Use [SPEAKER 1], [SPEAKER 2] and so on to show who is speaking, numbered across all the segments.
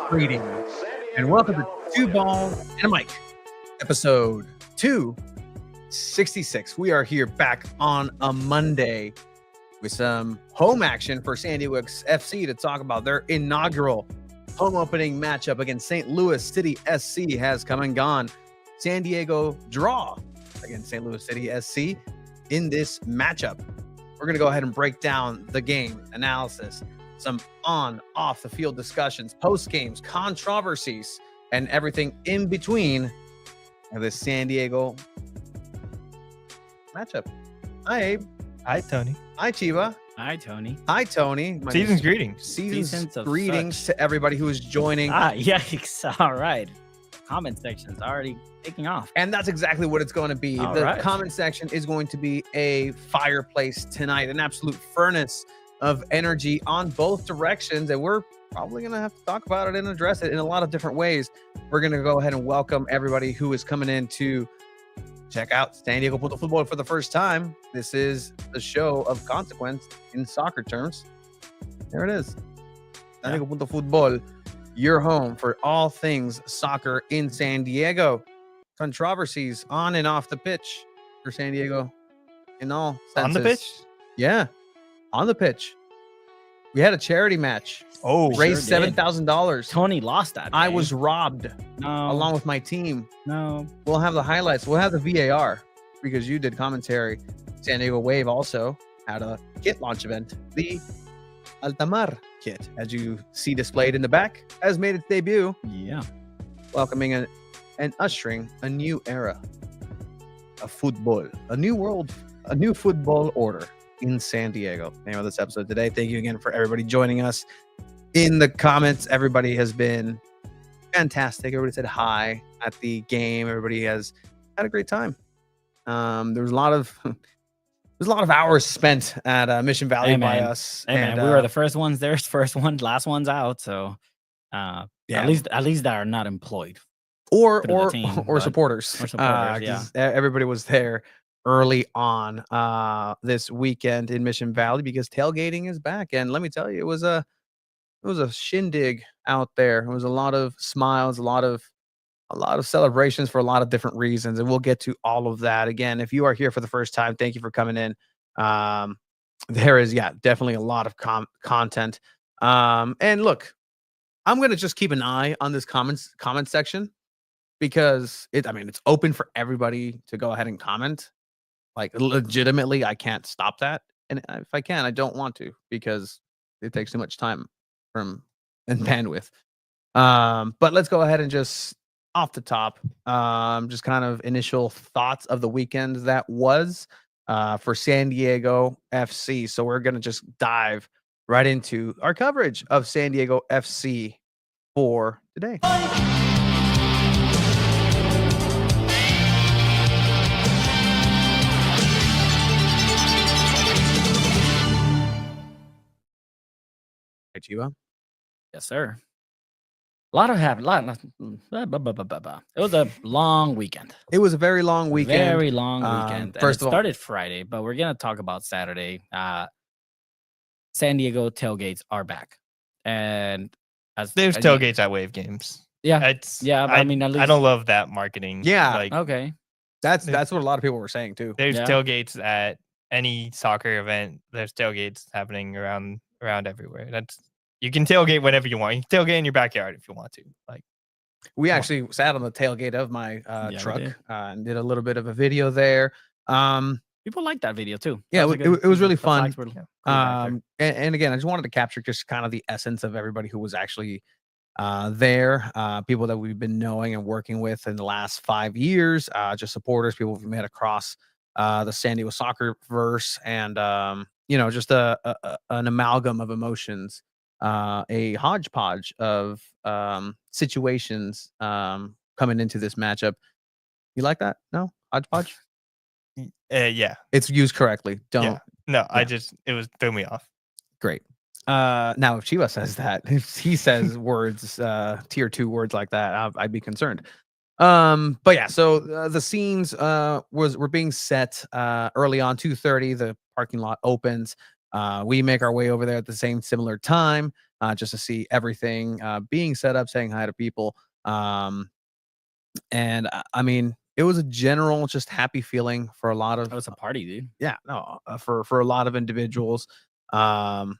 [SPEAKER 1] Greetings and welcome to Two Balls and a Mic, episode 266. We are here back on a Monday with some home action for San Diego FC to talk about their inaugural home opening matchup against St. Louis City SC has come and gone. San Diego draw against St. Louis City SC in this matchup. We're going to go ahead and break down the game analysis, some on, off the field discussions, post games, controversies, and everything in between of this San Diego matchup. Hi, Abe.
[SPEAKER 2] Hi, Tony.
[SPEAKER 1] Hi, Chiva.
[SPEAKER 3] Hi, Tony.
[SPEAKER 1] Hi, Tony.
[SPEAKER 2] Season's greetings.
[SPEAKER 1] Season's greetings to everybody who is joining.
[SPEAKER 3] Yikes. All right. Comment section's already taking off.
[SPEAKER 1] And that's exactly what it's going to be. The comment section is going to be a fireplace tonight, an absolute furnace of energy on both directions. And we're probably going to have to talk about it and address it in a lot of different ways. We're going to go ahead and welcome everybody who is coming in to check out San Diego Futbol for the first time. This is the show of consequence in soccer terms. There it is. San Diego Futbol, your home for all things soccer in San Diego. Controversies on and off the pitch for San Diego in all senses.
[SPEAKER 2] On the pitch?
[SPEAKER 1] Yeah, on the pitch. We had a charity match.
[SPEAKER 2] Oh,
[SPEAKER 1] raised $7,000.
[SPEAKER 3] Tony lost that.
[SPEAKER 1] I was robbed along with my team.
[SPEAKER 3] No.
[SPEAKER 1] We'll have the highlights. We'll have the VAR because you did commentary. San Diego Wave also had a kit launch event. The Altamar kit, as you see displayed in the back, has made its debut.
[SPEAKER 3] Yeah.
[SPEAKER 1] Welcoming and ushering a new era of football, a new world, a new football order in San Diego. Name of this episode today. Thank you again for everybody joining us in the comments. Everybody has been fantastic. Everybody said hi at the game. Everybody has had a great time. There was a lot of hours spent at Mission Valley by us.
[SPEAKER 3] And we were the first ones there, first one, last ones out. So at least that are not employed.
[SPEAKER 1] Or supporters.
[SPEAKER 3] Or supporters,
[SPEAKER 1] everybody was there early on this weekend in Mission Valley because tailgating is back. And let me tell you, it was a shindig out there. It was a lot of smiles, a lot of celebrations for a lot of different reasons, and we'll get to all of that. Again, if you are here for the first time, thank you for coming in. There is definitely a lot of content. And look, I'm going to just keep an eye on this comment section because it's open for everybody to go ahead and comment. Like, legitimately, I can't stop that. And if I can, I don't want to because it takes too much time and bandwidth. But let's go ahead and just off the top, just kind of initial thoughts of the weekend that was for San Diego FC. So we're going to just dive right into our coverage of San Diego FC for today. Chiva?
[SPEAKER 3] Yes, sir. It was a long weekend.
[SPEAKER 1] It was a very long weekend.
[SPEAKER 3] Very long weekend.
[SPEAKER 1] First of all,
[SPEAKER 3] started Friday, but we're gonna talk about Saturday. San Diego tailgates are back, and
[SPEAKER 2] there's tailgates at Wave games.
[SPEAKER 3] Yeah,
[SPEAKER 2] at least
[SPEAKER 3] I
[SPEAKER 2] don't love that marketing.
[SPEAKER 1] Yeah,
[SPEAKER 3] okay.
[SPEAKER 1] That's what a lot of people were saying too.
[SPEAKER 2] There's tailgates at any soccer event. There's tailgates happening around everywhere. You can tailgate whenever you want. You can tailgate in your backyard if you want to. Like,
[SPEAKER 1] we actually sat on the tailgate of my truck and did a little bit of a video there.
[SPEAKER 3] People like that video too.
[SPEAKER 1] Yeah, it was really fun.
[SPEAKER 3] And
[SPEAKER 1] again, I just wanted to capture just kind of the essence of everybody who was actually there. People that we've been knowing and working with in the last 5 years. Just supporters, people we've met across the San Diego soccer verse, and just an amalgam of emotions. A hodgepodge of situations coming into this matchup. You like that? No? Hodgepodge?
[SPEAKER 2] Yeah.
[SPEAKER 1] It's used correctly. Don't.
[SPEAKER 2] Yeah. No, yeah. It threw me off. Great.
[SPEAKER 1] Now, if Chiva says that, if he says words, tier 2 words like that, I'd be concerned. But yeah, so the scenes were being set early on, 2:30. The parking lot opens. We make our way over there at the same similar time. just to see everything being set up, saying hi to people. And I mean, it was a general just happy feeling for a lot
[SPEAKER 3] It
[SPEAKER 1] of
[SPEAKER 3] was a party, dude.
[SPEAKER 1] yeah, no, for a lot of individuals. Um,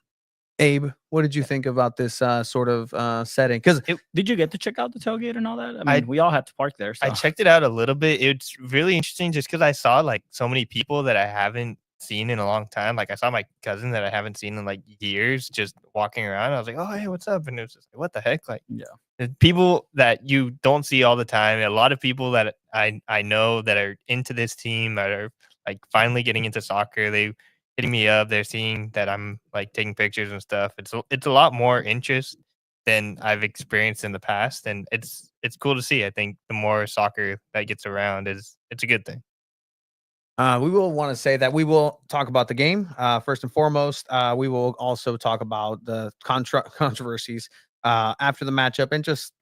[SPEAKER 1] Abe, what did you think about this sort of setting? Because
[SPEAKER 3] Did you get to check out the tailgate and all that? I
[SPEAKER 2] I
[SPEAKER 3] mean, we all had to park there,
[SPEAKER 2] I
[SPEAKER 3] so
[SPEAKER 2] checked it out a little bit. It's really interesting just because I saw, like, so many people that I haven't seen in a long time. Like, I saw my cousin that I haven't seen in, like, years just walking around. I was like, "Oh, hey, what's up?" And it was just like, "What the heck?" Like,
[SPEAKER 3] yeah.
[SPEAKER 2] the people that you don't see all the time, a lot of people that I know that are into this team, that are, like, finally getting into soccer, they hitting me up, they're seeing that I'm, like, taking pictures and stuff. It's a lot more interest than I've experienced in the past, and it's cool to see. I think the more soccer that gets around it's a good thing.
[SPEAKER 1] we will want to say that we will talk about the game first and foremost. We will also talk about the controversies after the matchup, and just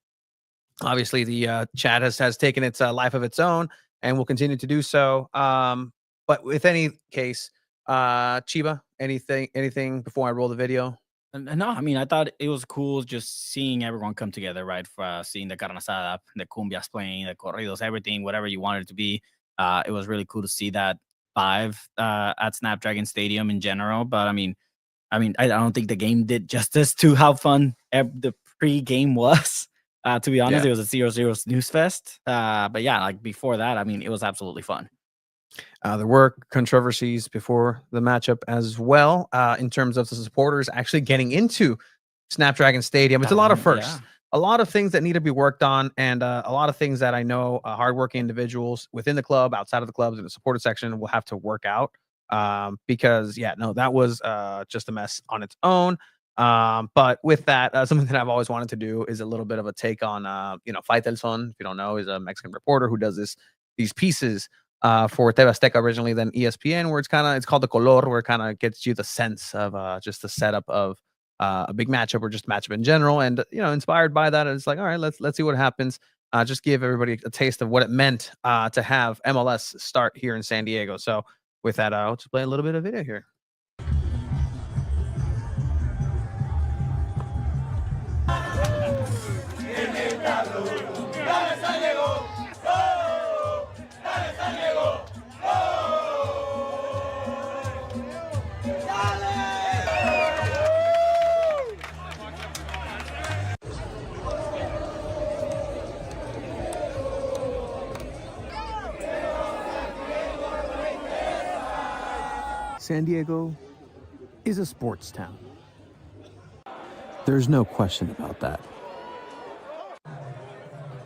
[SPEAKER 1] obviously the chat has taken its life of its own, and will continue to do so. But with any case, Chiba, anything before I roll the video?
[SPEAKER 3] And no, I mean, I thought it was cool just seeing everyone come together, right? For seeing the carne asada, the cumbias playing, the corridos, everything, whatever you wanted it to be. It was really cool to see that live at Snapdragon Stadium in general. But I don't think the game did justice to how fun the pre-game was. To be honest,
[SPEAKER 1] Yeah.
[SPEAKER 3] it was a 0-0 snooze fest. But yeah, like before that, I mean, it was absolutely fun.
[SPEAKER 1] There were controversies before the matchup as well, in terms of the supporters actually getting into Snapdragon Stadium. It's a lot of firsts,
[SPEAKER 3] Yeah.
[SPEAKER 1] a lot of things that need to be worked on, and a lot of things that I know hardworking individuals within the club, outside of the clubs, in the supporter section will have to work out. Because yeah, no, that was just a mess on its own. But with that, something that I've always wanted to do is a little bit of a take on, Faitelson. If you don't know, is a Mexican reporter who does these pieces for TV Azteca originally, then ESPN, where it's called the color, where it kind of gets you the sense of just the setup of a big matchup or just matchup in general, and inspired by that, it's like, all right, let's see what happens. Just give everybody a taste of what it meant to have MLS start here in San Diego. So with that, I'll just play a little bit of video here. San Diego is a sports town. There's no question about that.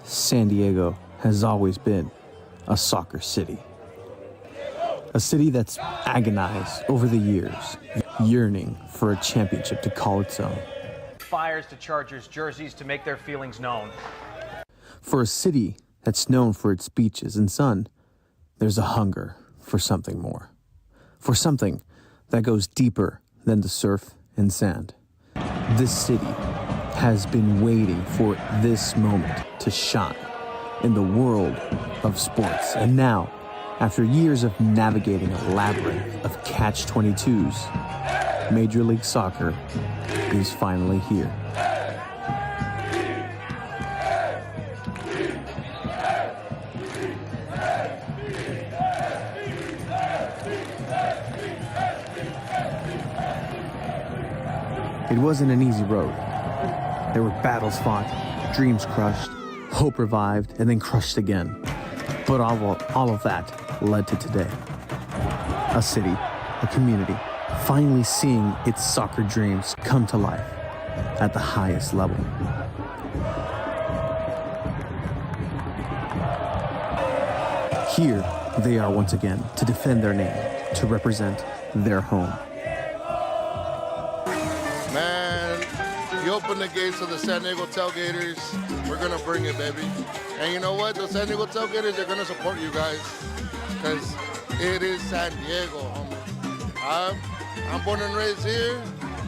[SPEAKER 1] San Diego has always been a soccer city. A city that's agonized over the years, yearning for a championship to call its own.
[SPEAKER 4] Fires to Chargers jerseys to make their feelings known.
[SPEAKER 1] For a city that's known for its beaches and sun, there's a hunger for something more. For something that goes deeper than the surf and sand. This city has been waiting for this moment to shine in the world of sports. And now, after years of navigating a labyrinth of catch-22s, Major League Soccer is finally here. It wasn't an easy road. There were battles fought, dreams crushed, hope revived, and then crushed again. But all of that led to today. A city, a community, finally seeing its soccer dreams come to life at the highest level. Here, they are once again to defend their name, to represent their home.
[SPEAKER 5] Man, you open the gates of the San Diego Tailgaters, we're going to bring it, baby. And you know what? The San Diego Tailgaters are going to support you guys because it is San Diego, homie. I'm born and raised here.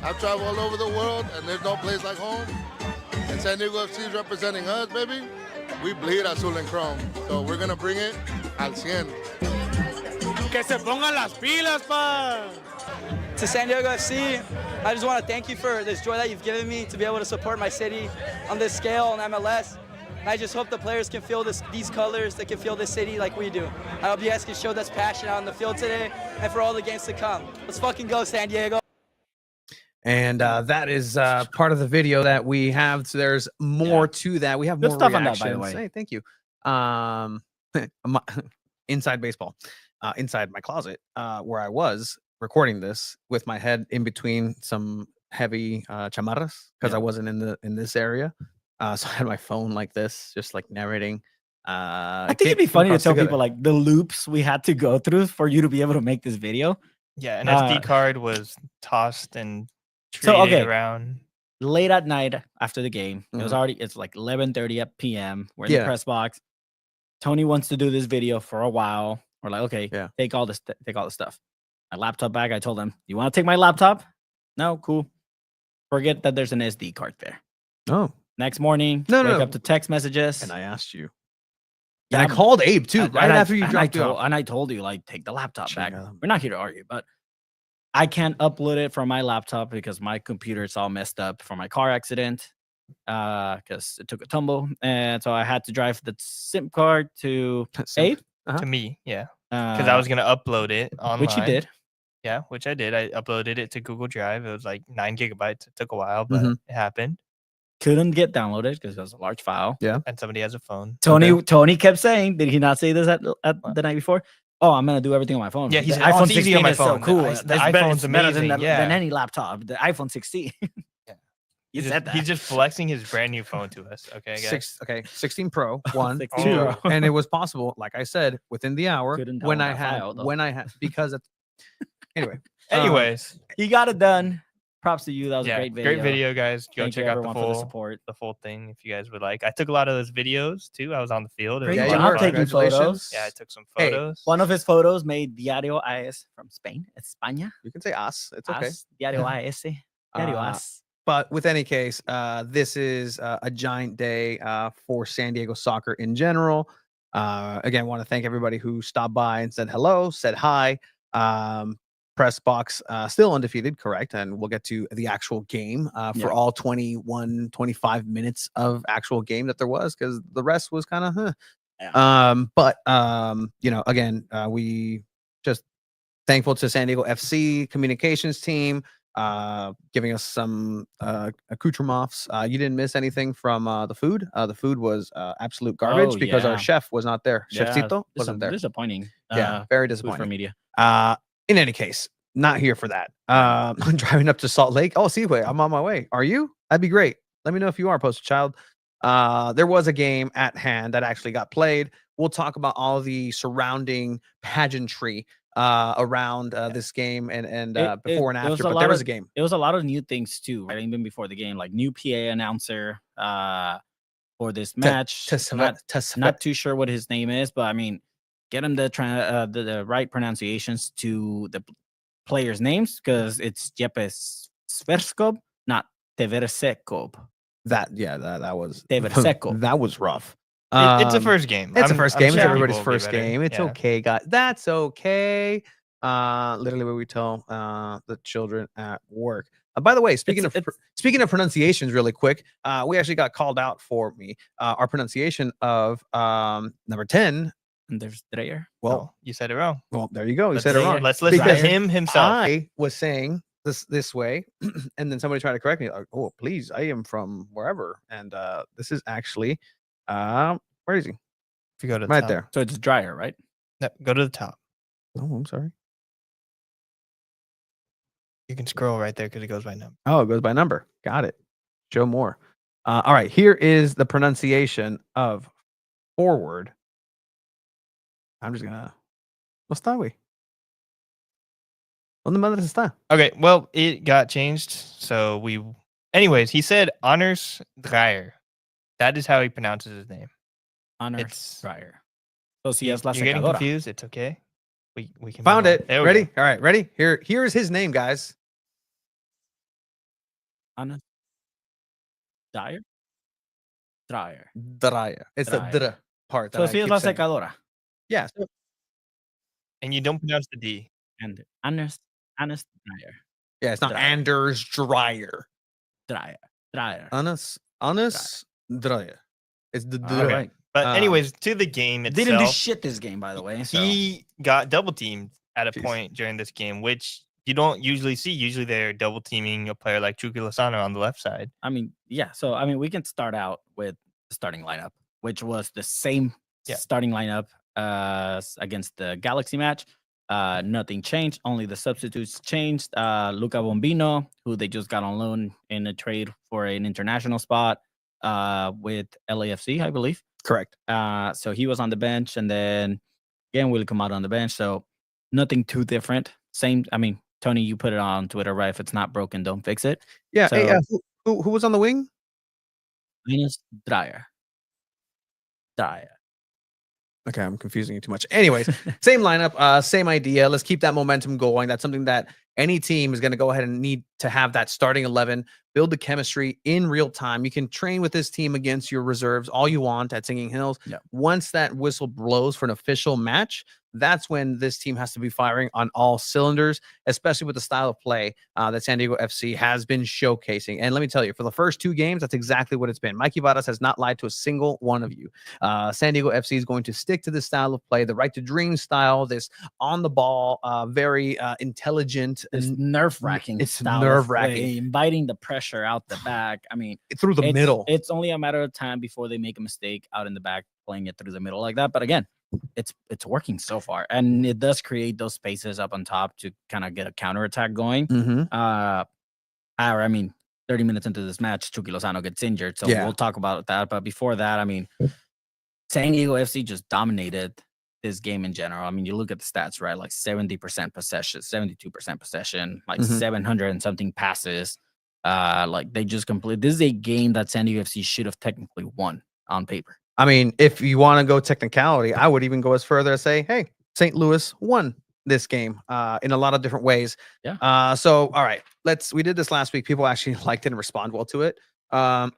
[SPEAKER 5] I've traveled all over the world, and there's no place like home. And San Diego FC is representing us, baby. We bleed azul and chrome. So we're going to bring it al 100.
[SPEAKER 6] Que se pongan las pilas, pa.
[SPEAKER 7] To San Diego FC,
[SPEAKER 6] I just want to thank you for this joy that you've given me to be able to support my city on this scale on MLS. And I just hope the players can feel these colors, they can feel this city like we do. I hope you guys can show this passion out on the field today and for all the games to come. Let's fucking go, San Diego.
[SPEAKER 1] And that is part of the video that we have. So there's more to that. We have
[SPEAKER 3] Good
[SPEAKER 1] more
[SPEAKER 3] stuff on
[SPEAKER 1] reactions.
[SPEAKER 3] that, by the way.
[SPEAKER 1] Hey, thank you. Inside baseball, inside my closet, where I was recording this with my head in between some heavy chamarras because I wasn't in this area. So I had my phone like this, just like narrating.
[SPEAKER 3] I think it'd be funny to tell people like the loops we had to go through for you to be able to make this video.
[SPEAKER 2] Yeah, an SD card was tossed and around.
[SPEAKER 3] Late at night after the game, it was already, it's like 11:30 p.m. We're in the press box. Tony wants to do this video for a while. We're like, okay, take all this stuff. My laptop bag, I told him, you want to take my laptop? No, cool. Forget that there's an SD card there.
[SPEAKER 1] Oh.
[SPEAKER 3] Next morning, wake up to text messages.
[SPEAKER 1] And I asked you. And I called Abe too, right after you dropped it off.
[SPEAKER 3] And I told you, like, take the laptop back. We're not here to argue, but I can't upload it from my laptop because my computer is all messed up from my car accident because it took a tumble. And so I had to drive the SIM card to Abe.
[SPEAKER 2] To me, yeah. Because I was going to upload it online.
[SPEAKER 3] Which you did.
[SPEAKER 2] Yeah, which I did. I uploaded it to Google Drive. It was like 9 gigabytes. It took a while, but it happened.
[SPEAKER 3] Couldn't get downloaded because it was a large file.
[SPEAKER 1] Yeah.
[SPEAKER 2] And somebody has a phone.
[SPEAKER 3] Tony kept saying, did he not say this at the night before? Oh, I'm going to do everything on my phone.
[SPEAKER 2] Yeah, he's
[SPEAKER 3] iPhone 16
[SPEAKER 2] on my
[SPEAKER 3] is
[SPEAKER 2] phone.
[SPEAKER 3] so cool.
[SPEAKER 2] The iPhone's amazing.
[SPEAKER 3] Than any laptop. The iPhone 16. You said that.
[SPEAKER 2] He's just flexing his brand new phone to us. Okay, guys.
[SPEAKER 1] 16 Pro, 1,
[SPEAKER 3] 16
[SPEAKER 1] 2,
[SPEAKER 3] Pro.
[SPEAKER 1] and it was possible, like I said, within the hour
[SPEAKER 3] Couldn't
[SPEAKER 1] when
[SPEAKER 3] download
[SPEAKER 1] I
[SPEAKER 3] that
[SPEAKER 1] had
[SPEAKER 3] file, though.
[SPEAKER 1] because anyway.
[SPEAKER 2] Anyways,
[SPEAKER 3] he got it done. Props to you. That was a great video.
[SPEAKER 2] Great video, guys. Go
[SPEAKER 3] Thank
[SPEAKER 2] check
[SPEAKER 3] you
[SPEAKER 2] out
[SPEAKER 3] everyone for the support.
[SPEAKER 2] the full thing if you guys would like. I took a lot of those videos too. I was on the field.
[SPEAKER 3] Great
[SPEAKER 1] Yeah,
[SPEAKER 3] job taking photos.
[SPEAKER 2] Yeah, I took some photos.
[SPEAKER 3] One of his photos made Diario AS from Spain, España.
[SPEAKER 1] You can say us. It's okay.
[SPEAKER 3] Diario AS. Diario AS.
[SPEAKER 1] But with any case, this is a giant day for San Diego soccer in general. Again, want to thank everybody who stopped by and said hello, said hi. Press box still undefeated, correct? And we'll get to the actual game for all 25 minutes of actual game that there was, because the rest was kind of But you know, again, we just thankful to San Diego FC communications team giving us some accoutrements. You didn't miss anything from the food. The food was absolute garbage because our chef was not there. Chefcito wasn't there.
[SPEAKER 3] Disappointing.
[SPEAKER 1] Yeah, very
[SPEAKER 3] Food
[SPEAKER 1] disappointing
[SPEAKER 3] for media.
[SPEAKER 1] In any case, not here for that. I'm driving up to Salt Lake. Oh, Seaway, I'm on my way. Are you? That'd be great. Let me know if you are, Poster Child. There was a game at hand that actually got played. We'll talk about all the surrounding pageantry around this game and before and after. But there was a game.
[SPEAKER 3] It was a lot of new things too, right? Even before the game, like new PA announcer for this match. Not too sure what his name is, but I mean, get him the right pronunciations to the players' names, because it's Jeppe Sverskov, not Teversekov.
[SPEAKER 1] That was
[SPEAKER 3] Teversekov.
[SPEAKER 1] That was rough.
[SPEAKER 2] It's a first game.
[SPEAKER 1] It's a first game.
[SPEAKER 2] Sure
[SPEAKER 1] It's everybody's
[SPEAKER 2] people will be
[SPEAKER 1] first
[SPEAKER 2] better.
[SPEAKER 1] game. It's okay, guys. That's okay. Literally what we tell the children at work. By the way, speaking of pronunciations, really quick, we actually got called out for our pronunciation of number 10.
[SPEAKER 3] And there's Dreyer.
[SPEAKER 1] Well,
[SPEAKER 2] you said it wrong.
[SPEAKER 1] Well, there you go. You said it wrong.
[SPEAKER 2] Let's listen to him himself.
[SPEAKER 1] I was saying this way, and then somebody tried to correct me. Like, oh, please, I am from wherever, and this is actually where is he?
[SPEAKER 2] If you go to the
[SPEAKER 1] right
[SPEAKER 2] top.
[SPEAKER 1] there.
[SPEAKER 3] So it's Dreyer, right?
[SPEAKER 2] No, go to the top.
[SPEAKER 1] Oh, I'm sorry.
[SPEAKER 2] You can scroll right there because it goes by number.
[SPEAKER 1] Oh, it goes by number. Got it. Show more. All right. Here is the pronunciation of forward. I'm just gonna. ¿Dónde está, güey? ¿Dónde madre está?
[SPEAKER 2] Okay, well, it got changed. So anyways, he said Honors Dreyer. That is how he pronounces his name.
[SPEAKER 3] Honors Dreyer. So si es la
[SPEAKER 2] You're getting
[SPEAKER 3] secadora.
[SPEAKER 2] confused? It's okay. We can
[SPEAKER 1] Found
[SPEAKER 2] move on.
[SPEAKER 1] it.
[SPEAKER 2] There we
[SPEAKER 1] Ready?
[SPEAKER 2] go.
[SPEAKER 1] All right. Ready? Here's his name, guys.
[SPEAKER 3] Honors Dreyer. Dreyer.
[SPEAKER 1] Dreyer. It's the
[SPEAKER 3] Dreyer.
[SPEAKER 1] dr part. That
[SPEAKER 3] So
[SPEAKER 1] I
[SPEAKER 3] si es
[SPEAKER 1] keep
[SPEAKER 3] la
[SPEAKER 1] saying.
[SPEAKER 3] secadora.
[SPEAKER 1] Yeah. So
[SPEAKER 2] And you don't pronounce the D.
[SPEAKER 3] And Honors Dreyer.
[SPEAKER 1] Yeah, it's not
[SPEAKER 3] Dreyer.
[SPEAKER 1] Anders Dreyer.
[SPEAKER 3] Dreyer.
[SPEAKER 1] Hannes Dreyer. It's the
[SPEAKER 3] All
[SPEAKER 1] Dreyer.
[SPEAKER 3] right.
[SPEAKER 2] But
[SPEAKER 1] Um,
[SPEAKER 2] anyways, to the game
[SPEAKER 3] Didn't do
[SPEAKER 2] itself,
[SPEAKER 3] shit this game, by the way. So.
[SPEAKER 2] he got double teamed at a
[SPEAKER 1] Jeez.
[SPEAKER 2] point during this game, which you don't usually see. Usually they're double teaming a player like Chucky Lozano on the left side.
[SPEAKER 3] I mean, yeah. So, I mean, we can start out with the starting lineup, which was the same
[SPEAKER 2] Yeah.
[SPEAKER 3] starting lineup against the Galaxy match. Nothing changed. Only the substitutes changed. Luca Bombino, who they just got on loan in a trade for an international spot with LAFC, I believe.
[SPEAKER 1] Correct.
[SPEAKER 3] So he was on the bench, and then again, Willy come out on the bench. So nothing too different. Same. I mean, Tony, you put it on Twitter, right? If it's not broken, don't fix it.
[SPEAKER 1] Yeah.
[SPEAKER 3] So,
[SPEAKER 1] Hey, who was on the wing?
[SPEAKER 3] Minus Dreyer.
[SPEAKER 1] Okay, I'm confusing you too much. Anyways, same lineup, same idea. Let's keep that momentum going. That's something that any team is going to go ahead and need to have that starting 11, build the chemistry in real time. You can train with this team against your reserves all you want at Singing Hills.
[SPEAKER 3] Yeah.
[SPEAKER 1] Once that whistle blows for an official match, that's when this team has to be firing on all cylinders, especially with the style of play that San Diego FC has been showcasing. And let me tell you, for the first 2 games, that's exactly what it's been. Mikey Varas has not lied to a single one of you. San Diego FC is going to stick to this style of play, the right to dream style, this on the ball, very intelligent.
[SPEAKER 3] It's nerve-wracking.
[SPEAKER 1] It's
[SPEAKER 3] style of
[SPEAKER 1] nerve-wracking.
[SPEAKER 3] play, inviting the pressure out the back. I mean,
[SPEAKER 1] Through the middle.
[SPEAKER 3] It's only a matter of time before they make a mistake out in the back, playing it through the middle like that. But again, it's working so far, and it does create those spaces up on top to kind of get a counterattack going. I mean, 30 minutes into this match, Chucky Lozano gets injured, so
[SPEAKER 1] Yeah.
[SPEAKER 3] we'll talk about that. But before that, I mean, San Diego FC just dominated this game in general. I mean, you look at the stats, right? Like 70% possession, 72% possession, like 700 and something passes. Like they just complete. This is a game that San Diego FC should have technically won on paper.
[SPEAKER 1] I mean, if you want to go technicality, I would even go as further as say, hey, St. Louis won this game in a lot of different ways.
[SPEAKER 3] Yeah.
[SPEAKER 1] So, all right, we did this last week. People actually liked it and respond well to it. Oh,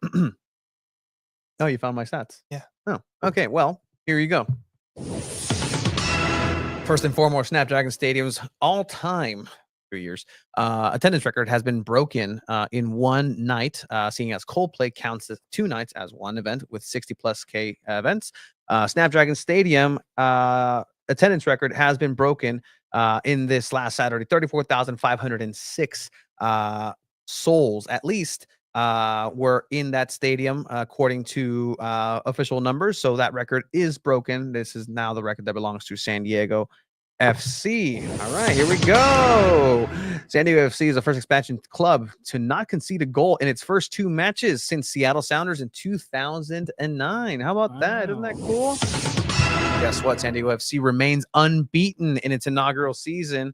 [SPEAKER 1] you found my stats?
[SPEAKER 2] Yeah.
[SPEAKER 1] Oh, okay. Well, here you go. First and foremost, Snapdragon Stadium's all-time 3 years attendance record has been broken in one night, seeing as Coldplay counts as 2 nights as one event with 60+ K events. Snapdragon Stadium attendance record has been broken in this last Saturday. 34,506 souls at least were in that stadium according to official numbers. So that record is broken. This is now the record that belongs to San Diego FC. All right, here we go. San Diego FC is the first expansion club to not concede a goal in its first 2 matches since Seattle Sounders in 2009. How about that? Isn't that cool? Guess what? San Diego FC remains unbeaten in its inaugural season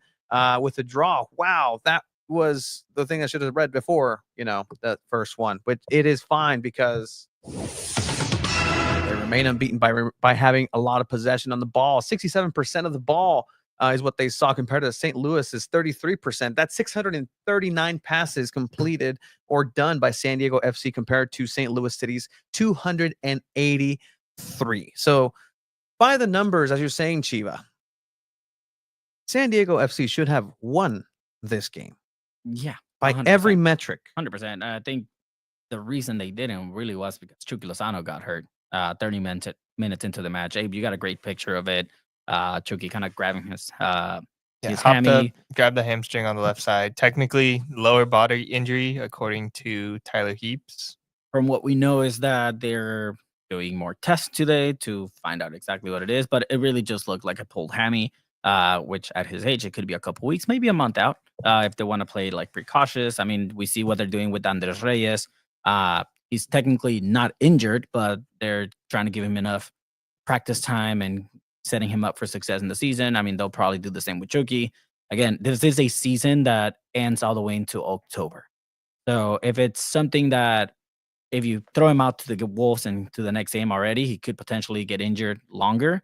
[SPEAKER 1] with a draw. Wow, that was the thing I should have read before, the first one. But it is fine because they remain unbeaten by having a lot of possession on the ball. 67% of the ball is what they saw compared to St. Louis's 33%. That's 639 passes completed or done by San Diego FC compared to St. Louis City's 283. So by the numbers, as you're saying, Chiva, San Diego FC should have won this game.
[SPEAKER 3] Yeah.
[SPEAKER 1] By
[SPEAKER 3] 100%.
[SPEAKER 1] every metric.
[SPEAKER 3] 100%. I think the reason they didn't really was because Chucky Lozano got hurt 30 minutes into the match. Abe, you got a great picture of it. Chucky kind of grabbing his hammy.
[SPEAKER 2] Grabbed the hamstring on the left side. Technically, lower body injury, according to Tyler Heaps.
[SPEAKER 3] From what we know is that they're doing more tests today to find out exactly what it is, but it really just looked like a pulled hammy, which at his age, it could be a couple weeks, maybe a month out if they want to play like precautious. I mean, we see what they're doing with Andres Reyes. He's technically not injured, but they're trying to give him enough practice time and setting him up for success in the season. I mean, they'll probably do the same with Chucky. Again, this is a season that ends all the way into October. So if it's something that if you throw him out to the Wolves and to the next game already, he could potentially get injured longer.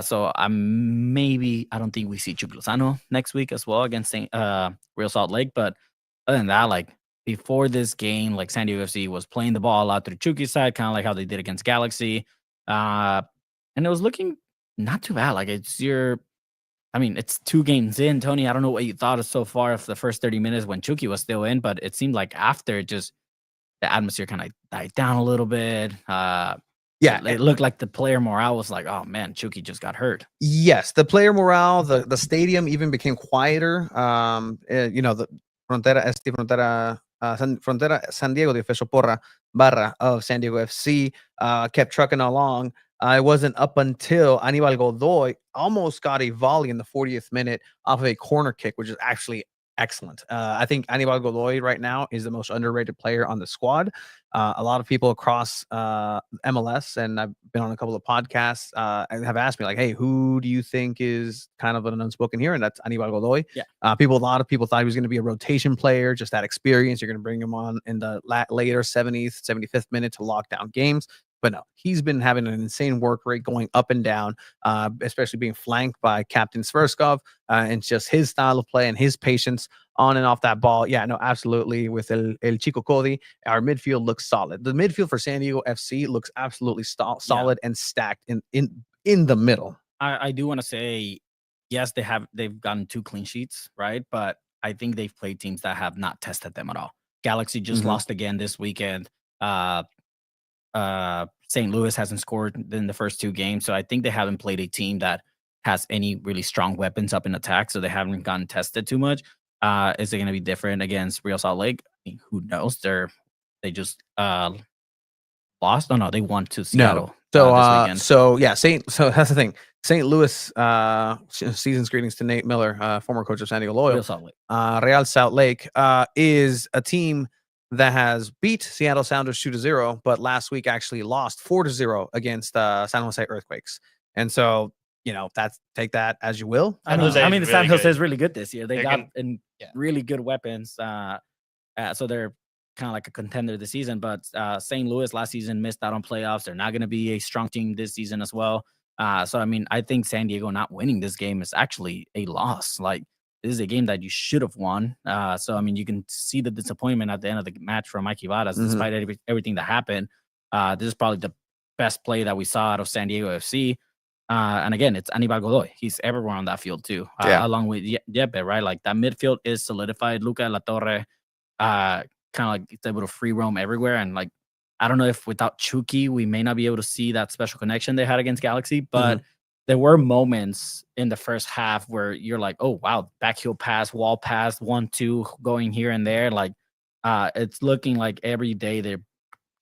[SPEAKER 3] So I don't think we see Chucky Lozano next week as well against Real Salt Lake. But other than that, like before this game, like San Diego FC was playing the ball out through Chucky's side, kind of like how they did against Galaxy. And it was looking not too bad. Like it's your I mean, it's 2 games in, Tony. I don't know what you thought of so far of the first 30 minutes when Chucky was still in, but it seemed like after it just the atmosphere kind of died down a little bit.
[SPEAKER 1] Yeah,
[SPEAKER 3] It looked like the player morale was like, oh man, Chucky just got hurt.
[SPEAKER 1] yes, the player morale, the stadium even became quieter. The Frontera San Diego, the official porra barra of San Diego FC, kept trucking along. It wasn't up until Anibal Godoy almost got a volley in the 40th minute off of a corner kick, which is actually excellent. I think Anibal Godoy right now is the most underrated player on the squad. A lot of people across MLS, and I've been on a couple of podcasts, and have asked me like, "Hey, who do you think is kind of an unspoken hero?" And that's Anibal Godoy.
[SPEAKER 3] Yeah.
[SPEAKER 1] A lot of people thought he was going to be a rotation player, just that experience. You're going to bring him on in the later 70th, 75th minute to lock down games. But no, he's been having an insane work rate going up and down, especially being flanked by Captain Sverskov, and just his style of play and his patience on and off that ball. Yeah, no, absolutely. With El Chico Cody, our midfield looks solid. The midfield for San Diego FC looks absolutely solid and stacked in the middle.
[SPEAKER 3] I do want to say, yes, they've gotten 2 clean sheets, right? But I think they've played teams that have not tested them at all. Galaxy just lost again this weekend. St. Louis hasn't scored in the first 2 games, so I think they haven't played a team that has any really strong weapons up in attack, so they haven't gotten tested too much. Is it going to be different against Real Salt Lake? I mean, who knows? They just lost. Oh no, they won to Seattle.
[SPEAKER 1] So
[SPEAKER 3] this weekend.
[SPEAKER 1] So that's the thing. St. Louis, season's greetings to Nate Miller, former coach of San Diego Loyal.
[SPEAKER 3] Real Salt Lake.
[SPEAKER 1] Real Salt Lake is a team that has beat Seattle Sounders 2-0, but last week actually lost 4-0 against San Jose Earthquakes. And so, take that as you will.
[SPEAKER 3] I mean, the San Jose is really good this year. They got really good weapons. So they're kind of like a contender this season. But St. Louis last season missed out on playoffs. They're not going to be a strong team this season as well. So, I mean, I think San Diego not winning this game is actually a loss. Like, this is a game that you should have won. So, I mean, you can see the disappointment at the end of the match from Mikey Varas, despite everything that happened. This is probably the best play that we saw out of San Diego FC. And again, it's Anibal Godoy. He's everywhere on that field too, along with Yepe, right? Like that midfield is solidified. Luca La Torre, kind of like it's able to free roam everywhere. And like, I don't know if without Chucky, we may not be able to see that special connection they had against Galaxy, but there were moments in the first half where you're like, oh, wow, backheel pass, wall pass, 1-2 going here and there. Like, it's looking like every day they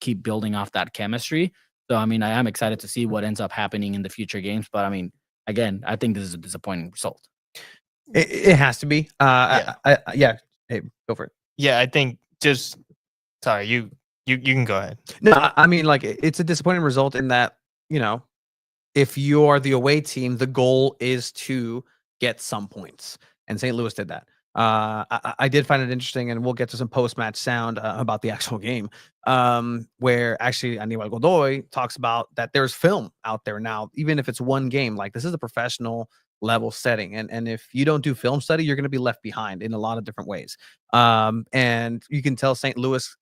[SPEAKER 3] keep building off that chemistry. So, I mean, I am excited to see what ends up happening in the future games. But, I mean, again, I think this is a disappointing result.
[SPEAKER 1] It has to be. Hey, go for it.
[SPEAKER 2] Yeah, I think sorry, you can go ahead.
[SPEAKER 1] No, I mean, like, it's a disappointing result in that, if you are the away team, the goal is to get some points. And St. Louis did that. I did find it interesting, and we'll get to some post-match sound about the actual game, where actually Anibal Godoy talks about that there's film out there now, even if it's one game. Like, this is a professional level setting, and if you don't do film study, you're going to be left behind in a lot of different ways. And you can tell St. Louis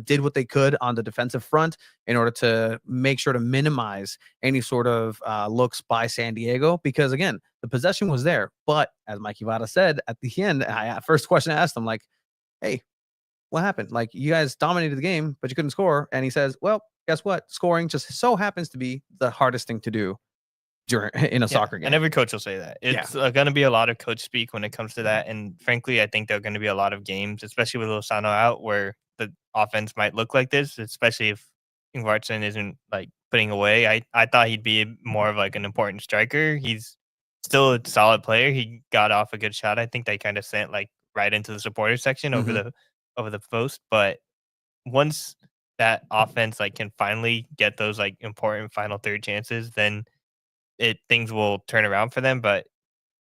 [SPEAKER 1] did what they could on the defensive front in order to make sure to minimize any sort of looks by San Diego, because again, the possession was there. But as Mikey Vada said at the end, first question I asked him, like, hey, what happened? Like, you guys dominated the game, but you couldn't score. And he says, well, guess what? Scoring just so happens to be the hardest thing to do in a soccer game.
[SPEAKER 2] And every coach will say that. It's going to be a lot of coach speak when it comes to that. And frankly, I think there are going to be a lot of games, especially with Lozano out, where the offense might look like this, especially if Ingvartsen isn't like putting away. I thought he'd be more of like an important striker. He's still a solid player. He got off a good shot. I think they kind of sent like right into the supporter section over the post. But once that offense like can finally get those like important final third chances, then things will turn around for them. But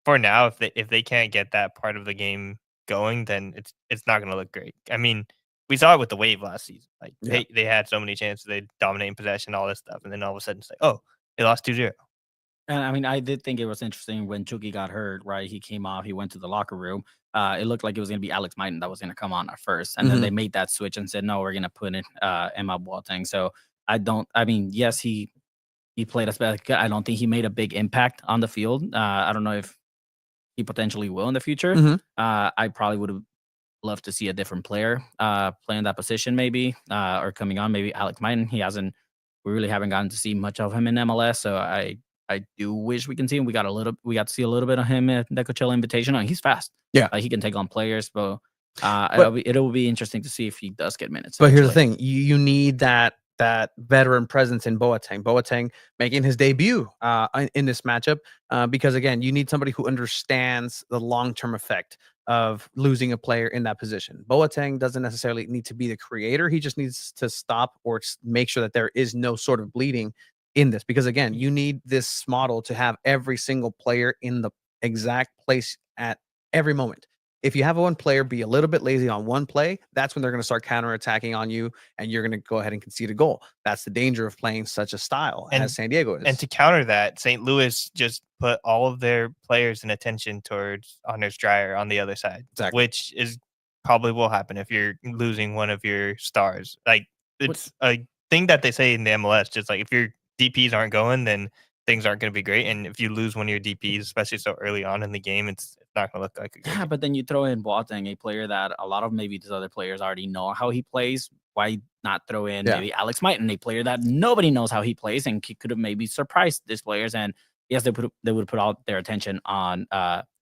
[SPEAKER 2] for now, if they can't get that part of the game going, then it's not going to look great. I mean, we saw it with the Wave last season. Like they had so many chances, they dominating possession, all this stuff, and then all of a sudden it's like, oh, they lost 2-0.
[SPEAKER 3] And I mean, I did think it was interesting when Chucky got hurt, right? He came off, he went to the locker room. It looked like it was going to be Alex Maiden that was going to come on at first. And then they made that switch and said, no, we're going to put in Emma Boateng. So yes, he played us back. I don't think he made a big impact on the field. I don't know if he potentially will in the future.
[SPEAKER 1] Mhm.
[SPEAKER 3] I probably would have loved to see a different player playing that position, maybe or coming on. Maybe Alex Maiden. We really haven't gotten to see much of him in MLS. So I do wish we can see him. We got to see a little bit of him at the Coachella Invitational. And he's fast.
[SPEAKER 1] Yeah.
[SPEAKER 3] He can take on players, but
[SPEAKER 1] But
[SPEAKER 3] it'll be interesting to see if he does get minutes.
[SPEAKER 1] But here's the
[SPEAKER 3] eventually.
[SPEAKER 1] thing: you need that veteran presence in Boateng. Boateng making his debut in this matchup because again, you need somebody who understands the long term effect of losing a player in that position. Boateng doesn't necessarily need to be the creator; he just needs to stop or make sure that there is no sort of bleeding in this. Because again, you need this model to have every single player in the exact place at every moment. If you have one player be a little bit lazy on one play, that's when they're going to start counterattacking on you, and you're going to go ahead and concede a goal. That's the danger of playing such a style as San Diego is.
[SPEAKER 2] And to counter that, St. Louis just put all of their players and attention towards Anders Dreyer on the other side,
[SPEAKER 1] Exactly.
[SPEAKER 2] which is probably will happen if you're losing one of your stars. Like it's a thing that they say in the MLS, just like if your DPs aren't going, then things aren't going to be great. And if you lose one of your DPs, especially so early on in the game, it's not going to look like a good game.
[SPEAKER 3] But then you throw in Boateng, a player that a lot of maybe these other players already know how he plays. Why not throw in maybe Alex Maiten, a player that nobody knows how he plays and could have maybe surprised these players? And yes, they would put all their attention on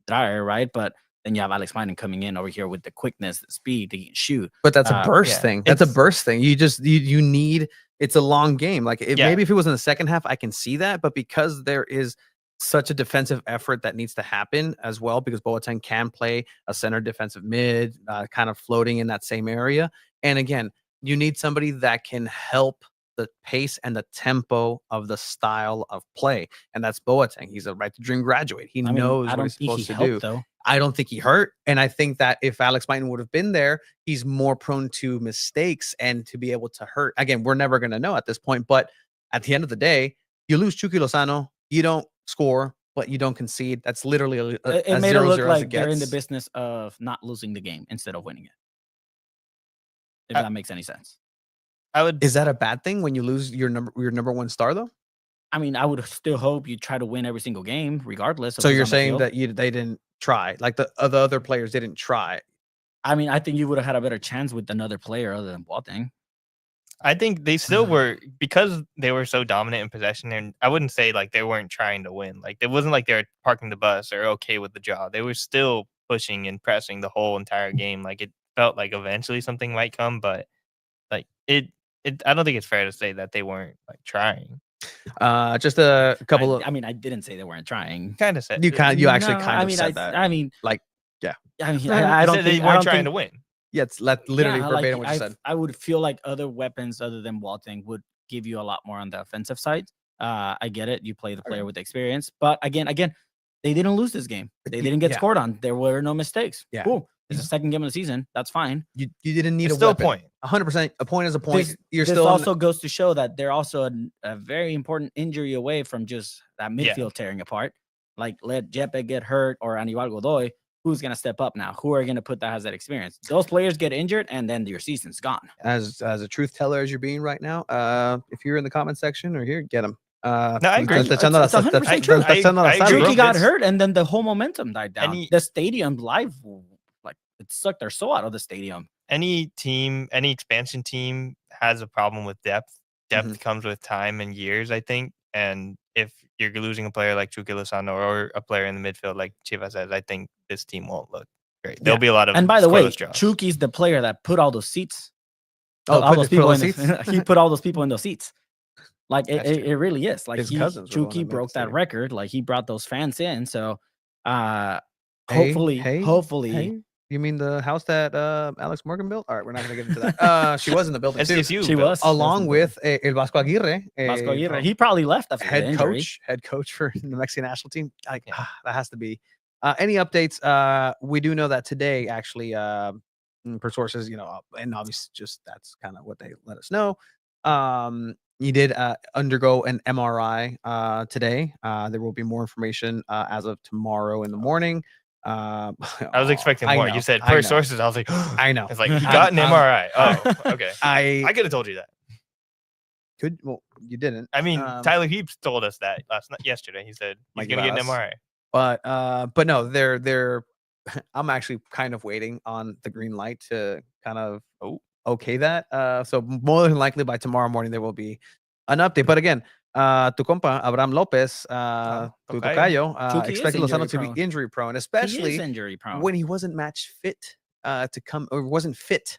[SPEAKER 3] Dreyer, right? But then you have Alex Maiten coming in over here with the quickness, the speed, he can shoot.
[SPEAKER 1] But that's a burst thing. That's a burst thing. You need. It's a long game. Like maybe if it was in the second half, I can see that. But because there is such a defensive effort that needs to happen as well, because Boateng can play a center defensive mid, kind of floating in that same area. And again, you need somebody that can help the pace and the tempo of the style of play. And that's Boateng. He's a right to dream graduate. He knows what he's supposed to do.
[SPEAKER 3] Though.
[SPEAKER 1] I don't think he hurt. And I think that if Alex Maiten would have been there, he's more prone to mistakes and to be able to hurt. Again, we're never going to know at this point. But at the end of the day, you lose Chucky Lozano, you don't score, but you don't concede. That's literally
[SPEAKER 3] it made it look like they're in the business of not losing the game instead of winning it. If that makes any sense.
[SPEAKER 1] Is that a bad thing when you lose your number one star though?
[SPEAKER 3] I mean, I would still hope you try to win every single game, regardless.
[SPEAKER 1] So you're saying that they didn't try, like the other players didn't try.
[SPEAKER 3] I mean, I think you would have had a better chance with another player other than Boateng.
[SPEAKER 2] I think they still were, because they were so dominant in possession, and I wouldn't say like they weren't trying to win. Like it wasn't like they were parking the bus or okay with the draw. They were still pushing and pressing the whole entire game. Like it felt like eventually something might come, but like I don't think it's fair to say that they weren't like trying.
[SPEAKER 1] Just a couple
[SPEAKER 3] I mean, I didn't say they weren't trying.
[SPEAKER 2] Kind of said
[SPEAKER 1] you actually kind of said that.
[SPEAKER 3] I mean,
[SPEAKER 1] like, yeah.
[SPEAKER 3] I mean, I don't think
[SPEAKER 2] they weren't trying to win.
[SPEAKER 1] Yeah, it's literally verbatim
[SPEAKER 3] like,
[SPEAKER 1] what you said.
[SPEAKER 3] I would feel like other weapons other than Boateng would give you a lot more on the offensive side. I get it. You play the player with experience, but again, they didn't lose this game. They didn't get scored on. There were no mistakes.
[SPEAKER 1] Yeah.
[SPEAKER 3] Cool. It's the second game of the season. That's fine.
[SPEAKER 1] You didn't need
[SPEAKER 2] It's
[SPEAKER 1] a
[SPEAKER 2] still
[SPEAKER 1] weapon.
[SPEAKER 2] A point.
[SPEAKER 1] 100%. A point is a point.
[SPEAKER 3] This also goes to show that they're also a very important injury away from just that midfield tearing apart. Like let Jeppe get hurt or Aníbal Godoy. Who's going to step up now? Who are going to put that has that experience? Those players get injured, and then your season's gone.
[SPEAKER 1] As a truth teller as you're being right now, if you're in the comment section or here, get them.
[SPEAKER 2] No, I agree.
[SPEAKER 3] It's 100% true.
[SPEAKER 2] Chucky
[SPEAKER 3] got hurt, and then the whole momentum died down.
[SPEAKER 2] Any,
[SPEAKER 3] the stadium live, like it sucked their soul out of the stadium.
[SPEAKER 2] Any team, any expansion team has a problem with depth. Depth comes with time and years, I think. And if you're losing a player like Chucky Lozano or a player in the midfield like Chiva says, I think this team won't look great. There'll be a lot of.
[SPEAKER 3] And by the way, Chucky's the player that put all those seats.
[SPEAKER 1] Oh,
[SPEAKER 3] all those people he put all those people in those seats. Like it really is. Like Chucky broke that record. Like he brought those fans in. So hopefully.
[SPEAKER 1] You mean the house that Alex Morgan built? All right, we're not going to get into that. She was in the building too.
[SPEAKER 3] She was,
[SPEAKER 1] along with El Vasco Aguirre.
[SPEAKER 3] He probably left after
[SPEAKER 1] head coach for the Mexican national team. That has to be. Any updates? We do know that today, actually, per sources, and obviously, just that's kind of what they let us know. He did undergo an MRI today. There will be more information as of tomorrow in the morning.
[SPEAKER 2] I was expecting more. You said per sources. I was like,
[SPEAKER 1] I know.
[SPEAKER 2] It's like you got an MRI. Oh, okay. I could have told you that.
[SPEAKER 1] Well, you didn't.
[SPEAKER 2] I mean, Tyler Heaps told us that yesterday. He said he's going to get an MRI.
[SPEAKER 1] But no, they're I'm actually kind of waiting on the green light to kind of okay that. So more than likely by tomorrow morning there will be an update. But again, tu compa Abraham Lopez, tu tocayo,
[SPEAKER 3] Chucky is
[SPEAKER 1] expected Lozano
[SPEAKER 3] injury
[SPEAKER 1] to be
[SPEAKER 3] prone.
[SPEAKER 1] injury prone,
[SPEAKER 3] He is
[SPEAKER 1] especially
[SPEAKER 3] injury prone.
[SPEAKER 1] when he wasn't match fit to come, or wasn't fit.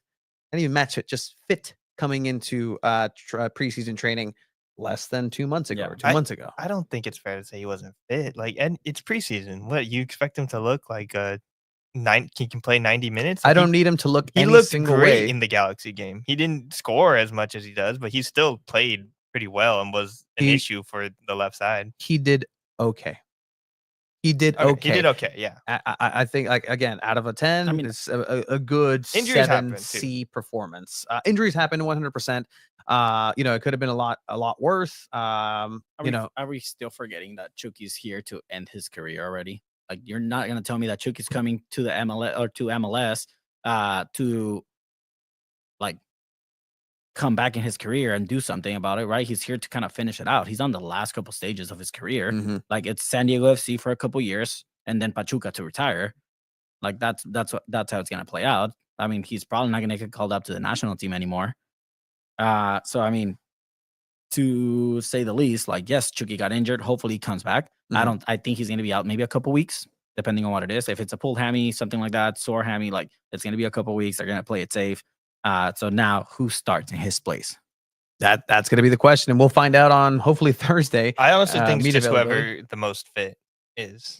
[SPEAKER 1] Not even match fit, just fit coming into preseason training less than 2 months ago or 2 months ago.
[SPEAKER 2] I don't think it's fair to say he wasn't fit. Like, and it's preseason. What, you expect him to look like he can play 90 minutes?
[SPEAKER 1] I don't need him to look
[SPEAKER 2] He
[SPEAKER 1] any
[SPEAKER 2] looked
[SPEAKER 1] single
[SPEAKER 2] great
[SPEAKER 1] way.
[SPEAKER 2] in the Galaxy game. He didn't score as much as he does, but he still played pretty well and was an issue for the left side.
[SPEAKER 1] He did okay. He did
[SPEAKER 2] Okay,
[SPEAKER 1] okay.
[SPEAKER 2] he did okay, yeah.
[SPEAKER 1] I think, like, again, out of a 10,
[SPEAKER 3] I mean,
[SPEAKER 1] it's a good
[SPEAKER 2] Injuries happen, too.
[SPEAKER 1] 7C performance. Injuries happen 100%. It could have been a lot worse.
[SPEAKER 3] Are we still forgetting that Chucky's here to end his career already? Like, you're not gonna tell me that Chucky's coming to the MLS or to MLS to like come back in his career and do something about it, right? He's here to kind of finish it out. He's on the last couple stages of his career. Like, it's San Diego FC for a couple years and then Pachuca to retire. Like, that's how it's gonna play out. I mean, he's probably not gonna get called up to the national team anymore. So I mean, to say the least, like, yes, Chucky got injured. Hopefully he comes back. I think he's gonna be out maybe a couple weeks, depending on what it is. If it's a pulled hammy, something like that, sore hammy, like, it's gonna be a couple weeks. They're gonna play it safe. So now who starts in his place?
[SPEAKER 1] That's gonna be the question, and we'll find out on hopefully Thursday.
[SPEAKER 2] I honestly think it's
[SPEAKER 1] media
[SPEAKER 2] just
[SPEAKER 1] availability.
[SPEAKER 2] whoever the most fit is.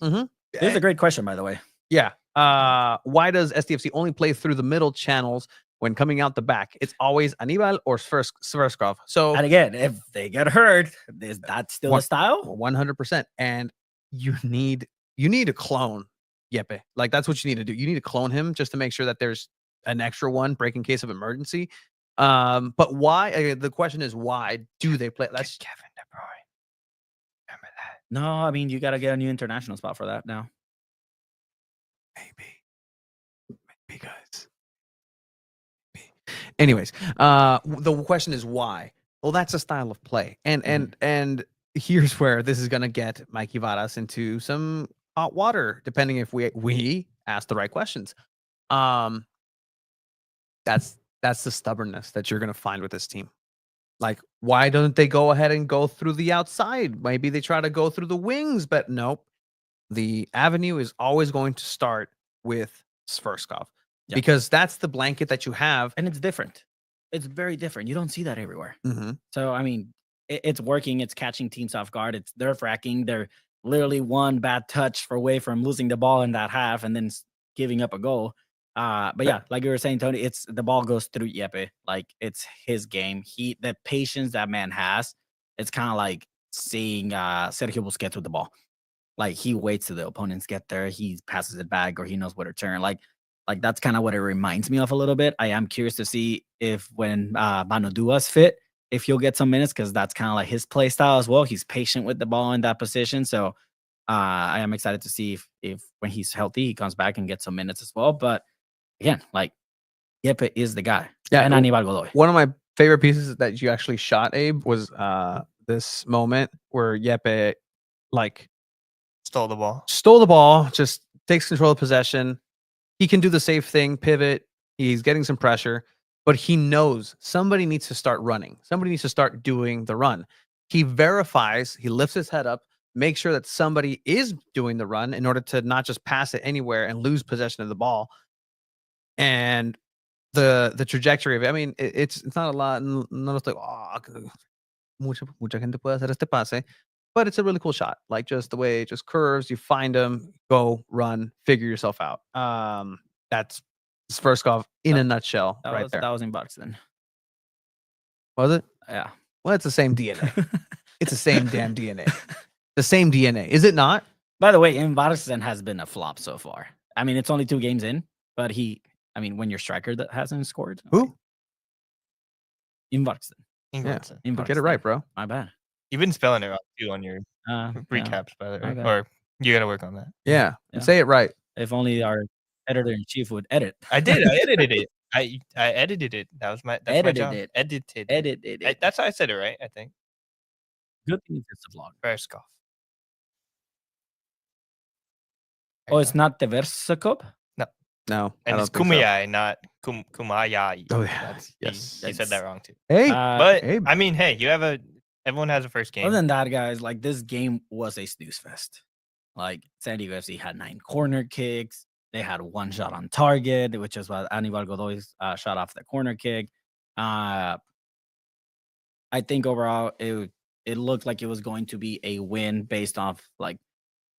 [SPEAKER 3] Here's a great question, by the way.
[SPEAKER 1] Yeah. Why does SDFC only play through the middle channels when coming out the back? It's always Anibal or Sverskov. So,
[SPEAKER 3] And again, if they get hurt, is that still a style?
[SPEAKER 1] 100%. And you need to clone Yepe. Like, that's what you need to do. You need to clone him just to make sure that there's an extra one break in case of emergency. But why? The question is, why do they play? That's
[SPEAKER 2] Kevin De Bruyne. Remember that?
[SPEAKER 3] No, I mean, you got to get a new international spot for that now.
[SPEAKER 1] maybe guys. Anyways, the question is why? Well, that's a style of play, and here's where this is gonna get Mikey Varas into some hot water, depending if we ask the right questions. That's the stubbornness that you're gonna find with this team. Like, why don't they go ahead and go through the outside? Maybe they try to go through the wings, but nope. The avenue is always going to start with Sverskov.
[SPEAKER 3] Yeah.
[SPEAKER 1] Because that's the blanket that you have.
[SPEAKER 3] And it's different. It's very different. You don't see that everywhere.
[SPEAKER 1] Mm-hmm.
[SPEAKER 3] So, I mean, it's working. It's catching teams off guard. It's nerve-wracking. They're literally one bad touch away from losing the ball in that half and then giving up a goal. But yeah, like you were saying, Tony, it's the ball goes through Yepe. Like, it's his game. The patience that man has, it's kind of like seeing Sergio Busquets with the ball. Like, he waits till the opponents get there. He passes it back, or he knows where to turn. Like that's kind of what it reminds me of a little bit. I am curious to see if when Manu Dua's fit, if he'll get some minutes, because that's kind of like his play style as well. He's patient with the ball in that position. So I am excited to see if when he's healthy, he comes back and gets some minutes as well. But again, like, Yepe is the guy.
[SPEAKER 1] Yeah,
[SPEAKER 3] and Anibal Godoy.
[SPEAKER 1] One of my favorite pieces that you actually shot, Abe, was this moment where Yepe, like,
[SPEAKER 2] Stole the ball,
[SPEAKER 1] just takes control of possession. He can do the safe thing, pivot. He's getting some pressure, but he knows somebody needs to start running. Somebody needs to start doing the run. He verifies, he lifts his head up, makes sure that somebody is doing the run in order to not just pass it anywhere and lose possession of the ball. And the trajectory of it, I mean, it's not a lot. No es like, mucha gente puede hacer este pase. But it's a really cool shot. Like, just the way it just curves, you find them, go, run, figure yourself out. That's Sverskov in a nutshell right there.
[SPEAKER 3] That was in box then.
[SPEAKER 1] Was it?
[SPEAKER 3] Yeah.
[SPEAKER 1] Well, it's the same DNA. It's the same damn DNA. The same DNA. Is it not?
[SPEAKER 3] By the way, Invarsen has been a flop so far. I mean, it's only 2 games in, but when your striker that hasn't scored.
[SPEAKER 1] Who?
[SPEAKER 3] Invarsen.
[SPEAKER 1] Yeah. Get it right, bro.
[SPEAKER 3] My bad.
[SPEAKER 2] You've been spelling it wrong too on your recaps, by the way.
[SPEAKER 3] Okay.
[SPEAKER 2] Or you got to work on that.
[SPEAKER 1] Yeah. Say it right.
[SPEAKER 3] If only our editor-in-chief would edit.
[SPEAKER 2] I did. I edited it. I edited it. That's my job. Edited it. That's how I said it, right? I think.
[SPEAKER 3] Good thing it's a vlog.
[SPEAKER 2] Verskov.
[SPEAKER 3] Oh, it's not the Versa Cup?
[SPEAKER 1] No, I
[SPEAKER 2] And
[SPEAKER 1] don't
[SPEAKER 2] it's
[SPEAKER 1] think so.
[SPEAKER 2] Kumayai, not Kumayai.
[SPEAKER 1] Oh, yeah.
[SPEAKER 2] That's
[SPEAKER 1] Yes.
[SPEAKER 2] he said that wrong too.
[SPEAKER 1] Hey,
[SPEAKER 2] But
[SPEAKER 1] hey,
[SPEAKER 2] I mean, hey, everyone has a first game.
[SPEAKER 3] Other than that, guys, like this game was a snooze fest. Like San Diego FC had 9 corner kicks. They had 1 shot on target, which is what Anibal Godoy's shot off the corner kick. I think overall it looked like it was going to be a win based off like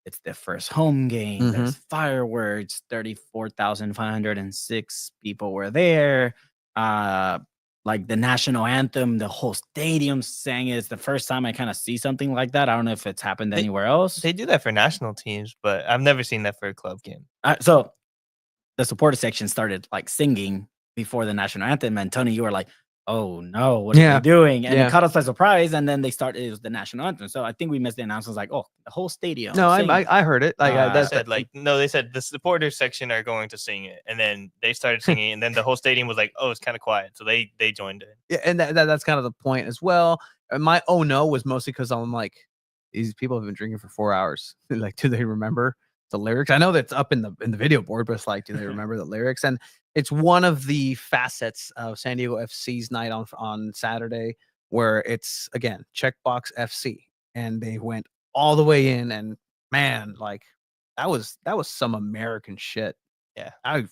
[SPEAKER 3] it's the first home game. There's fireworks. 34,506 people were there. Like the national anthem, the whole stadium sang it. It's the first time I kind of see something like that. I don't know if it's happened anywhere else.
[SPEAKER 2] They do that for national teams, but I've never seen that for a club game.
[SPEAKER 3] So the supporter section started like singing before the national anthem, and Tony, you were like, "Oh no, what are they doing?" And it caught us by surprise. And then they started. It was the national anthem. So I think we missed the announcement. Like, oh, the whole stadium.
[SPEAKER 1] No, I heard it. Like
[SPEAKER 2] They said they said the supporters section are going to sing it, and then they started singing, and then the whole stadium was like, "Oh, it's kind of quiet," so they joined in.
[SPEAKER 1] Yeah, and that's kind of the point as well. My oh no was mostly because I'm like, these people have been drinking for 4 hours. Like, do they remember the lyrics? I know that's up in the video board, but it's like, do they remember the lyrics? And it's one of the facets of San Diego FC's night on Saturday, where it's again checkbox FC, and they went all the way in, and man, like that was some American shit.
[SPEAKER 2] Yeah,
[SPEAKER 1] I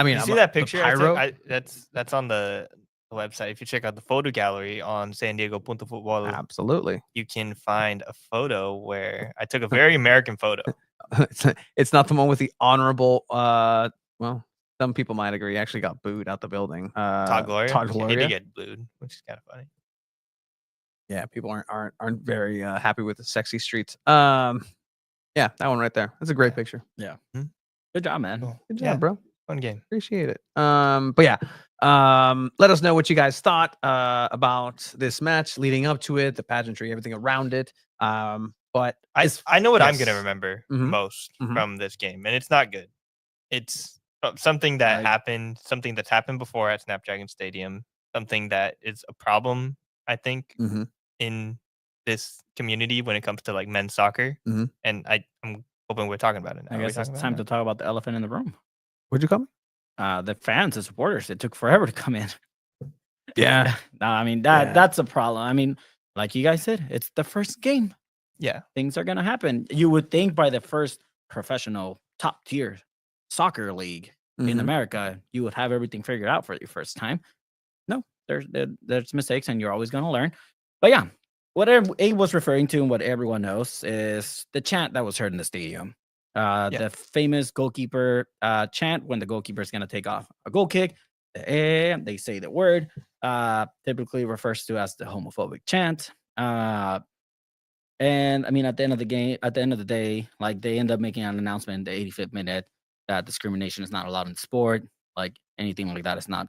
[SPEAKER 1] mean,
[SPEAKER 2] you see that picture?
[SPEAKER 1] Pyro?
[SPEAKER 2] That's on the website. If you check out the photo gallery on San Diego Futbol,
[SPEAKER 1] Absolutely.
[SPEAKER 2] you can find a photo where I took a very American photo.
[SPEAKER 1] It's not the one with the honorable. Well, some people might agree. He actually got booed out the building.
[SPEAKER 2] Todd Gloria.
[SPEAKER 1] Todd
[SPEAKER 2] He
[SPEAKER 1] Gloria.
[SPEAKER 2] did get booed, which is kind of funny.
[SPEAKER 1] Yeah, people aren't very happy with the sexy streets. Yeah, that one right there. That's a great picture.
[SPEAKER 3] Yeah.
[SPEAKER 2] Hmm?
[SPEAKER 3] Good job, man.
[SPEAKER 2] Cool.
[SPEAKER 1] Good job, bro.
[SPEAKER 2] Fun game.
[SPEAKER 1] Appreciate it. But yeah, let us know what you guys thought about this match leading up to it, the pageantry, everything around it. But
[SPEAKER 2] I know what I'm
[SPEAKER 1] yes.
[SPEAKER 2] gonna remember
[SPEAKER 1] Mhm.
[SPEAKER 2] most
[SPEAKER 1] Mhm.
[SPEAKER 2] from this game, and it's not good. It's something that happened, something that's happened before at Snapdragon Stadium, something that is a problem, I think,
[SPEAKER 1] Mhm.
[SPEAKER 2] in this community when it comes to like men's soccer.
[SPEAKER 1] Mhm.
[SPEAKER 2] And I'm hoping we're talking about it now.
[SPEAKER 3] I guess it's time to talk about the elephant in the room.
[SPEAKER 1] What'd you call me?
[SPEAKER 3] The fans, the supporters. It took forever to come in.
[SPEAKER 1] Yeah.
[SPEAKER 3] No, I mean that's a problem. I mean, like you guys said, it's the first game.
[SPEAKER 2] Yeah.
[SPEAKER 3] Things are gonna happen. You would think by the first professional top tier soccer league in
[SPEAKER 1] Mhm.
[SPEAKER 3] America, you would have everything figured out for your first time. No, there's mistakes, and you're always gonna learn. But yeah, what Abe was referring to and what everyone knows is the chant that was heard in the stadium. The famous goalkeeper chant when the goalkeeper is gonna take off a goal kick. They say the word, typically refers to as the homophobic chant. And I mean, at the end of the day, like they end up making an announcement in the 85th minute that discrimination is not allowed in sport. Like anything like that is not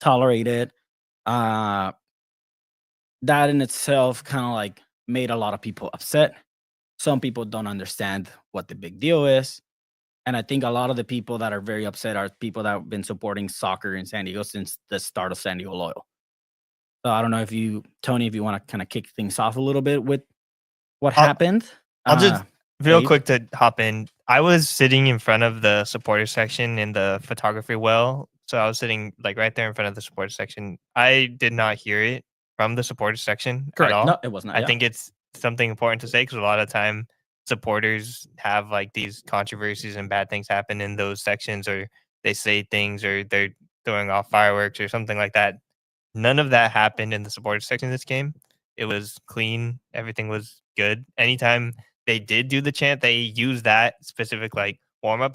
[SPEAKER 3] tolerated. That in itself kind of like made a lot of people upset. Some people don't understand what the big deal is. And I think a lot of the people that are very upset are people that have been supporting soccer in San Diego since the start of San Diego Loyal. So I don't know if you, Tony, if you want to kind of kick things off a little bit with what happened.
[SPEAKER 2] I'll just real
[SPEAKER 3] Abe?
[SPEAKER 2] quick to hop in. I was sitting in front of the supporter section in the photography well. So I was sitting like right there in front of the supporter section. I did not hear it from the supporter section
[SPEAKER 3] Correct.
[SPEAKER 2] at all.
[SPEAKER 3] No, it was not.
[SPEAKER 2] I think it's something important to say because a lot of time supporters have like these controversies and bad things happen in those sections, or they say things, or they're throwing off fireworks or something like that. None of that happened in the supporter section of this game. It was clean. Everything was good. Anytime they did do the chant, they used that specific like warm up.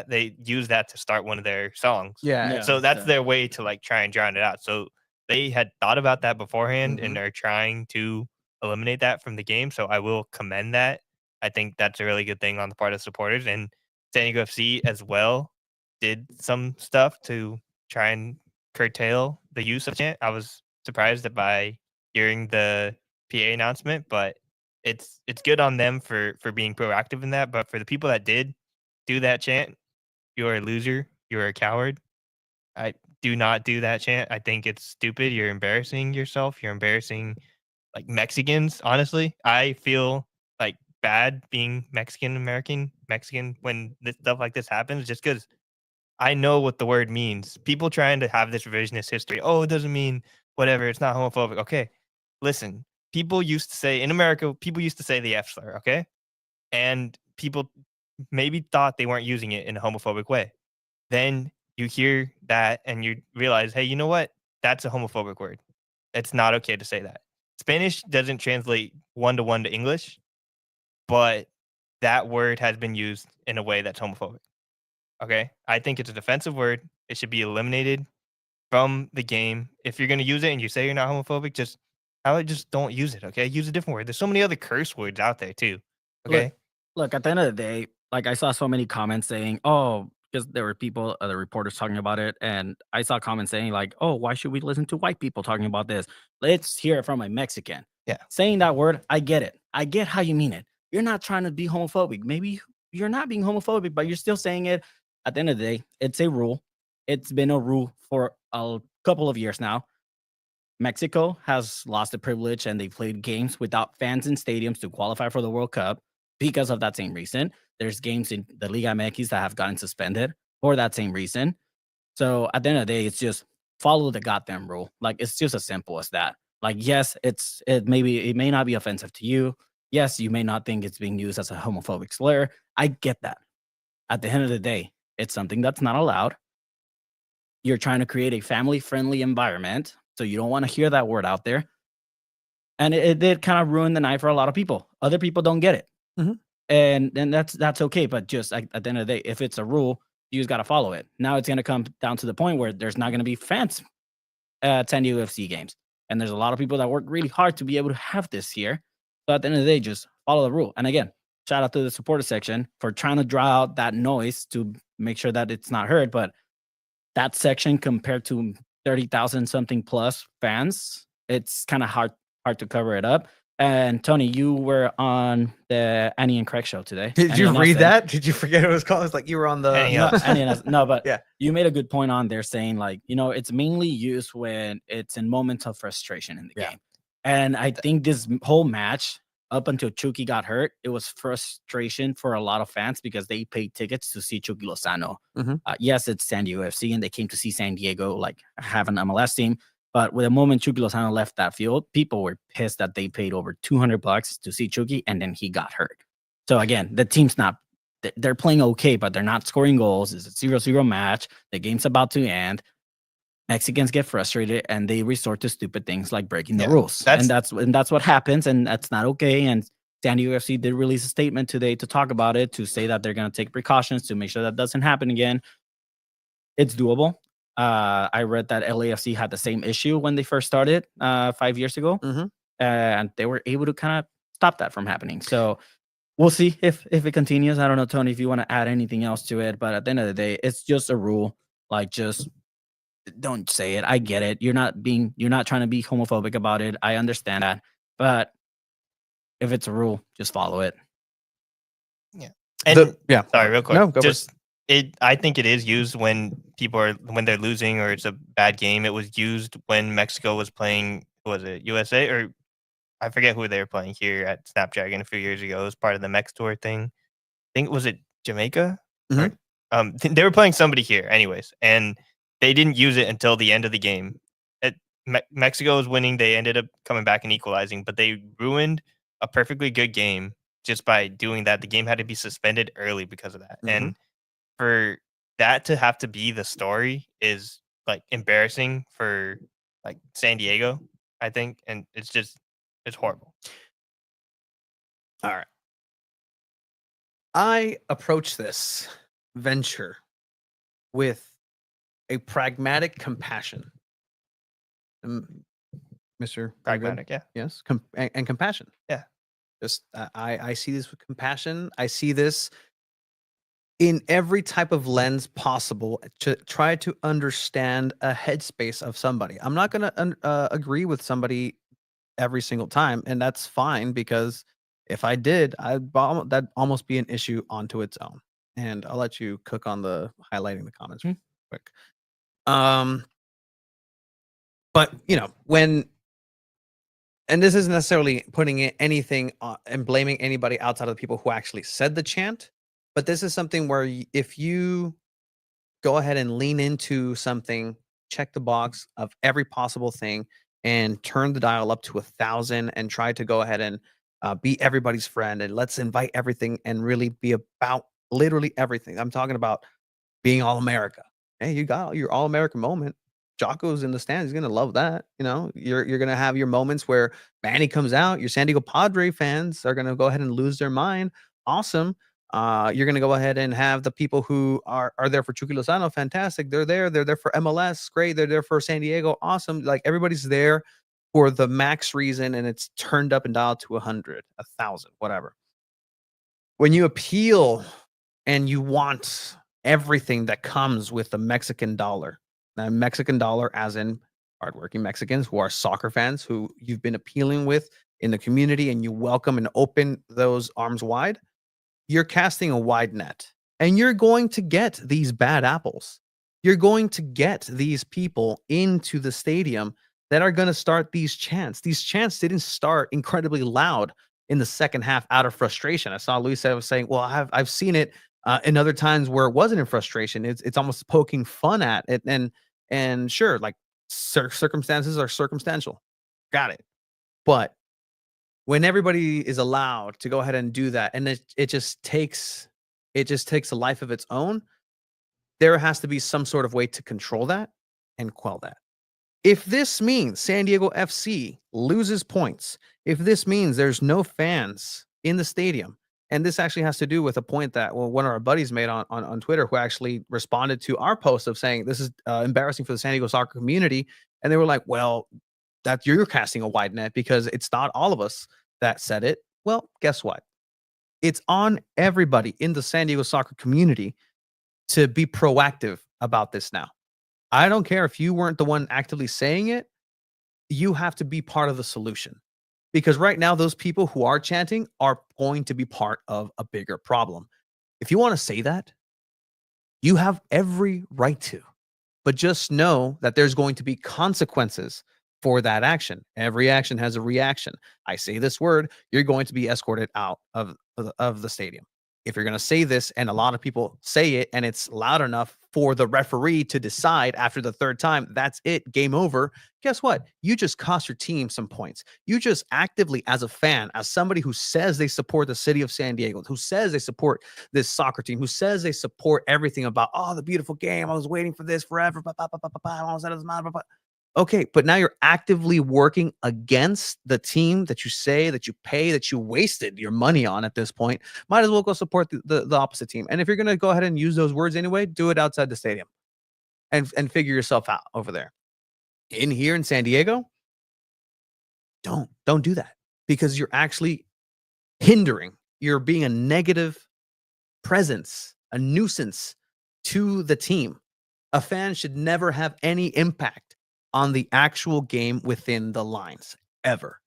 [SPEAKER 2] They used that to start one of their songs.
[SPEAKER 1] Yeah.
[SPEAKER 2] So that's their way to like try and drown it out. So they had thought about that beforehand and are trying to eliminate that from the game. So I will commend that. I think that's a really good thing on the part of supporters, and San Diego FC as well did some stuff to try and curtail the use of chant. I was surprised by hearing the PA announcement, but it's good on them for being proactive in that. But for the people that did do that chant, you're a loser. You're a coward. I do not do that chant. I think it's stupid. You're embarrassing yourself. You're embarrassing like Mexicans. Honestly, I feel like bad being Mexican when this stuff like this happens, just because I know what the word means. People trying to have this revisionist history. Oh, it doesn't mean whatever. It's not homophobic. Okay, listen. People used to say in America, people used to say the F slur. Okay, and people maybe thought they weren't using it in a homophobic way. Then you hear that and you realize, hey, you know what? That's a homophobic word. It's not okay to say that. Spanish doesn't translate 1-to-1 to English, but that word has been used in a way that's homophobic. Okay? I think it's a defensive word. It should be eliminated from the game. If you're going to use it and you say you're not homophobic, just don't use it, okay? Use a different word. There's so many other curse words out there too. Okay?
[SPEAKER 3] Look, at the end of the day, like I saw so many comments saying, "Oh," because there were people, other reporters talking about it, and I saw comments saying like, "Oh, why should we listen to white people talking about this? Let's hear it from a Mexican."
[SPEAKER 2] Yeah.
[SPEAKER 3] Saying that word, I get it. I get how you mean it. You're not trying to be homophobic. Maybe you're not being homophobic, but you're still saying it. At the end of the day, it's a rule. It's been a rule for a couple of years now. Mexico has lost the privilege and they played games without fans in stadiums to qualify for the World Cup because of that same reason. There's games in the Liga MX that have gotten suspended for that same reason. So at the end of the day, it's just follow the goddamn rule. Like it's just as simple as that. Like, yes, it may not be offensive to you. Yes, you may not think it's being used as a homophobic slur. I get that. At the end of the day, it's something that's not allowed. You're trying to create a family-friendly environment, so you don't want to hear that word out there. And it did kind of ruin the night for a lot of people. Other people don't get it.
[SPEAKER 1] Mhm.
[SPEAKER 3] And that's okay. But just at the end of the day, if it's a rule, you just got to follow it. Now it's going to come down to the point where there's not going to be fans at San Diego FC games. And there's a lot of people that work really hard to be able to have this here. So at the end of the day, just follow the rule. And again, shout out to the supporter section for trying to draw out that noise to make sure that it's not heard. But that section compared to 30,000 something plus fans, it's kind of hard to cover it up. And Tony, you were on the Annie and Craig show today.
[SPEAKER 1] Did
[SPEAKER 3] Annie
[SPEAKER 1] you
[SPEAKER 3] and
[SPEAKER 1] read
[SPEAKER 3] Nelson.
[SPEAKER 1] that? Did you forget what it was called? It's like you were on the.
[SPEAKER 2] Annie
[SPEAKER 3] No, Annie and Nelson. No, but
[SPEAKER 1] Yeah.
[SPEAKER 3] you made a good point on there saying like, it's mainly used when it's in moments of frustration in the
[SPEAKER 1] Yeah.
[SPEAKER 3] game. And I think this whole match, up until Chucky got hurt, it was frustration for a lot of fans because they paid tickets to see Chucky Lozano.
[SPEAKER 1] Mhm.
[SPEAKER 3] Yes, it's San Diego FC, and they came to see San Diego like have an MLS team. But with the moment Chucky Lozano left that field, people were pissed that they paid over $200 to see Chucky, and then he got hurt. So again, the team's not. They're playing okay, but they're not scoring goals. It's a 0-0 match. The game's about to end. Mexicans get frustrated and they resort to stupid things like breaking the rules. And that's what happens, and that's not okay. And San Diego FC did release a statement today to talk about it, to say that they're going to take precautions to make sure that doesn't happen again. It's doable. I read that LAFC had the same issue when they first started 5 years ago,
[SPEAKER 1] Mhm.
[SPEAKER 3] and they were able to kind of stop that from happening. So we'll see if it continues. I don't know, Tony, if you want to add anything else to it, but at the end of the day, it's just a rule. Like, just don't say it. I get it. You're not trying to be homophobic about it. I understand that. But if it's a rule, just follow it.
[SPEAKER 2] And
[SPEAKER 1] Yeah.
[SPEAKER 2] sorry, real quick.
[SPEAKER 1] No, go for
[SPEAKER 2] Just I think it is used when when they're losing or it's a bad game. It was used when Mexico was playing, was it USA, or I forget who they were playing here at Snapdragon a few years ago. It was part of the Mex Tour thing. I think, was it Jamaica? Or, they were playing somebody here anyways, and they didn't use it until the end of the game. Mexico was winning. They ended up coming back and equalizing, but they ruined a perfectly good game just by doing that. The game had to be suspended early because of that. And for that to have to be the story is like embarrassing for like San Diego, I think. And it's horrible.
[SPEAKER 1] All right. I approach this venture with a pragmatic compassion. Mr.
[SPEAKER 2] Pragmatic, yeah.
[SPEAKER 1] Yes. And compassion.
[SPEAKER 2] Yeah.
[SPEAKER 1] Just I see this with compassion. I see this in every type of lens possible to try to understand a headspace of somebody. I'm not going to agree with somebody every single time, and that's fine, because if I did, that'd almost be an issue onto its own. And I'll let you cook on the highlighting the comments real quick. But when and this isn't necessarily putting anything and blaming anybody outside of the people who actually said the chant, but this is something where if you go ahead and lean into something, check the box of every possible thing, and turn the dial up to 1,000, and try to go ahead and be everybody's friend, and let's invite everything and really be about literally everything. I'm talking about being all America. Hey, you got your all American moment. Jocko's in the stands. He's gonna love that. You're gonna have your moments where Manny comes out. Your San Diego Padre fans are gonna go ahead and lose their mind. Awesome. You're gonna go ahead and have the people who are there for Chucky Lozano. Fantastic. They're there. They're there for MLS. Great. They're there for San Diego. Awesome. Like everybody's there for the max reason, and it's turned up and dialed to 100, 1,000, whatever. When you appeal and you want everything that comes with the Mexican dollar. Now, Mexican dollar, as in hardworking Mexicans who are soccer fans, who you've been appealing with in the community, and you welcome and open those arms wide. You're casting a wide net, and you're going to get these bad apples. You're going to get these people into the stadium that are going to start these chants. These chants didn't start incredibly loud in the second half out of frustration. I saw Luis was saying, "Well, I've seen it in other times where it wasn't in frustration. It's almost poking fun at it." And sure, like circumstances are circumstantial. Got it. But when everybody is allowed to go ahead and do that, and it just takes a life of its own, there has to be some sort of way to control that and quell that. If this means San Diego FC loses points, if this means there's no fans in the stadium, and this actually has to do with a point that one of our buddies made on Twitter, who actually responded to our post of saying this is embarrassing for the San Diego soccer community, and they were like, "Well, that you're casting a wide net because it's not all of us that said it." Well, guess what? It's on everybody in the San Diego soccer community to be proactive about this now. I don't care if you weren't the one actively saying it, you have to be part of the solution. Because right now, those people who are chanting are going to be part of a bigger problem. If you want to say that, you have every right to. But just know that there's going to be consequences for that action. Every action has a reaction. I say this word, you're going to be escorted out of the stadium. If you're going to say this and a lot of people say it and it's loud enough for the referee to decide after the third time, that's it, game over. Guess what? You just cost your team some points. You just actively, as a fan, as somebody who says they support the city of San Diego, who says they support this soccer team, who says they support everything about, oh, the beautiful game. I was waiting for this forever. Okay, but now you're actively working against the team that you say, that you pay, that you wasted your money on at this point. Might as well go support the opposite team. And if you're going to go ahead and use those words anyway, do it outside the stadium and figure yourself out over there. In here in San Diego, don't do that, because you're actually hindering. You're being a negative presence, a nuisance to the team. A fan should never have any impact on the actual game within the lines, ever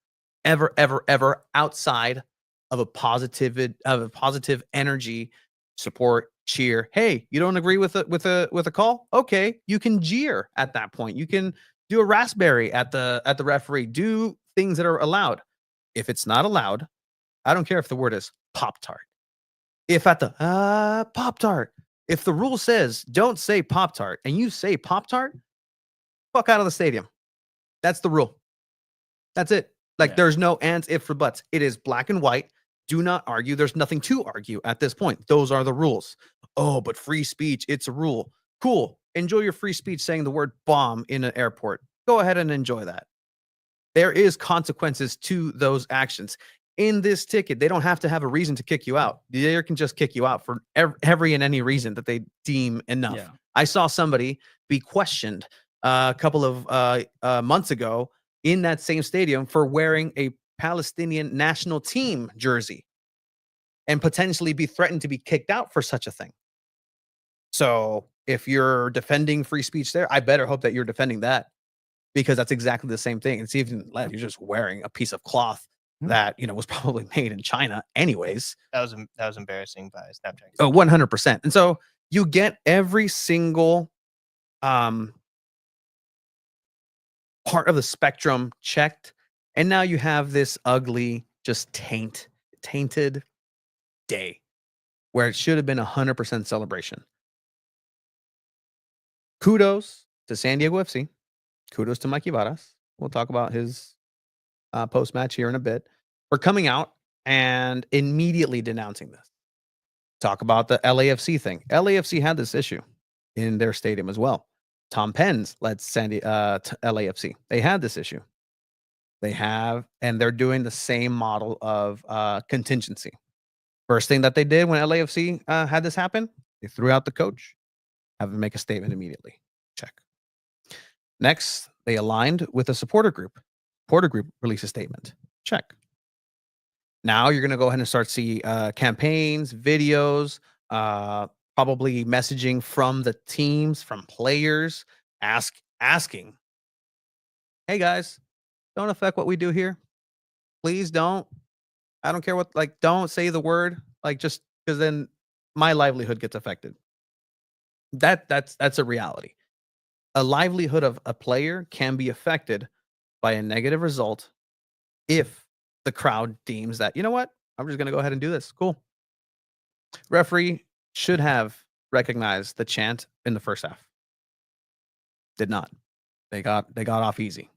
[SPEAKER 1] outside of a positive energy, support, cheer. Hey, you don't agree with a call? Okay, you can jeer at that point. You can do a raspberry at the referee. Do things that are allowed. If it's not allowed, I don't care if the word is Pop-Tart. If at the Pop-Tart, if the rule says don't say Pop-Tart and you say Pop-Tart, fuck out of the stadium. That's the rule. That's it. Like, there's no ands, ifs, or buts. It is black and white. Do not argue. There's nothing to argue at this point. Those are the rules. Oh, but free speech, it's a rule. Cool. Enjoy your free speech saying the word bomb in an airport. Go ahead and enjoy that. There is consequences to those actions. In this ticket, they don't have to have a reason to kick you out. They can just kick you out for every and any reason that they deem enough. Yeah. I saw somebody be questioned a couple of months ago in that same stadium for wearing a Palestinian national team jersey and potentially be threatened to be kicked out for such a thing. So if you're defending free speech there, I better hope that you're defending that, because that's exactly the same thing. It's even less. You're just wearing a piece of cloth that, was probably made in China anyways.
[SPEAKER 2] That was embarrassing by Snapchat.
[SPEAKER 1] Oh, 100%. And so you get every single part of the spectrum checked And now you have this ugly, just tainted day where it should have been 100% celebration. Kudos to San Diego FC. Kudos to Mikey Varas. We'll talk about his post-match here in a bit. For coming out and immediately denouncing this. Talk about the LAFC thing. LAFC had this issue in their stadium as well. Tom Penn's led LAFC. They had this issue. And they're doing the same model of contingency. First thing that they did when LAFC had this happen, they threw out the coach, have him make a statement immediately. Check. Next, they aligned with a supporter group. Supporter group released a statement. Check. Now you're going to go ahead and start see campaigns, videos, probably messaging from the teams, from players, asking, hey guys, don't affect what we do here. Please don't. I don't care what, like, don't say the word, like, just because then my livelihood gets affected. That's a reality. A livelihood of a player can be affected by a negative result if the crowd deems that, you know what, I'm just going to go ahead and do this. Cool. Referee should have recognized the chant in the first half. Did not. They got off easy.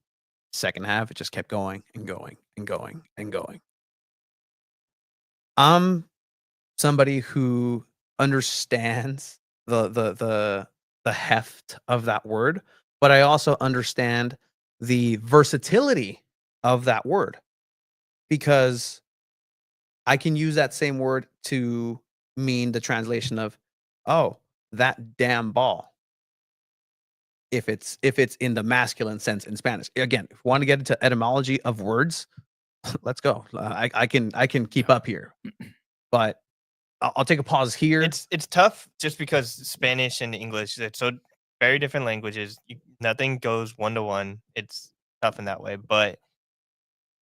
[SPEAKER 1] Second half, it just kept going and going and going and going. I'm somebody who understands the heft of that word, but I also understand the versatility of that word, because I can use that same word to mean the translation of, oh, that damn ball. If it's in the masculine sense in Spanish. Again, if you want to get into etymology of words, let's go. I can keep up here, but I'll take a pause here.
[SPEAKER 2] It's tough just because Spanish and English, it's so very different languages. Nothing goes one to one. It's tough in that way, but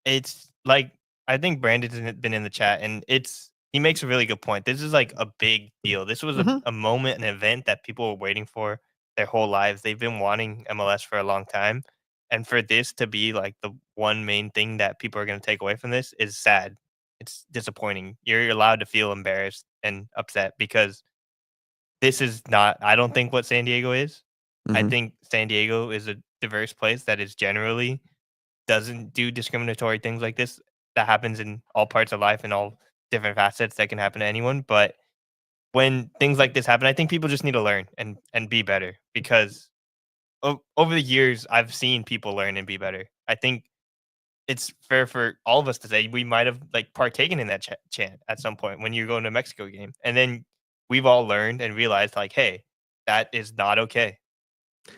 [SPEAKER 2] it's like, I think Brandon's been in the chat, and he makes a really good point. This is like a big deal. This was a moment, an event that people were waiting for their whole lives. They've been wanting MLS for a long time. And for this to be like the one main thing that people are going to take away from this is sad. It's disappointing. You're allowed to feel embarrassed and upset because this is not, I don't think, what San Diego is. I think San Diego is a diverse place that is generally doesn't do discriminatory things like this. That happens in all parts of life and all different facets that can happen to anyone. But when things like this happen, I think people just need to learn and be better, because over the years, I've seen people learn and be better. I think it's fair for all of us to say we might have like partaken in that chant at some point when you're going to a Mexico game. And then we've all learned and realized, like, hey, that is not okay.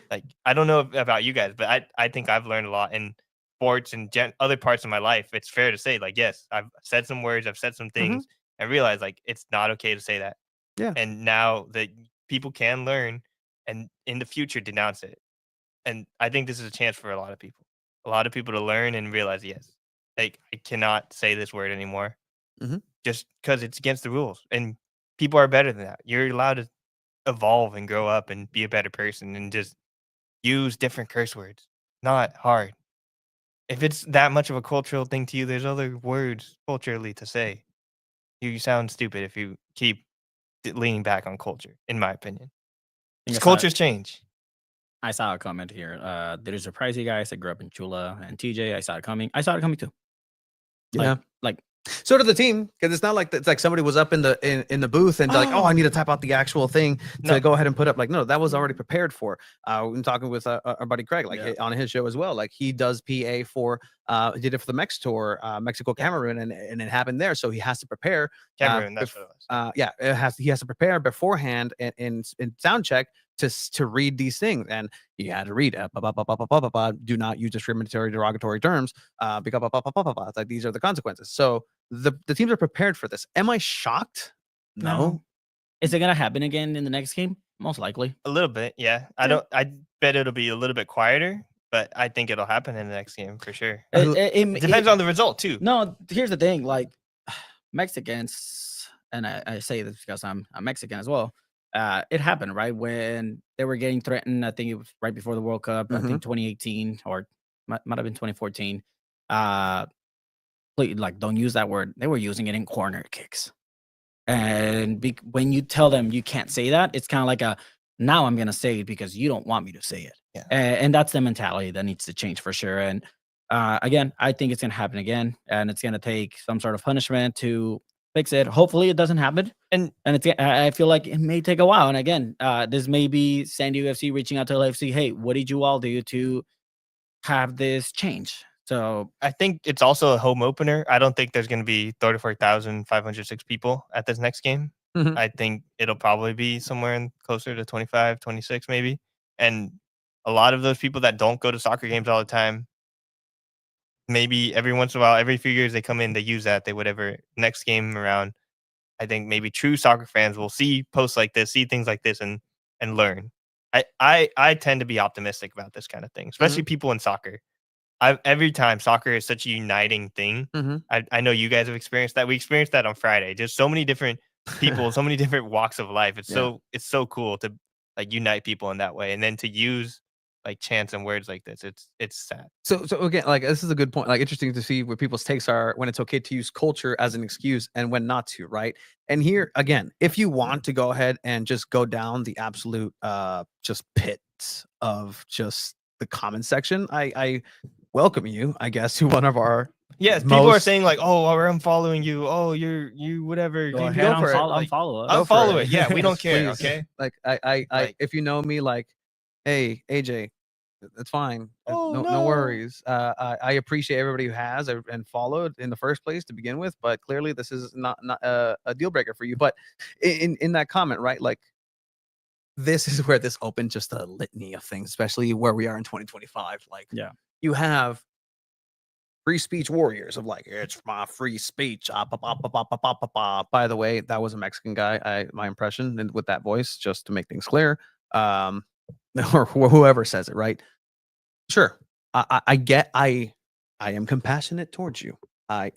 [SPEAKER 2] Like, I don't know about you guys, but I think I've learned a lot in sports and other parts of my life. It's fair to say, like, yes, I've said some words, I've said some things, and realized, like, it's not okay to say that.
[SPEAKER 1] Yeah.
[SPEAKER 2] And now that people can learn and in the future denounce it. And I think this is a chance for a lot of people to learn and realize, yes, like, I cannot say this word anymore just because it's against the rules. And people are better than that. You're allowed to evolve and grow up and be a better person and just use different curse words. Not hard. If it's that much of a cultural thing to you, there's other words culturally to say. You sound stupid if you keep leaning back on culture, in my opinion. Cultures change.
[SPEAKER 3] I saw a comment here. Did it surprise you guys? I grew up in Chula and TJ. I saw it coming. I saw it coming too.
[SPEAKER 1] Yeah.
[SPEAKER 3] Like
[SPEAKER 1] so did the team, because it's not like it's like somebody was up in the booth and like, oh, I need to type out the actual thing to go ahead and put up. Like, no, that was already prepared for. I'm talking with our buddy Craig, like on his show as well. Like, he does PA for he did it for the Mex Tour, Mexico, Cameroon, and it happened there. So he has to prepare.
[SPEAKER 2] Cameroon, that's what it was.
[SPEAKER 1] He has to prepare beforehand in sound check to read these things, and he had to read do not use discriminatory, derogatory terms because it's like these are the consequences. So the teams are prepared for this. Am I shocked? No.
[SPEAKER 3] Is it gonna happen again in the next game? Most likely.
[SPEAKER 2] A little bit, yeah. I bet it'll be a little bit quieter, but I think it'll happen in the next game for sure. It depends on the result too.
[SPEAKER 3] No, here's the thing. Like, Mexicans, and I say this because I'm Mexican as well. It happened right when they were getting threatened. I think it was right before the World Cup. I think 2018 or might have been 2014. like don't use that word. They were using it in corner kicks. And when you tell them you can't say that, it's kind of like now I'm going to say it because you don't want me to say it.
[SPEAKER 2] Yeah.
[SPEAKER 3] And that's the mentality that needs to change for sure. And again, I think it's going to happen again, and it's going to take some sort of punishment to fix it. Hopefully it doesn't happen. And I feel like it may take a while. And again, this may be San Diego FC reaching out to LAFC. Hey, what did you all do to have this change? So
[SPEAKER 2] I think it's also a home opener. I don't think there's going to be 34,506 people at this next game.
[SPEAKER 1] Mhm.
[SPEAKER 2] I think it'll probably be somewhere closer to 25, 26 maybe. And a lot of those people that don't go to soccer games all the time, maybe every once in a while, every few years they come in, they use that. They whatever next game around. I think maybe true soccer fans will see posts like this, see things like this, and learn. I tend to be optimistic about this kind of thing, especially people in soccer. Every time soccer is such a uniting thing.
[SPEAKER 1] Mhm.
[SPEAKER 2] I know you guys have experienced that. We experienced that on Friday. Just so many different people, so many different walks of life. It's
[SPEAKER 1] Yeah.
[SPEAKER 2] so cool to like unite people in that way, and then to use like chants and words like this. It's sad.
[SPEAKER 1] So again, like this is a good point. Like interesting to see what people's takes are when it's okay to use culture as an excuse and when not to, right? And here again, if you want to go ahead and just go down the absolute just pits of just the comment section, I welcome you, I guess, to one of our
[SPEAKER 2] Yes, people are
[SPEAKER 1] most
[SPEAKER 2] saying like, "Oh, I'm following you. Oh, you whatever."
[SPEAKER 3] go
[SPEAKER 2] You
[SPEAKER 3] ahead,
[SPEAKER 1] go for it.
[SPEAKER 3] unfollow us.
[SPEAKER 1] Go for
[SPEAKER 2] unfollow
[SPEAKER 1] it.
[SPEAKER 2] it. Yeah, we don't care.
[SPEAKER 1] Please.
[SPEAKER 2] Okay.
[SPEAKER 1] Like I
[SPEAKER 2] Like-
[SPEAKER 1] if you know me, like, hey, AJ, it's fine.
[SPEAKER 2] Oh,
[SPEAKER 1] No
[SPEAKER 2] no.
[SPEAKER 1] worries. I appreciate everybody who has and followed in the first place to begin with, but clearly this is not a deal breaker for you. But in that comment, right? Like this is where this opened just a litany of things, especially where we are in 2025. Like,
[SPEAKER 3] Yeah.
[SPEAKER 1] you have free speech warriors of like, it's my free speech. By the way, that was a Mexican guy. My impression and with that voice, just to make things clear, or whoever says it, right? Sure, I get. I am compassionate towards you. I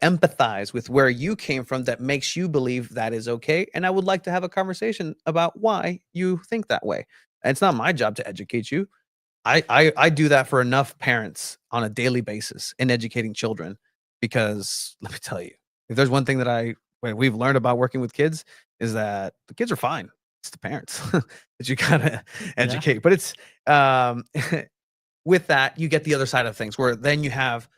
[SPEAKER 1] empathize with where you came from. That makes you believe that is okay, and I would like to have a conversation about why you think that way. And it's not my job to educate you. I do that for enough parents on a daily basis in educating children, because let me tell you, if there's one thing that we've learned about working with kids is that the kids are fine. It's the parents that you gotta educate. But it's with that, you get the other side of things where then you have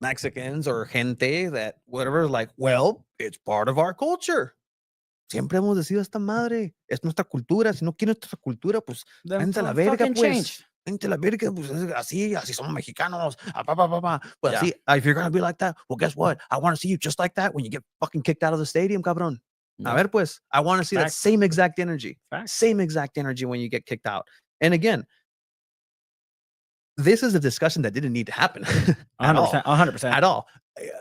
[SPEAKER 1] Mexicans or gente that whatever, like, well, it's part of our culture. Siempre hemos decidido esta madre. Es nuestra cultura. Si no quieren nuestra cultura, pues
[SPEAKER 3] Then
[SPEAKER 1] váyanse a la verga,
[SPEAKER 3] fucking
[SPEAKER 1] pues.
[SPEAKER 3] change.
[SPEAKER 1] Váyanse a la verga, pues así somos mexicanos. Pues
[SPEAKER 3] Yeah.
[SPEAKER 1] así, if you're gonna be like that, well, guess what? I want to see you just like that when you get fucking kicked out of the stadium, cabrón. A
[SPEAKER 3] Yeah.
[SPEAKER 1] ver, pues, I want to see that
[SPEAKER 3] Facts.
[SPEAKER 1] same exact energy.
[SPEAKER 3] Facts.
[SPEAKER 1] Same exact energy when you get kicked out. And again, this is a discussion that didn't need to happen at all.
[SPEAKER 3] 100%.
[SPEAKER 1] At all.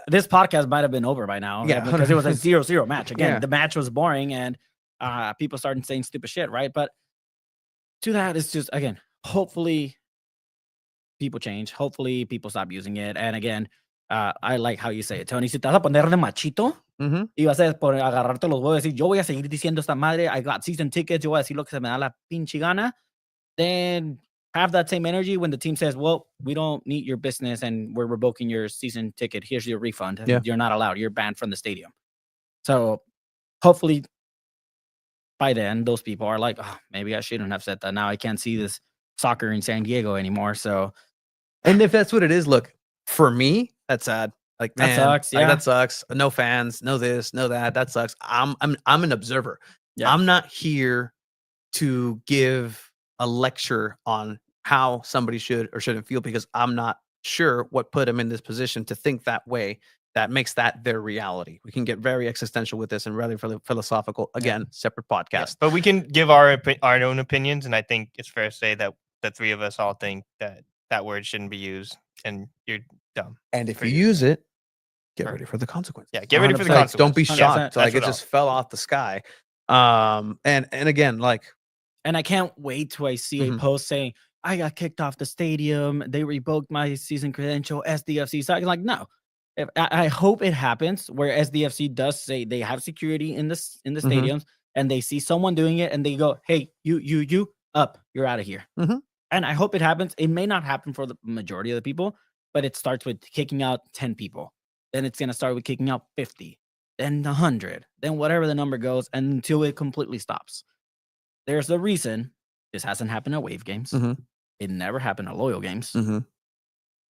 [SPEAKER 3] This podcast might have been over by now.
[SPEAKER 1] Yeah,
[SPEAKER 3] Because it was a 0-0 match. Again,
[SPEAKER 1] Yeah.
[SPEAKER 3] the match was boring and people started saying stupid shit, right? But to that, it's just, again, hopefully people change. Hopefully people stop using it. And again, I like how you say it, Tony. Si te vas a poner de machito
[SPEAKER 1] Mhm.
[SPEAKER 3] y vas a agarrarte los huevos y decir, yo voy a seguir diciendo esta madre, I got season tickets, yo voy a decir lo que se me da la pinche gana, then have that same energy when the team says, well, we don't need your business and we're revoking your season ticket. Here's your refund.
[SPEAKER 1] Yeah.
[SPEAKER 3] You're not allowed. You're banned from the stadium. So hopefully by then, those people are like, oh, maybe I shouldn't have said that. Now I can't see this soccer in San Diego anymore. So,
[SPEAKER 1] and if that's what it is, look, for me, that's sad. Like,
[SPEAKER 3] That
[SPEAKER 1] man,
[SPEAKER 3] sucks,
[SPEAKER 1] like,
[SPEAKER 3] yeah.
[SPEAKER 1] that sucks. No fans, no this, no that. That sucks. I'm an observer.
[SPEAKER 3] Yeah.
[SPEAKER 1] I'm not here to give a lecture on how somebody should or shouldn't feel, because I'm not sure what put them in this position to think that way. That makes that their reality. We can get very existential with this and rather philosophical. Again, separate podcast.
[SPEAKER 2] Yeah, but we can give our own opinions, and I think it's fair to say that the three of us all think that word shouldn't be used, and you're dumb.
[SPEAKER 1] And if
[SPEAKER 2] for
[SPEAKER 1] you
[SPEAKER 2] using
[SPEAKER 1] use it, get
[SPEAKER 2] Right.
[SPEAKER 1] ready for the consequences.
[SPEAKER 2] Yeah, get ready for the
[SPEAKER 3] 100%.
[SPEAKER 1] Like,
[SPEAKER 2] consequences.
[SPEAKER 1] don't be
[SPEAKER 3] 100%.
[SPEAKER 1] shocked. Like,
[SPEAKER 2] That's
[SPEAKER 1] it
[SPEAKER 2] what
[SPEAKER 1] just fell off the sky. And again, like,
[SPEAKER 3] and I can't wait till I see a
[SPEAKER 1] Mhm.
[SPEAKER 3] post saying, I got kicked off the stadium. They revoked my season credential. SDFC. So I'm like, no. I hope it happens where SDFC does say they have security in the stadiums and they see someone doing it and they go, hey, you up, you're out of here.
[SPEAKER 1] Mhm.
[SPEAKER 3] And I hope it happens. It may not happen for the majority of the people, but it starts with kicking out 10 people. Then it's going to start with kicking out 50, then 100, then whatever the number goes until it completely stops. There's a reason this hasn't happened at Wave games.
[SPEAKER 1] Mhm.
[SPEAKER 3] It never happened at Loyal games.
[SPEAKER 1] Mhm.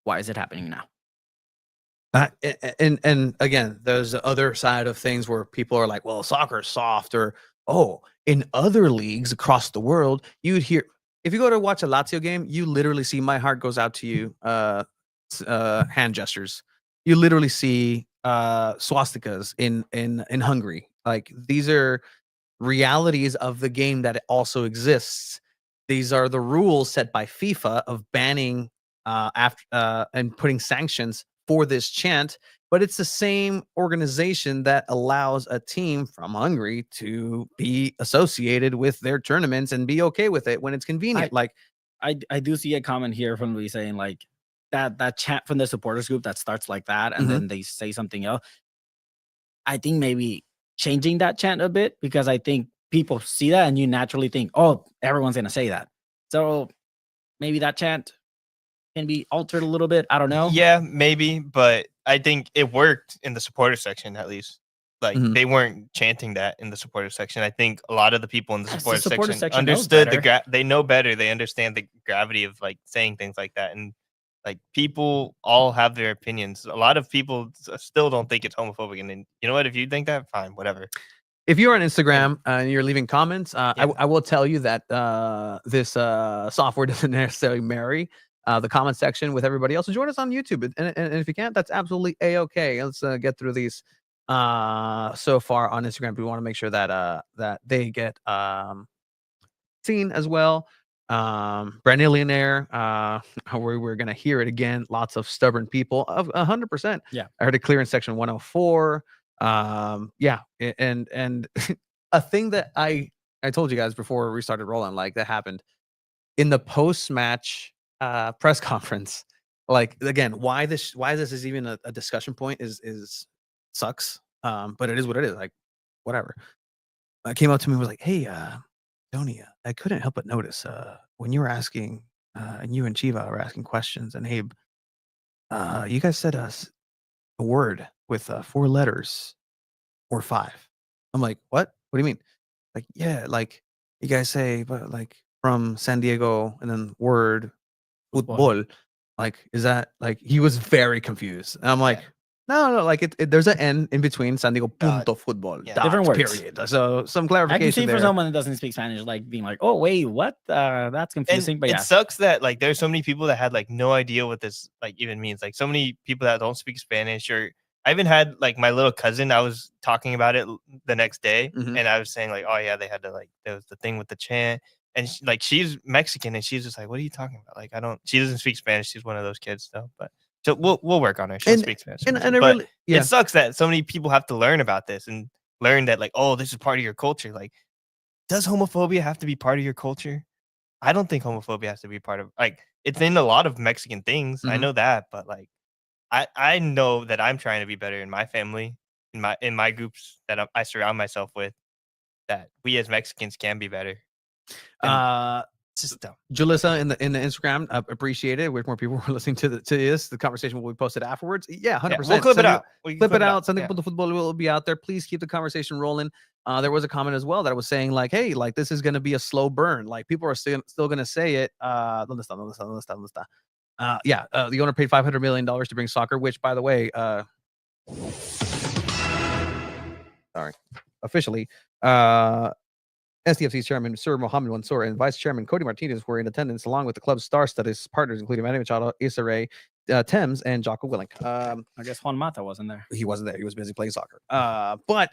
[SPEAKER 3] Why is it happening now?
[SPEAKER 1] And again, there's the other side of things where people are like, well, soccer's soft, or in other leagues across the world, you'd hear, if you go to watch a Lazio game, you literally see "My heart goes out to you" hand gestures. You literally see swastikas in Hungary. Like, these are realities of the game that it also exists. These are the rules set by FIFA of banning after and putting sanctions for this chant. But it's the same organization that allows a team from Hungary to be associated with their tournaments and be okay with it when it's convenient.
[SPEAKER 3] I do see a comment here from Luis saying like that chant from the supporters group that starts like that, and then they say something else. I think maybe changing that chant a bit, because I think people see that and you naturally think, oh, everyone's gonna say that. So maybe that chant can be altered a little bit. I don't know.
[SPEAKER 2] Yeah, maybe, but I think it worked in the supporter section at least. Like they weren't chanting that in the supporter section. I think a lot of the people in the
[SPEAKER 3] Yes,
[SPEAKER 2] supporter, section
[SPEAKER 3] knows
[SPEAKER 2] understood
[SPEAKER 3] better.
[SPEAKER 2] they know better. They understand the gravity of like saying things like that, and like people all have their opinions. A lot of people still don't think it's homophobic, and then you know what? If you think that, fine, whatever.
[SPEAKER 1] If you're on Instagram and you're leaving comments,
[SPEAKER 2] Yeah.
[SPEAKER 1] I will tell you that this software doesn't necessarily marry the comment section with everybody else. So join us on YouTube, and if you can't, that's absolutely a-okay. Let's get through these so far on Instagram. We want to make sure that that they get seen as well. Brandillionaire, we're gonna hear it again. Lots of stubborn people, of 100%.
[SPEAKER 3] Yeah,
[SPEAKER 1] I heard it clear in section 104. Yeah, and a thing that I told you guys before we started rolling, like, that happened in the post-match press conference. Like, again, why this is even a discussion point is sucks. But it is what it is. Like, whatever. Came up to me and was like, "Hey, Tony, I couldn't help but notice when you were asking, and you and Chiva were asking questions, and Abe, you guys said a word with 4 letters or 5." I'm like, "What? What do you mean?" Like, "Yeah, like you guys say, but like from San Diego and then word football. Like, is that like?" He was very confused. And I'm like, no, like there's an N in between San Diego punto football.
[SPEAKER 2] yeah.
[SPEAKER 1] Dot,
[SPEAKER 3] Different words.
[SPEAKER 1] period. So some
[SPEAKER 3] I can
[SPEAKER 1] clarification
[SPEAKER 3] see
[SPEAKER 1] there.
[SPEAKER 3] for someone that doesn't speak Spanish, like being like, "Oh wait, what? That's confusing."
[SPEAKER 2] And
[SPEAKER 3] But
[SPEAKER 2] it
[SPEAKER 3] yeah,
[SPEAKER 2] sucks that like there's so many people that had like no idea what this like even means. Like so many people that don't speak Spanish, or I even had like my little cousin. I was talking about it the next day, and I was saying like, oh yeah, they had to like there was the thing with the chant, and she's Mexican, and she's just like, what are you talking about? Like I don't. She doesn't speak Spanish. She's one of those kids though, but. So we'll work on her. She'll speak Spanish.
[SPEAKER 1] And I
[SPEAKER 2] but
[SPEAKER 1] really, yeah.
[SPEAKER 2] it sucks that so many people have to learn about this and learn that like, oh, this is part of your culture. Like, does homophobia have to be part of your culture? I don't think homophobia has to be part of like it's in a lot of Mexican things. I know that, but like I know that I'm trying to be better in my family, in my groups that I surround myself with, that we as Mexicans can be better. And it's just dumb.
[SPEAKER 1] Julissa in the Instagram, appreciate it. With more people were listening to this, the conversation will be posted afterwards. Yeah, 100%.
[SPEAKER 2] We'll clip it out. We can
[SPEAKER 1] Clip it out. Something
[SPEAKER 2] Yeah.
[SPEAKER 1] about the football will be out there. Please keep the conversation rolling. There was a comment as well that was saying like, "Hey, like this is going to be a slow burn. Like people are still going to say it." ¿Dónde está? Yeah, the owner paid $500 million to bring soccer, which, by the way, sorry, officially, SDFC's chairman, Sir Mohammed Mansour, and vice chairman Cody Martinez were in attendance, along with the club's star-studded partners, including Manny Machado, Issa Rae, Thames, and Jocko Willink.
[SPEAKER 3] I guess Juan Mata wasn't there.
[SPEAKER 1] He wasn't there. He was busy playing soccer. But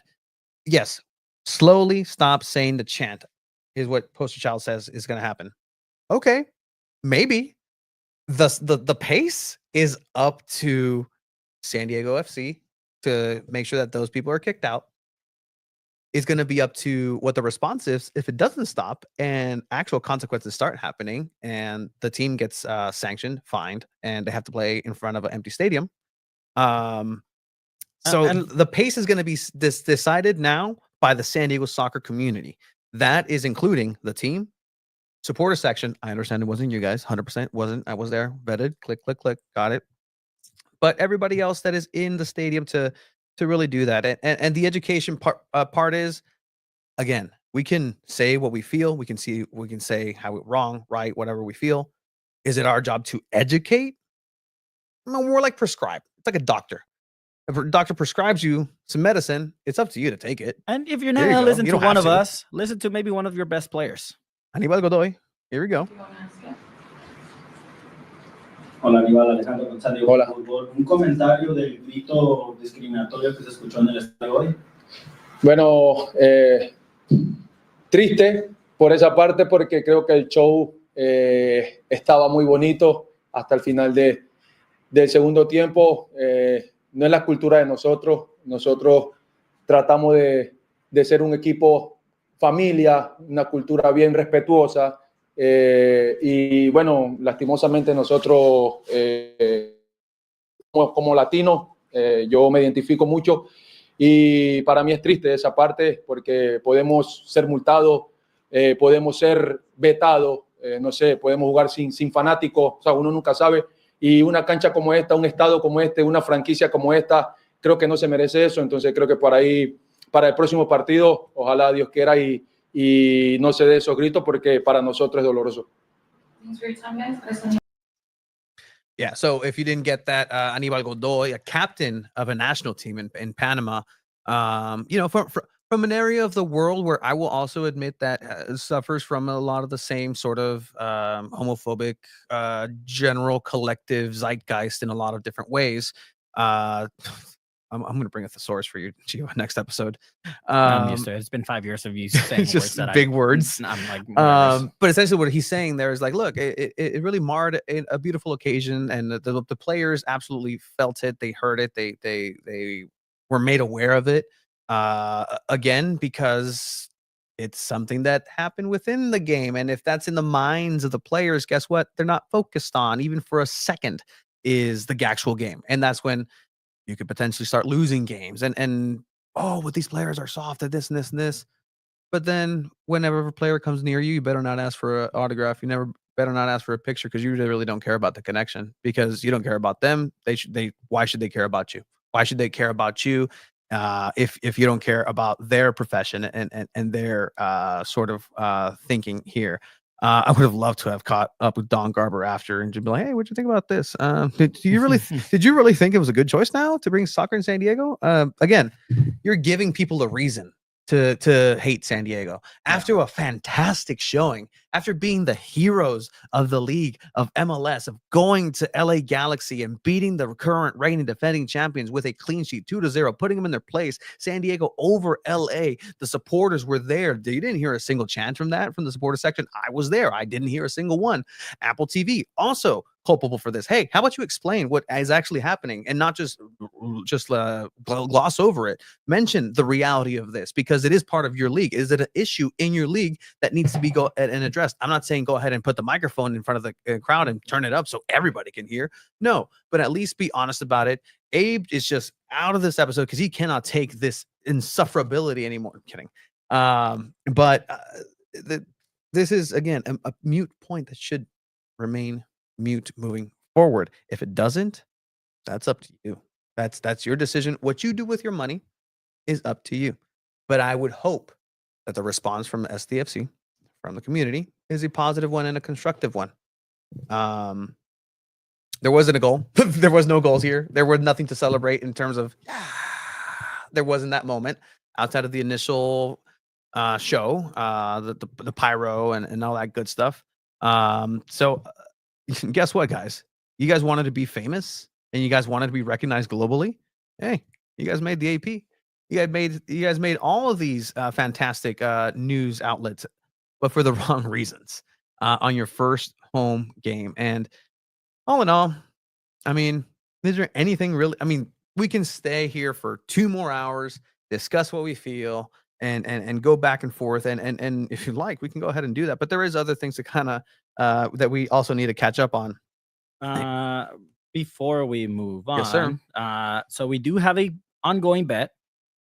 [SPEAKER 1] yes, slowly stop saying the chant is what Poster Child says is going to happen. Okay, maybe. The pace is up to San Diego FC to make sure that those people are kicked out. Is going to be up to what the response is if it doesn't stop and actual consequences start happening and the team gets sanctioned, fined, and they have to play in front of an empty stadium. So the pace is going to be decided now by the San Diego soccer community. That is including the team, supporter section. I understand it wasn't you guys. 100% wasn't. I was there. Vetted. Click, click, click. Got it. but everybody else that is in the stadium to really do that. And the education part is, again, we can say what we feel. We can say how we're wrong, right, whatever we feel. Is it our job to educate? No, more like prescribe. It's like a doctor. If a doctor prescribes you some medicine, it's up to you to take it.
[SPEAKER 3] And if you're not
[SPEAKER 1] There you
[SPEAKER 3] going to
[SPEAKER 1] go.
[SPEAKER 3] listen
[SPEAKER 1] You
[SPEAKER 3] to
[SPEAKER 1] don't
[SPEAKER 3] one
[SPEAKER 1] have
[SPEAKER 3] of
[SPEAKER 1] to.
[SPEAKER 3] us, listen to maybe one of your best players.
[SPEAKER 1] Aníbal Godoy. Here we go.
[SPEAKER 7] Hola, Aníbal, Alejandro González. Hola. Un comentario del grito discriminatorio que se escuchó en el estadio hoy.
[SPEAKER 8] Bueno, triste por esa parte porque creo que el show estaba muy bonito hasta el final del segundo tiempo. No es la cultura de nosotros. Nosotros tratamos de ser un equipo familia, una cultura bien respetuosa. Y bueno, lastimosamente nosotros como latinos, yo me identifico mucho y para mí es triste esa parte porque podemos ser multados, podemos ser vetados, no sé, podemos jugar sin fanáticos, o sea, uno nunca sabe, y una cancha como esta, un estado como este, una franquicia como esta, creo que no se merece eso. Entonces creo que por ahí, para el próximo partido, ojalá Dios quiera y no se dé esos gritos porque para nosotros es doloroso.
[SPEAKER 1] Yeah, so if you didn't get that, Aníbal Godoy, a captain of a national team in Panama, from an area of the world where I will also admit that suffers from a lot of the same sort of homophobic general collective zeitgeist in a lot of different ways. I'm going to bring a thesaurus for you, Gio, next episode.
[SPEAKER 3] I'm used to it. It's been 5 years of you saying
[SPEAKER 1] it's just
[SPEAKER 3] words that
[SPEAKER 1] big words.
[SPEAKER 3] I'm like,
[SPEAKER 1] but essentially what he's saying there is like, look, it really marred a beautiful occasion, and the players absolutely felt it. They heard it. They were made aware of it. Again, because it's something that happened within the game. And if that's in the minds of the players, guess what? They're not focused on, even for a second, is the actual game. And that's when you could potentially start losing games. And but these players are soft at this and this and this. But then whenever a player comes near you, you better not ask for an autograph. You better not ask for a picture because you really don't care about the connection, because you don't care about them. Why should they care about you? Why should they care about you if you don't care about their profession and their sort of thinking here? I would have loved to have caught up with Don Garber after and just be like, "Hey, what'd you think about this? Did you really think it was a good choice now to bring soccer in San Diego?" Again, you're giving people a reason to hate San Diego after a fantastic showing, after being the heroes of the league, of MLS, of going to LA Galaxy and beating the current reigning defending champions with a clean sheet 2-0, putting them in their place. San Diego over LA. The supporters were there. You didn't hear a single chant from the supporter section. I was there. I didn't hear a single one. Apple TV also culpable for this. Hey, how about you explain what is actually happening and not just gloss over it? Mention the reality of this, because it is part of your league. Is it an issue in your league that needs to be and addressed? I'm not saying go ahead and put the microphone in front of the crowd and turn it up so everybody can hear. No, but at least be honest about it. Abe is just out of this episode because he cannot take this insufferability anymore. I'm kidding. But this is, again, a mute point that should remain mute moving forward. If it doesn't, that's up to you. That's your decision. What you do with your money is up to you. But I would hope that the response from SDFC, from the community, is a positive one and a constructive one. There wasn't a goal. There was no goals here. There was nothing to celebrate in terms of there wasn't that moment outside of the initial show, the pyro and all that good stuff. So guess what, guys? You guys wanted to be famous and you guys wanted to be recognized globally. Hey, you guys made the AP. You guys made all of these fantastic news outlets, but for the wrong reasons on your first home game. And all in all, I mean, is there anything really? I mean, we can stay here for 2 more hours, discuss what we feel, and go back and forth. And if you like, we can go ahead and do that. But there is other things to kind of that we also need to catch up on.
[SPEAKER 3] Before we move on,
[SPEAKER 1] yes, sir.
[SPEAKER 3] So we do have a ongoing bet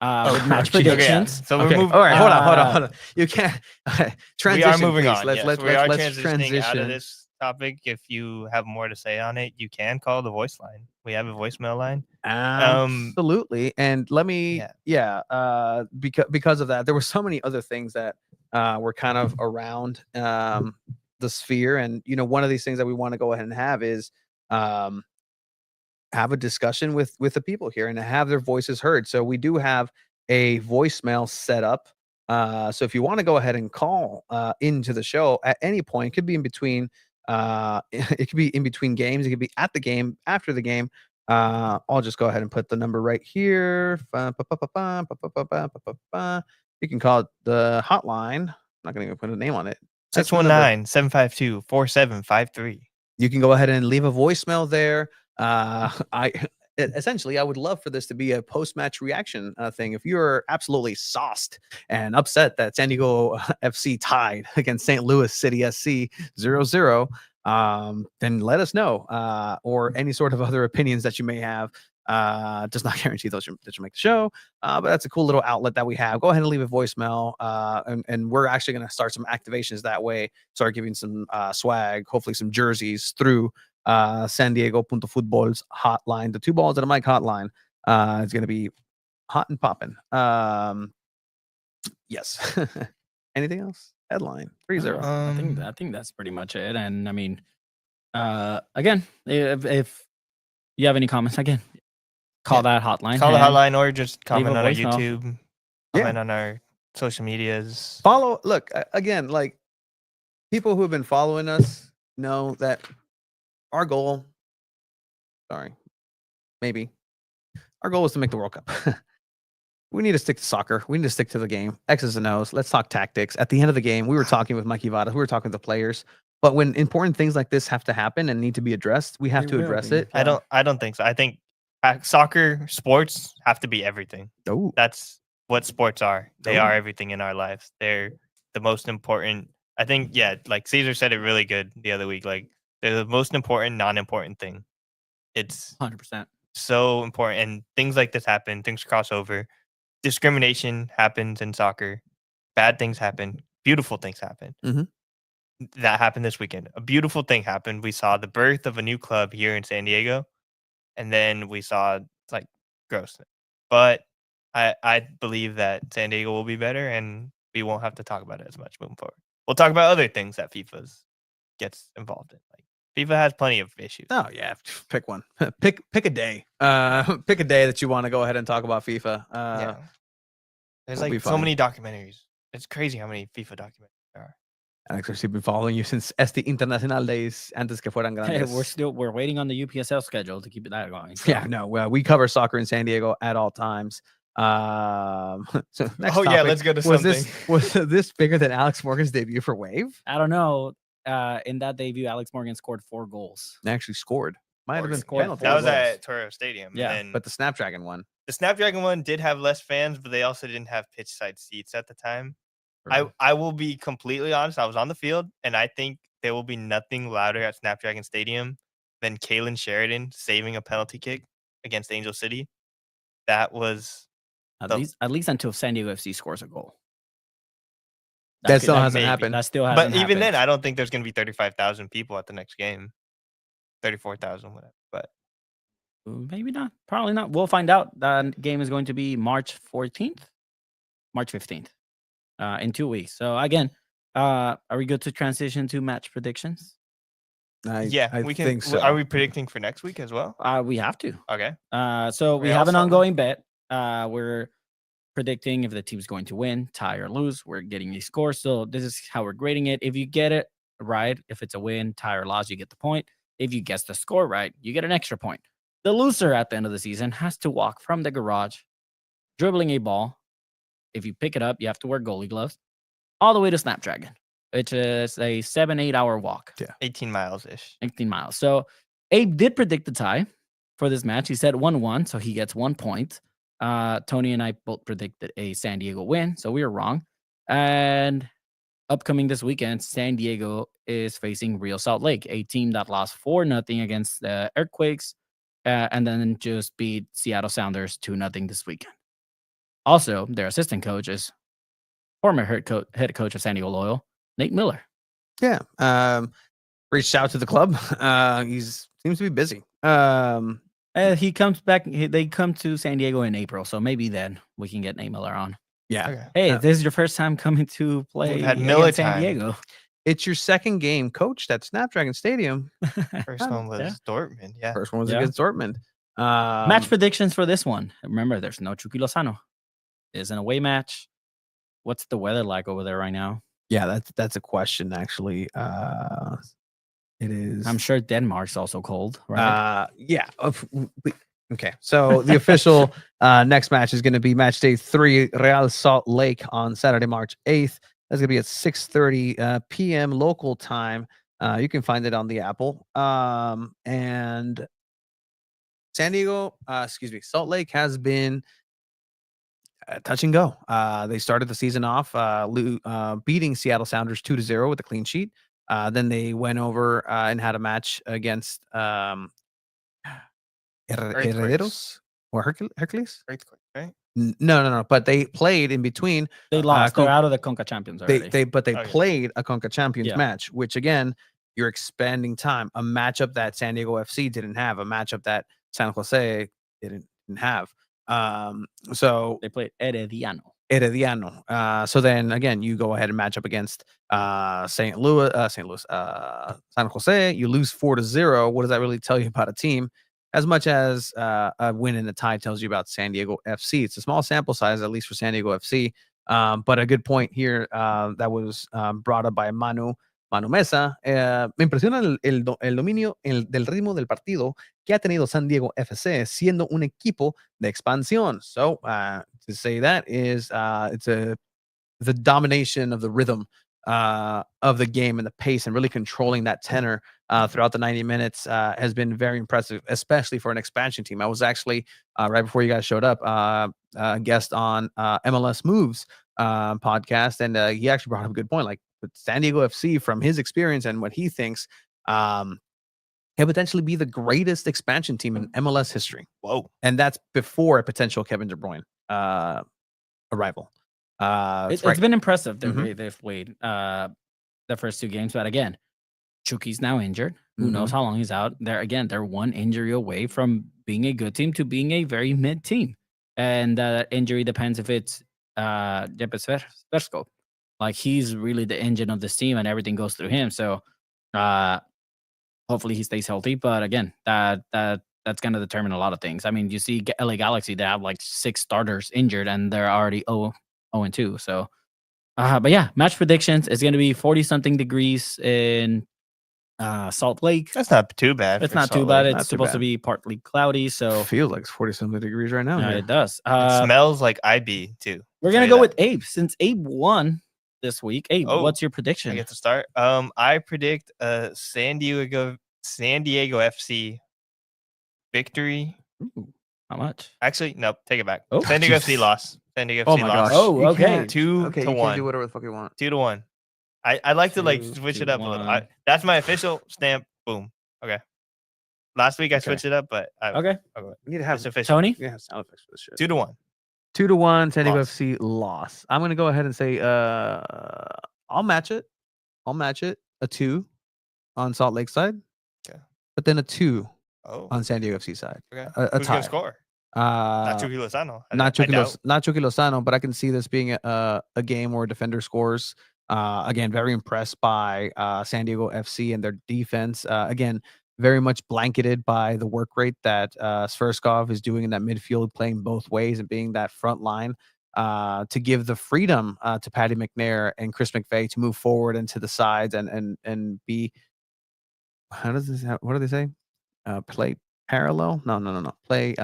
[SPEAKER 3] with match predictions.
[SPEAKER 2] Okay, so we're moving.
[SPEAKER 1] All right, hold on. You can't transition.
[SPEAKER 2] We are moving
[SPEAKER 1] please.
[SPEAKER 2] on.
[SPEAKER 1] Let's
[SPEAKER 2] we are
[SPEAKER 1] transition
[SPEAKER 2] transitioning out of this topic, if you have more to say on it, you can call the voice line. We have a voicemail line.
[SPEAKER 1] Absolutely. And let me, because of that, there were so many other things that were kind of around the sphere. And, one of these things that we want to go ahead and have is have a discussion with the people here and have their voices heard. So we do have a voicemail set up. So if you want to go ahead and call into the show at any point, it could be in between. It could be in between games. It could be at the game, after the game. I'll just go ahead and put the number right here. You can call it the hotline. I'm not going to even put a name on it.
[SPEAKER 2] 619-752-4753.
[SPEAKER 1] You can go ahead and leave a voicemail there. Essentially, I would love for this to be a post-match reaction thing. If you're absolutely sauced and upset that San Diego FC tied against St. Louis City SC 0-0, then let us know, or any sort of other opinions that you may have. Does not guarantee that you'll make the show, but that's a cool little outlet that we have. Go ahead and leave a voicemail, and we're actually going to start some activations that way. Start giving some swag, hopefully some jerseys through San Diego Futbol's hotline, the 2 balls at a mic hotline. It's going to be hot and popping. Yes. Anything else? Headline 3-0.
[SPEAKER 3] I think that's pretty much it. And I mean, again, if you have any comments, again, call that hotline.
[SPEAKER 2] Call the hotline or just comment on our
[SPEAKER 3] voicemail.
[SPEAKER 2] YouTube, comment on our social medias.
[SPEAKER 1] Follow. Look, again, like people who have been following us know that our goal. Sorry, maybe our goal is to make the World Cup. We need to stick to soccer. We need to stick to the game. X's and O's. Let's talk tactics. At the end of the game, we were talking with Mikey Vada. We were talking to the players. But when important things like this have to happen and need to be addressed, we have to address it.
[SPEAKER 2] I don't think so. I think soccer, sports have to be everything.
[SPEAKER 1] Oh,
[SPEAKER 2] that's what sports are. They are everything in our lives. They're the most important. I think, like Caesar said it really good the other week. Like, they're the most important, non-important thing. It's
[SPEAKER 3] 100%
[SPEAKER 2] so important. And things like this happen. Things cross over. Discrimination happens in soccer. Bad things happen. Beautiful things happen.
[SPEAKER 1] Mm-hmm.
[SPEAKER 2] That happened this weekend. A beautiful thing happened. We saw the birth of a new club here in San Diego. And then we saw like grossness. But I believe that San Diego will be better and we won't have to talk about it as much moving forward. We'll talk about other things that FIFA gets involved in. Like FIFA has plenty of issues.
[SPEAKER 1] Oh yeah, pick one. Pick a day. Pick a day that you want to go ahead and talk about FIFA.
[SPEAKER 2] There's like so many documentaries. It's crazy how many FIFA documentaries there are.
[SPEAKER 1] Alex, we've been following you since Este Internacional days, antes que fueran grandes.
[SPEAKER 3] Hey, we're waiting on the UPSL schedule to keep that going. So.
[SPEAKER 1] Yeah, no, we cover soccer in San Diego at all times. So next topic,
[SPEAKER 2] let's go to something.
[SPEAKER 1] Was this bigger than Alex Morgan's debut for Wave?
[SPEAKER 3] I don't know. In that debut, Alex Morgan scored 4 goals.
[SPEAKER 1] They actually scored. Might have been
[SPEAKER 3] scored.
[SPEAKER 2] That was at Toro Stadium.
[SPEAKER 3] Yeah,
[SPEAKER 1] but the Snapdragon one.
[SPEAKER 2] The Snapdragon one did have less fans, but they also didn't have pitch side seats at the time. I will be completely honest. I was on the field, and I think there will be nothing louder at Snapdragon Stadium than Kalen Sheridan saving a penalty kick against Angel City. That was
[SPEAKER 3] at least until San Diego FC scores a goal.
[SPEAKER 1] That still hasn't happened.
[SPEAKER 3] That still hasn't
[SPEAKER 2] But even then, I don't think there's going to be 35,000 people at the next game. 34,000, whatever. But
[SPEAKER 3] maybe not. Probably not. We'll find out. That game is going to be March 14th, March 15th. In 2 weeks. So again, are we good to transition to match predictions?
[SPEAKER 1] I
[SPEAKER 2] we can.
[SPEAKER 1] think so.
[SPEAKER 2] Are we predicting for next week as well?
[SPEAKER 3] We have to.
[SPEAKER 2] Okay.
[SPEAKER 3] So we have an ongoing bet. We're predicting if the team's going to win, tie, or lose. We're getting a score. So this is how we're grading it. If you get it right, if it's a win, tie, or loss, you get the point. If you guess the score right, you get an extra point. The loser at the end of the season has to walk from the garage, dribbling a ball. If you pick it up, you have to wear goalie gloves all the way to Snapdragon, which is a 7-8 hour walk.
[SPEAKER 1] Yeah.
[SPEAKER 2] 18 miles-ish.
[SPEAKER 3] 18 miles. So Abe did predict the tie for this match. He said 1-1, so he gets 1 point. Tony and I both predicted a San Diego win, so we were wrong. And upcoming this weekend, San Diego is facing Real Salt Lake, a team that lost 4-0 against the Earthquakes, and then just beat Seattle Sounders 2-0 this weekend. Also, their assistant coach is former head coach of San Diego Loyal, Nate Miller.
[SPEAKER 1] Yeah. reached out to the club. He's seems to be busy.
[SPEAKER 3] He comes back. They come to San Diego in April, so maybe then we can get Nate Miller on.
[SPEAKER 1] Yeah.
[SPEAKER 2] Okay.
[SPEAKER 3] Hey, this is your first time coming to play
[SPEAKER 2] had Miller
[SPEAKER 3] against San
[SPEAKER 2] time.
[SPEAKER 3] Diego.
[SPEAKER 1] It's your second game coached at Snapdragon Stadium.
[SPEAKER 2] First one was Dortmund. Yeah.
[SPEAKER 1] First one was
[SPEAKER 3] Yeah.
[SPEAKER 1] against Dortmund.
[SPEAKER 3] Match predictions for this one. Remember, there's no Chucky Lozano. It's an away match. What's the weather like over there right now?
[SPEAKER 1] Yeah, that's a question actually. It is.
[SPEAKER 3] I'm sure Denmark's also cold, right?
[SPEAKER 1] Yeah. Okay. So the official next match is going to be match day 3, Real Salt Lake on Saturday, March 8th. That's going to be at 6:30 p.m. local time. You can find it on the Apple. And San Diego, Salt Lake has been touch and go. They started the season off beating Seattle Sounders 2-0 with a clean sheet. Then they went over and had a match against Herederos or Hercules.
[SPEAKER 2] Earthquake, right?
[SPEAKER 1] No. But they played in between.
[SPEAKER 3] They lost. They're out of the Conca Champions already.
[SPEAKER 1] They
[SPEAKER 2] Okay.
[SPEAKER 1] played a Conca Champions
[SPEAKER 3] Yeah.
[SPEAKER 1] match, which again, you're expanding time. A matchup that San Diego FC didn't have, a matchup that San Jose didn't have. So
[SPEAKER 3] They played Herediano.
[SPEAKER 1] So then again, you go ahead and match up against San Jose. You lose 4-0. What does that really tell you about a team? As much as a win and a tie tells you about San Diego FC. It's a small sample size, at least for San Diego FC. But a good point here that was brought up by Manu Mesa. Me impresiona el dominio del ritmo del partido que ha tenido San Diego FC, siendo un equipo de expansión. So to say that is the domination of the rhythm of the game and the pace and really controlling that tenor throughout the 90 minutes has been very impressive, especially for an expansion team. I was actually, right before you guys showed up, a guest on MLS Moves podcast, and he actually brought up a good point. Like with San Diego FC, from his experience and what he thinks, can potentially be the greatest expansion team in MLS history.
[SPEAKER 2] Whoa.
[SPEAKER 1] And that's before a potential Kevin De Bruyne arrival.
[SPEAKER 3] It's been impressive the
[SPEAKER 1] Mhm.
[SPEAKER 3] way they've played the first 2 games. But again, Chucky's now injured. Who knows how long he's out? They're one injury away from being a good team to being a very mid team. And that injury depends if it's Jepes Versko. Like, he's really the engine of this team and everything goes through him. So hopefully he stays healthy. But again, that's going to determine a lot of things. I mean, you see LA Galaxy, they have like 6 starters injured and they're already 0-2. So, but yeah, match predictions is going to be 40-something degrees in Salt Lake.
[SPEAKER 2] That's not too bad.
[SPEAKER 3] It's
[SPEAKER 2] for
[SPEAKER 3] not too
[SPEAKER 2] Salt
[SPEAKER 3] bad.
[SPEAKER 2] Lake.
[SPEAKER 3] It's supposed to be partly cloudy. So
[SPEAKER 1] feels like 40-something degrees right now.
[SPEAKER 3] yeah,
[SPEAKER 1] here.
[SPEAKER 3] it does.
[SPEAKER 2] It smells like IB too.
[SPEAKER 3] We're going to go with Abe since Abe won this week. Abe, what's your
[SPEAKER 2] I
[SPEAKER 3] prediction?
[SPEAKER 2] get to start. I predict a San Diego FC victory.
[SPEAKER 3] Ooh, how much?
[SPEAKER 2] Actually, nope. Take it back.
[SPEAKER 3] Oh,
[SPEAKER 2] San Diego FC loss. San Diego FC
[SPEAKER 1] my
[SPEAKER 2] loss.
[SPEAKER 1] gosh.
[SPEAKER 3] Oh,
[SPEAKER 1] You
[SPEAKER 3] okay.
[SPEAKER 1] can't-
[SPEAKER 2] 2
[SPEAKER 1] Okay,
[SPEAKER 2] to
[SPEAKER 1] you
[SPEAKER 2] 1.
[SPEAKER 1] can do whatever the fuck you want.
[SPEAKER 2] 2-1. I like to like
[SPEAKER 3] 2
[SPEAKER 2] switch
[SPEAKER 3] to
[SPEAKER 2] it up a little.
[SPEAKER 3] 1.
[SPEAKER 2] That's my official stamp. Boom. Okay. Last week I switched it up, but
[SPEAKER 3] Okay.
[SPEAKER 1] You need to have
[SPEAKER 2] it's official.
[SPEAKER 3] Tony?
[SPEAKER 1] Yeah, sound effects for this shit.
[SPEAKER 2] 2-1.
[SPEAKER 1] 2-1 San Diego
[SPEAKER 2] Loss.
[SPEAKER 1] FC loss. I'm gonna go ahead and say I'll match it. A 2 on Salt Lake side.
[SPEAKER 2] Okay.
[SPEAKER 1] But then a 2
[SPEAKER 2] Oh.
[SPEAKER 1] on San Diego FC side.
[SPEAKER 2] Okay.
[SPEAKER 1] A
[SPEAKER 2] Who's
[SPEAKER 1] tie.
[SPEAKER 2] gonna score? Not Chucky Lozano.
[SPEAKER 1] Not Chucky Lozano, but I can see this being a game where a defender scores. Again, very impressed by San Diego FC and their defense. Again, very much blanketed by the work rate that Sverskov is doing in that midfield, playing both ways and being that front line to give the freedom to Patty McNair and Chris McVeigh to move forward into the sides and be. What do they say? Play parallel? No. Play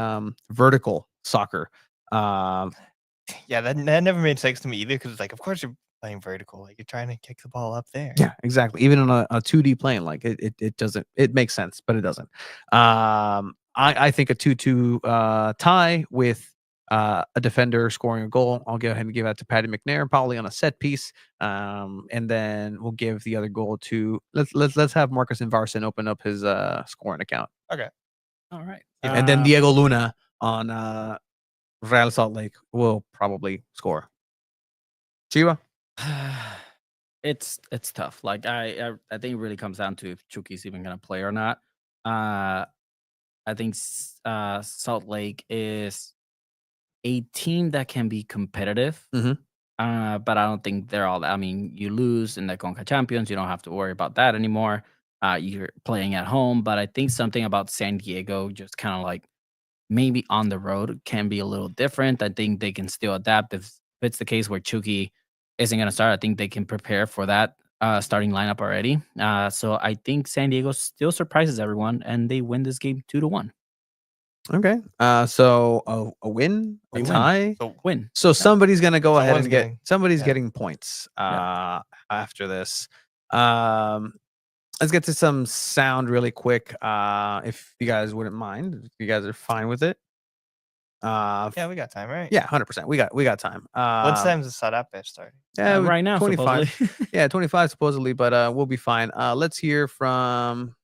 [SPEAKER 1] vertical soccer.
[SPEAKER 2] Yeah, that never made sense to me either because it's like, of course you're playing vertical. Like you're trying to kick the ball up there.
[SPEAKER 1] Yeah, exactly. Even on a 2D plane, like it doesn't. It makes sense, but it doesn't. I think a 2-2 tie with a defender scoring a goal. I'll go ahead and give that to Patty McNair, probably on a set piece, and then we'll give the other goal to let's have Marcus Invarson open up his scoring account.
[SPEAKER 2] Okay.
[SPEAKER 3] All right.
[SPEAKER 1] And then Diego Luna on Real Salt Lake will probably score. Chiva?
[SPEAKER 3] it's tough. Like I think it really comes down to if Chucky's even gonna play or not. Uh, I think Salt Lake is a team that can be competitive.
[SPEAKER 1] Mhm.
[SPEAKER 3] But I don't think they're all. I mean, you lose in the Conca Champions, you don't have to worry about that anymore. You're playing at home, but I think something about San Diego, just kind of like maybe on the road, can be a little different. I think they can still adapt. If it's the case where Chucky isn't going to start, I think they can prepare for that starting lineup already. So I think San Diego still surprises everyone, and they win this game 2-1.
[SPEAKER 1] Okay. So a win, a
[SPEAKER 3] They win.
[SPEAKER 1] tie.
[SPEAKER 2] So
[SPEAKER 3] Win.
[SPEAKER 1] So somebody's gonna go ahead
[SPEAKER 2] Someone's
[SPEAKER 1] and get
[SPEAKER 2] getting-
[SPEAKER 1] somebody's
[SPEAKER 2] yeah.
[SPEAKER 1] getting points after this. Um, let's get to some sound really quick. If you guys wouldn't mind, if you guys are fine with it.
[SPEAKER 2] Yeah, we got time, right?
[SPEAKER 1] Yeah, 100%. We got time.
[SPEAKER 2] What time's the Sarape starting?
[SPEAKER 1] Yeah,
[SPEAKER 3] Right now,
[SPEAKER 1] 25.
[SPEAKER 3] supposedly.
[SPEAKER 1] Yeah, 25 supposedly, but we'll be fine. Let's hear from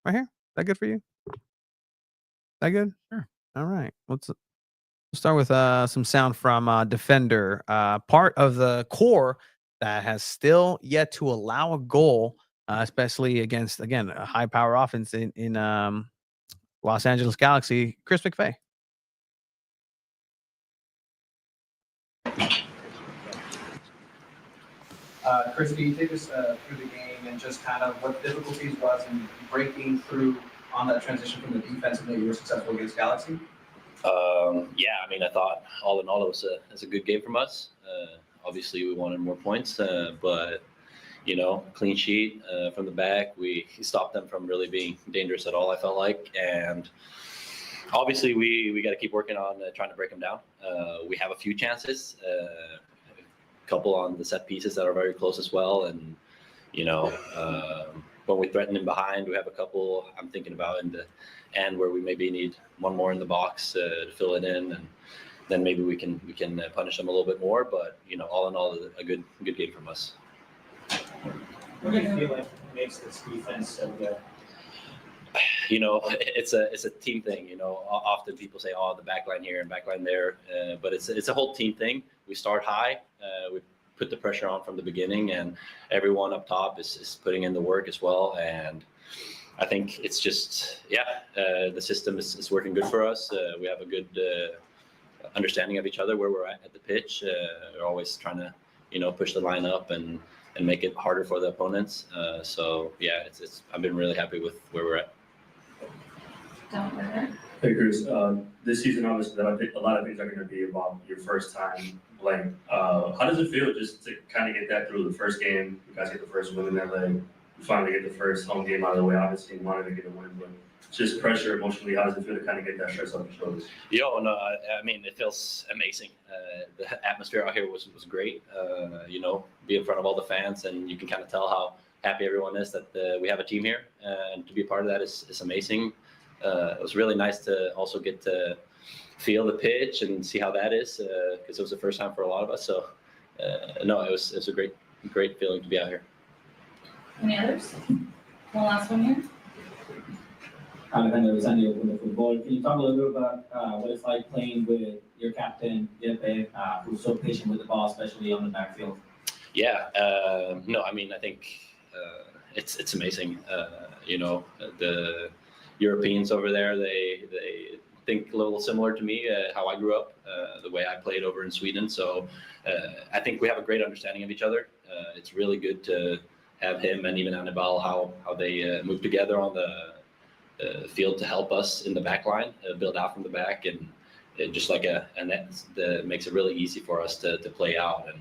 [SPEAKER 1] right here. That good for you? That good?
[SPEAKER 3] Sure.
[SPEAKER 1] All right. We'll start with some sound from Defender, part of the core that has still yet to allow a goal, especially against, again, a high power offense in Los Angeles Galaxy. Chris McVay.
[SPEAKER 9] Chris, can you take us through the game and just kind of what the difficulties was in breaking through on that transition from the defensive that you were successful against Galaxy?
[SPEAKER 10] Yeah, I mean, I thought all in all it was a good game from us. Obviously, we wanted more points, but clean sheet from the back. We stopped them from really being dangerous at all. I felt like, and obviously we got to keep working on trying to break them down. We have a few chances, a couple on the set pieces that are very close as well, and when we threaten in behind, we have a couple I'm thinking about in the end where we maybe need one more in the box to fill it in, and then maybe we can punish them a little bit more. But all in all, a good game from us.
[SPEAKER 7] What do you feel like makes this defense so good?
[SPEAKER 10] It's a team thing. Often people say, "Oh, the back line here and back line there," but it's a whole team thing. We start high. We put the pressure on from the beginning, and everyone up top is putting in the work as well. And I think it's just, the system is working good for us. We have a good understanding of each other where we're at the pitch. We're always trying to, push the line up and make it harder for the opponents. So yeah, I've been really happy with where we're at.
[SPEAKER 7] Hey, Chris, this season, obviously, a lot of things are going to be about your first time playing. How does it feel just to kind of get that through the first game? You guys get the first win in LA. You finally get the first home game out of the way. Obviously, you wanted to get a win, but just pressure emotionally, how does it feel to kind of get that stress off your shoulders?
[SPEAKER 10] No, I mean, it feels amazing. The atmosphere out here was great. Be in front of all the fans, and you can kind of tell how happy everyone is that we have a team here, and to be a part of that is amazing. It was really nice to also get to feel the pitch and see how that is, because it was the first time for a lot of us. So, no, it was a great feeling to be out here.
[SPEAKER 11] Any others? One last one here.
[SPEAKER 7] Alejandro Sandio from the Futbol. Can you talk a little bit about what it's like playing with your captain, n.F.o, who's so patient with the ball, especially on the backfield?
[SPEAKER 10] Yeah, no, I mean, I think it's amazing. The Europeans over there, they think a little similar to me, how I grew up, the way I played over in Sweden. So I think we have a great understanding of each other. It's really good to have him and even n.F.o, how they move together on the field to help us in the back line, build out from the back, and just like a net that makes it really easy for us to play out. And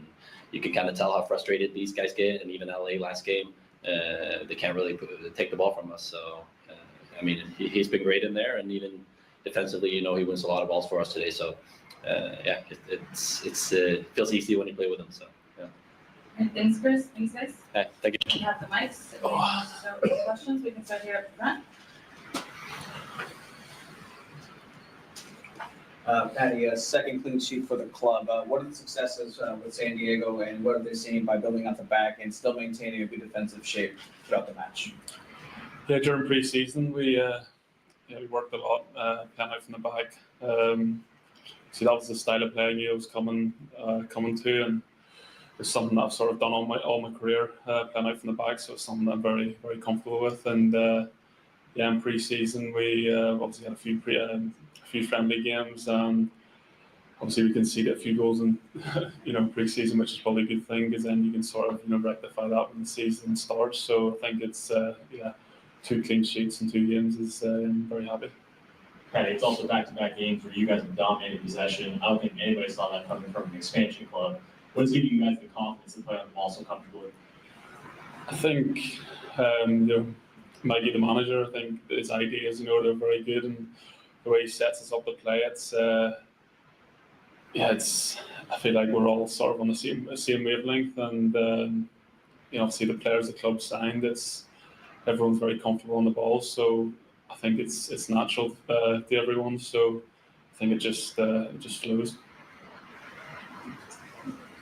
[SPEAKER 10] you can kind of tell how frustrated these guys get, and even LA last game, they can't really take the ball from us. So, I mean, he's been great in there, and even defensively, he wins a lot of balls for us today. So, yeah, it feels easy when you play with him. So, yeah.
[SPEAKER 11] And thanks, Chris. Thanks, guys.
[SPEAKER 10] Hey, thank you.
[SPEAKER 11] We have the mics. If anyone wants to start with questions, we can start here up front.
[SPEAKER 9] Patty, a second clean sheet for the club. What are the successes with San Diego, and what are they seeing by building out the back and still maintaining a good defensive shape throughout the match?
[SPEAKER 12] Yeah, during pre-season, we worked a lot playing out from the back. So that was the style of play I knew I was coming to, and it's something that I've sort of done all my career, playing out from the back. So it's something that I'm very very comfortable with. And yeah, in pre-season we obviously had a few friendly games. Obviously, we conceded a few goals in pre-season, which is probably a good thing because then you can sort of rectify that when the season starts. So I think it's 2 clean sheets in 2 games is I'm very happy.
[SPEAKER 13] Patty, it's also back-to-back games where you guys have dominated possession. I don't think anybody saw that coming from an expansion club. What's giving you guys the confidence to play on the ball so comfortably?
[SPEAKER 12] I think Maggie, the manager, I think his ideas, they're very good, and the way he sets us up to play, I feel like we're all sort of on the same wavelength, and obviously the players the club signed, everyone's very comfortable on the ball, so I think it's natural to everyone. So I think it just flows.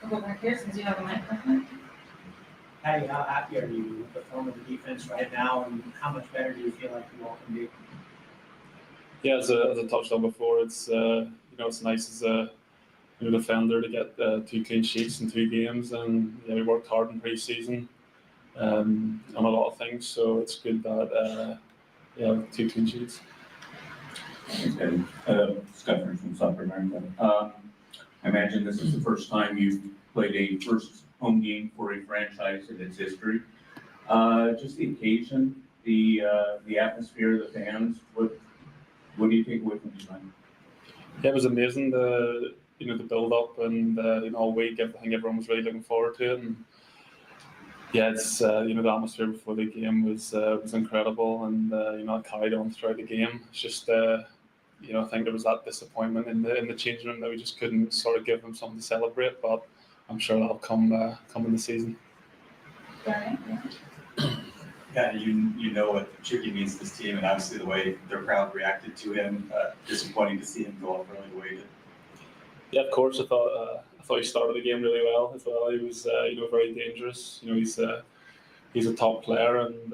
[SPEAKER 11] We'll go back here since you have a microphone.
[SPEAKER 9] Patty, how happy are you with the form of the defense right now, and how much better do you feel like you all can be?
[SPEAKER 12] Yeah, as I touched on before, it's it's nice as a defender to get 2 clean sheets in 2 games, and we worked hard in pre-season on a lot of things, so it's good that 2 clean sheets.
[SPEAKER 14] Thanks, Eddie. Scott from South America. I imagine this is the first time you've played a first home game for a franchise in its history. Just the occasion, the atmosphere, the fans. What do you take away from this night?
[SPEAKER 12] Yeah, it was amazing. The build up and all week. I think everyone was really looking forward to it. And yeah, it's the atmosphere before the game was incredible, and it carried on throughout the game. It's just I think there was that disappointment in the changing room that we just couldn't sort of give them something to celebrate. But I'm sure that'll come in the season.
[SPEAKER 15] Yeah, you know what Chucky means to this team, and obviously the way their crowd reacted to him. Disappointing to see him go off early the way he did.
[SPEAKER 12] Yeah, of course. I thought he started the game really well as well. He was very dangerous. He's a top player, and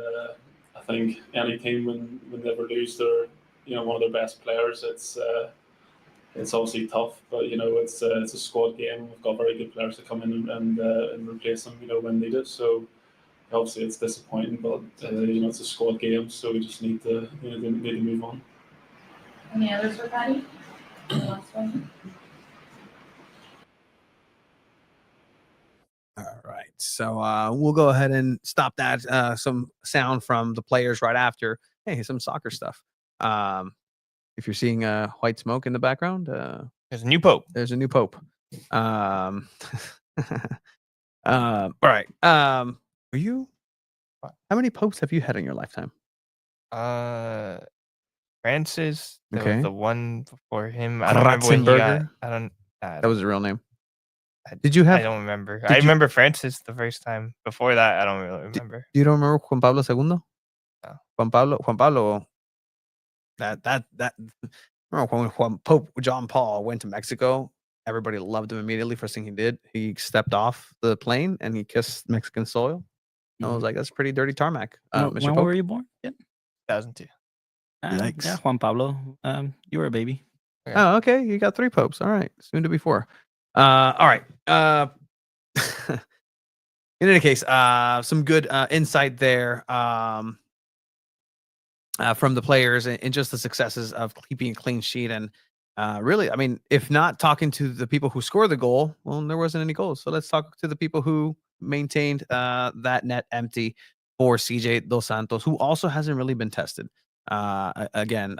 [SPEAKER 12] I think any team when they ever lose their one of their best players, it's obviously tough. But it's a squad game. We've got very good players to come in and replace them when needed. So obviously it's disappointing, but it's a squad game, so we just need to move on.
[SPEAKER 11] Any others for Patty? The last one.
[SPEAKER 1] All right. So we'll go ahead and stop that. Some sound from the players right after. Hey, some soccer stuff. If you're seeing white smoke in the background,
[SPEAKER 2] there's a new pope.
[SPEAKER 1] There's a new pope. All right. Are you? How many popes have you had in your lifetime?
[SPEAKER 2] Francis. There
[SPEAKER 1] Okay.
[SPEAKER 2] was the one before him. I don't remember when he got.
[SPEAKER 1] That was his real name. Did you have?
[SPEAKER 2] I don't remember. I remember Francis the first time. Before that, I don't really remember.
[SPEAKER 1] You don't remember Juan Pablo II?
[SPEAKER 2] No.
[SPEAKER 1] Juan Pablo. Remember when Pope John Paul went to Mexico? Everybody loved him immediately. First thing he did, he stepped off the plane and he kissed Mexican soil. I was like, that's pretty dirty tarmac.
[SPEAKER 3] When were you born? Yeah.
[SPEAKER 2] 2002.
[SPEAKER 1] Yikes.
[SPEAKER 3] Yeah, Juan Pablo. You were a baby.
[SPEAKER 1] Oh, okay. You got 3 popes. All right. Soon to be 4. All right. In any case, some good insight there from the players and just the successes of keeping a clean sheet. And really, I mean, if not talking to the people who scored the goal, well, there wasn't any goals. So let's talk to the people who maintained that net empty for CJ Dos Santos, who also hasn't really been tested. Again,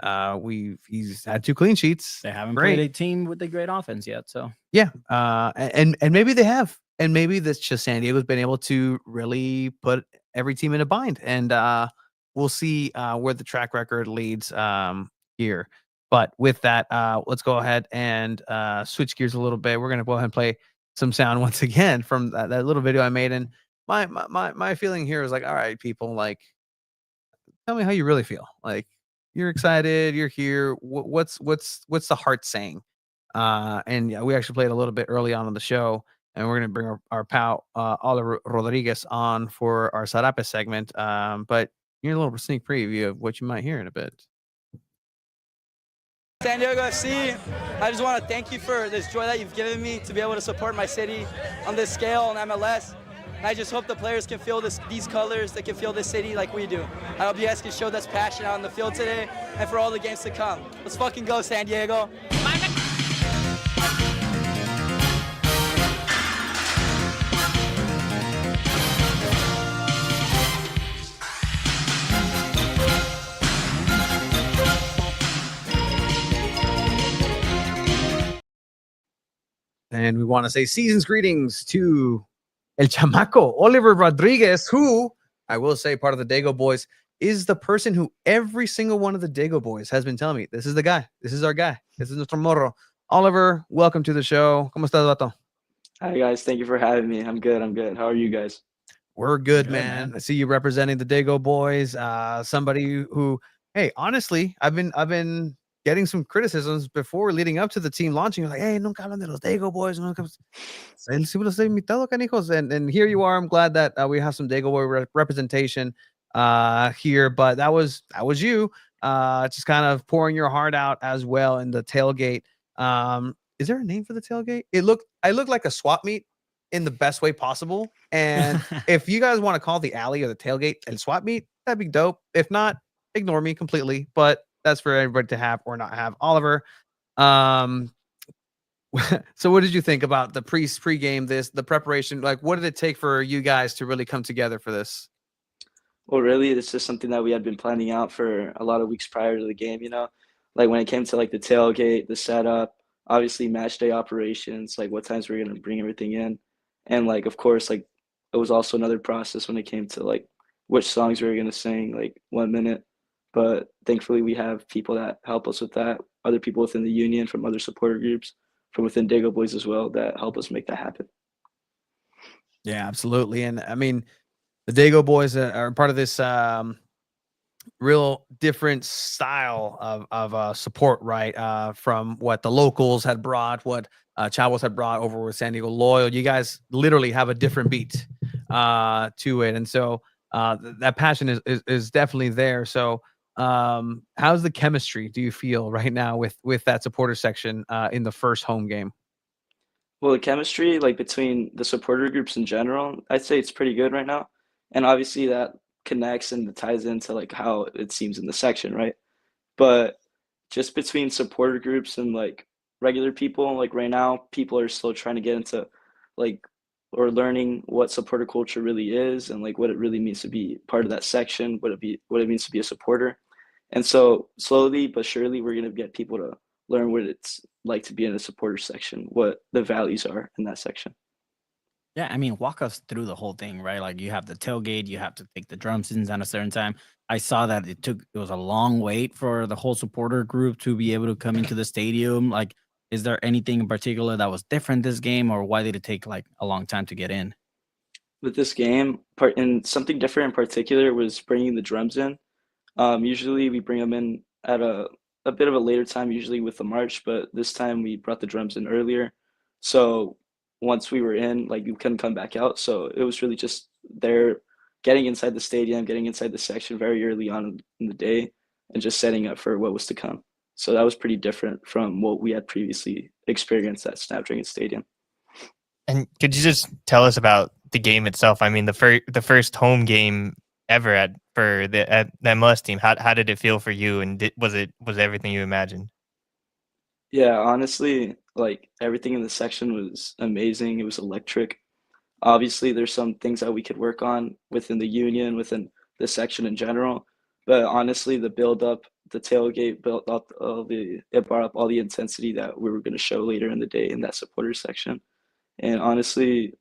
[SPEAKER 1] he's had 2 clean sheets.
[SPEAKER 3] They haven't played a team with a great offense yet. So
[SPEAKER 1] yeah, and maybe they have, and maybe that's just San Diego's been able to really put every team in a bind, and we'll see where the track record leads here. But with that, let's go ahead and switch gears a little bit. We're gonna go ahead and play some sound once again from that little video I made, and my feeling here is like, all right, people, like, tell me how you really feel. Like, you're excited, you're here. What's the heart saying? And yeah, we actually played a little bit early on in the show, and we're gonna bring our pal Oliver Rodriguez on for our Sarape segment. But here's a little sneak preview of what you might hear in a bit.
[SPEAKER 6] San Diego FC, I just want to thank you for this joy that you've given me to be able to support my city on this scale in MLS. And I just hope the players can feel these colors, they can feel this city like we do. I hope you guys can show this passion out on the field today and for all the games to come. Let's fucking go, San Diego.
[SPEAKER 1] And we want to say season's greetings to El Chamaco, Oliver Rodriguez, who I will say part of the Dago Boys is the person who every single one of the Dago Boys has been telling me, this is the guy. This is our guy. This is nuestro morro. Oliver, welcome to the show. ¿Cómo estás, vato?
[SPEAKER 16] Hi, guys. Thank you for having me. I'm good. I'm good. How are you guys?
[SPEAKER 1] We're good, man. I see you representing the Dago Boys. Somebody who, hey, honestly, I've been getting some criticisms before leading up to the team launching. You're like, hey, nunca hablan de los Dago Boys. And here you are. I'm glad that we have some Dago Boy representation here. But that was you just kind of pouring your heart out as well in the tailgate. Is there a name for the tailgate? I looked like a swap meet in the best way possible. And if you guys want to call the alley or the tailgate and swap meet, that'd be dope. If not, ignore me completely. But that's for everybody to have or not have. Oliver, so what did you think about the pre-game, the preparation? Like, what did it take for you guys to really come together for this?
[SPEAKER 16] Well, really, this is something that we had been planning out for a lot of weeks prior to the game, like when it came to like the tailgate, the setup, obviously match day operations, like what times we're going to bring everything in. And like, of course, like it was also another process when it came to like which songs we were going to sing, like 1 minute. But thankfully we have people that help us with that, other people within the union, from other supporter groups, from within Dago Boys as well, that help us make that happen.
[SPEAKER 1] Yeah, absolutely. And I mean, the Dago Boys are part of this real different style of support, right? From what the locals had brought, what Chavos had brought over with San Diego Loyal. You guys literally have a different beat to it. And so that passion is definitely there. So how's the chemistry, do you feel right now with that supporter section in the first home game?
[SPEAKER 16] Well, the chemistry, like between the supporter groups in general, I'd say it's pretty good right now. And obviously that connects and ties into like how it seems in the section, right? But just between supporter groups and like regular people, like right now, people are still trying to get into like or learning what supporter culture really is and like what it really means to be part of that section, what it means to be a supporter. And so slowly but surely, we're gonna get people to learn what it's like to be in a supporter section, what the values are in that section.
[SPEAKER 3] Yeah, I mean, walk us through the whole thing, right? Like you have the tailgate, you have to take the drum sins at a certain time. I saw that it was a long wait for the whole supporter group to be able to come into the stadium. Like, is there anything in particular that was different this game, or why did it take like a long time to get in?
[SPEAKER 16] With this game, and something different in particular was bringing the drums in. Usually we bring them in at a bit of a later time, usually with the march, but this time we brought the drums in earlier. So once we were in, like, you couldn't come back out. So it was really just there, getting inside the stadium, getting inside the section very early on in the day, and just setting up for what was to come. So that was pretty different from what we had previously experienced at Snapdragon Stadium.
[SPEAKER 2] And could you just tell us about the game itself? I mean, the first home game ever for the MLS team. How did it feel for you? And was everything you imagined?
[SPEAKER 16] Yeah, honestly, like everything in the section was amazing. It was electric. Obviously, there's some things that we could work on within the union, within the section in general. But honestly, the build up, the tailgate built up it brought up all the intensity that we were going to show later in the day in that supporter section. And honestly,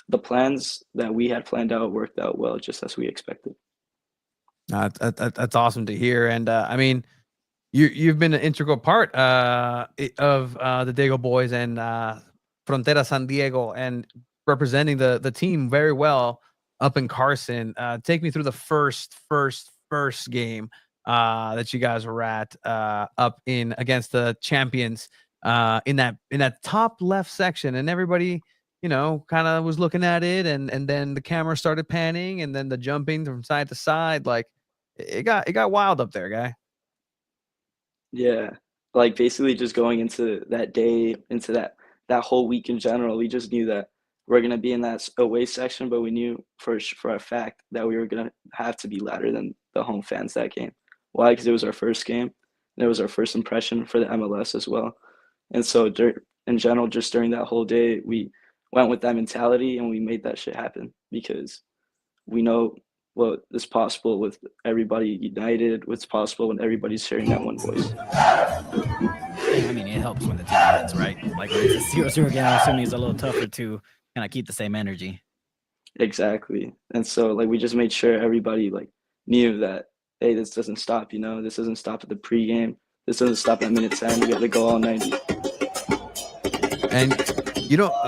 [SPEAKER 16] the plans that we had planned out worked out well, just as we expected.
[SPEAKER 1] That's awesome to hear. And I mean, you've been an integral part of the Dago Boys and Frontera San Diego, and representing the team very well up in Carson. Take me through the first game that you guys were at up in against the champions in that top left section, and everybody, kind of was looking at it, and then the camera started panning, and then the jumping from side to side. Like it got wild up there, guy.
[SPEAKER 16] Yeah, like basically just going into that day, into that whole week in general, we just knew that we're gonna be in that away section, but we knew for a fact that we were gonna have to be louder than the home fans that game. Why? Because it was our first game, and it was our first impression for the MLS as well. And so in general, just during that whole day, we went with that mentality and we made that shit happen because we know what is possible with everybody united, what's possible when everybody's sharing that one voice.
[SPEAKER 3] I mean, it helps when the team wins, right? Like when it's a 0-0 game, I'm assuming it's a little tougher to kind of keep the same energy.
[SPEAKER 16] Exactly. And so like we just made sure everybody like knew that, hey, this doesn't stop, this doesn't stop at the pregame. This doesn't stop at minute 10. We got to go all 90.
[SPEAKER 1] And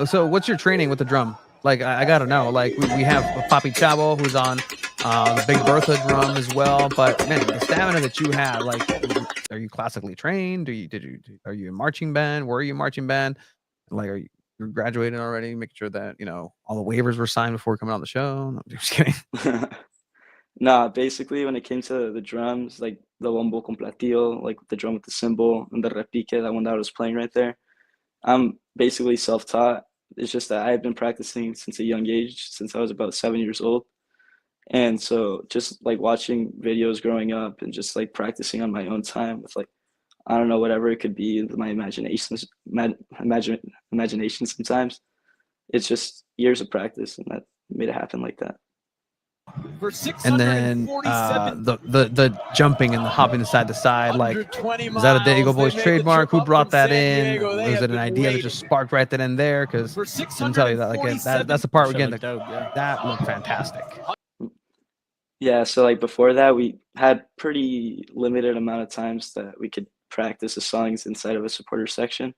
[SPEAKER 1] so what's your training with the drum? Like, I gotta know. Like, we have Papi Chavo, who's on the Big Bertha drum as well. But man, the stamina that you have, like, are you classically trained? Are you in marching band? Were you in marching band? Like, you're graduating already? Making sure that all the waivers were signed before coming on the show. No, I'm just kidding.
[SPEAKER 16] Nah, basically when it came to the drums, like the bombo con platillo, like the drum with the cymbal and the repique, that one that I was playing right there, I'm basically self-taught. It's just that I've been practicing since a young age, since I was about 7 years old. And so just like watching videos growing up and just like practicing on my own time with like, I don't know, whatever it could be, my imagination sometimes. It's just years of practice and that made it happen like that.
[SPEAKER 1] And then the jumping and the hopping side to side, like, is that a Dago Boys trademark? Who brought that in? Was it an idea that just sparked right then and there? Because I can tell you that, like, that's the part we're getting. That looked fantastic.
[SPEAKER 16] Yeah, so like before that, we had pretty limited amount of times that we could practice the songs inside of a supporter section.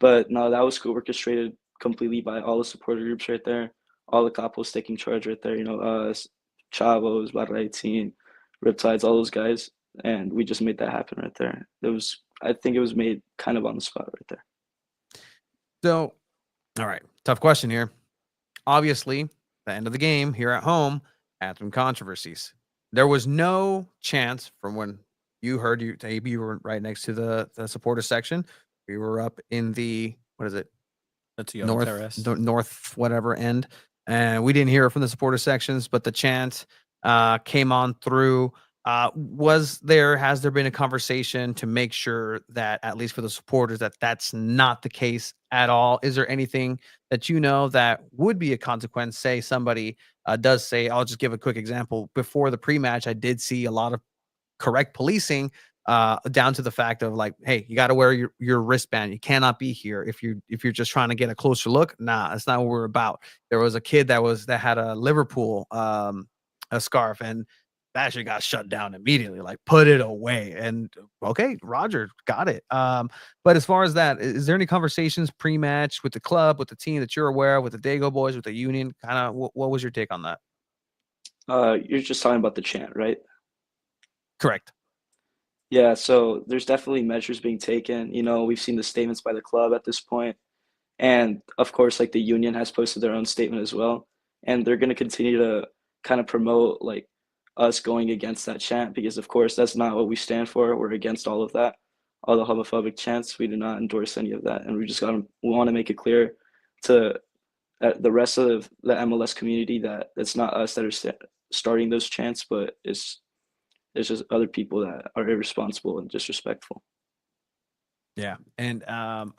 [SPEAKER 16] But no, that was orchestrated completely by all the supporter groups right there, all the capos taking charge right there, us, Chavos, Barra 18, Riptides, all those guys. And we just made that happen right there. I think it was made kind of on the spot right there.
[SPEAKER 1] So, all right, tough question here. Obviously, the end of the game here at home had some controversies. There was no chance from when you heard you were right next to the supporter section. We were up in the, what is it?
[SPEAKER 3] That's
[SPEAKER 1] north whatever end, and we didn't hear it from the supporter sections, but the chant came on through. Has there been a conversation to make sure that, at least for the supporters, that that's not the case at all? Is there anything that that would be a consequence? Say somebody does say, I'll just give a quick example. Before the pre-match, I did see a lot of correct policing, down to the fact of like, hey, you got to wear your wristband. You cannot be here if you're just trying to get a closer look. Nah, that's not what we're about. There was a kid that had a Liverpool a scarf, and that shit got shut down immediately. Like, put it away. And okay, Roger got it. But as far as that, is there any conversations pre-match with the club, with the team that you're aware of, with the Dago Boys, with the union? Kind of, what was your take on that?
[SPEAKER 16] You're just talking about the chant, right?
[SPEAKER 1] Correct.
[SPEAKER 16] Yeah, so there's definitely measures being taken. We've seen the statements by the club at this point. And of course, like the union has posted their own statement as well. And they're going to continue to kind of promote like us going against that chant because, of course, that's not what we stand for. We're against all of that, all the homophobic chants. We do not endorse any of that. And we want to make it clear to the rest of the MLS community that it's not us that are starting those chants, but it's just other people that are irresponsible and disrespectful.
[SPEAKER 1] Yeah. And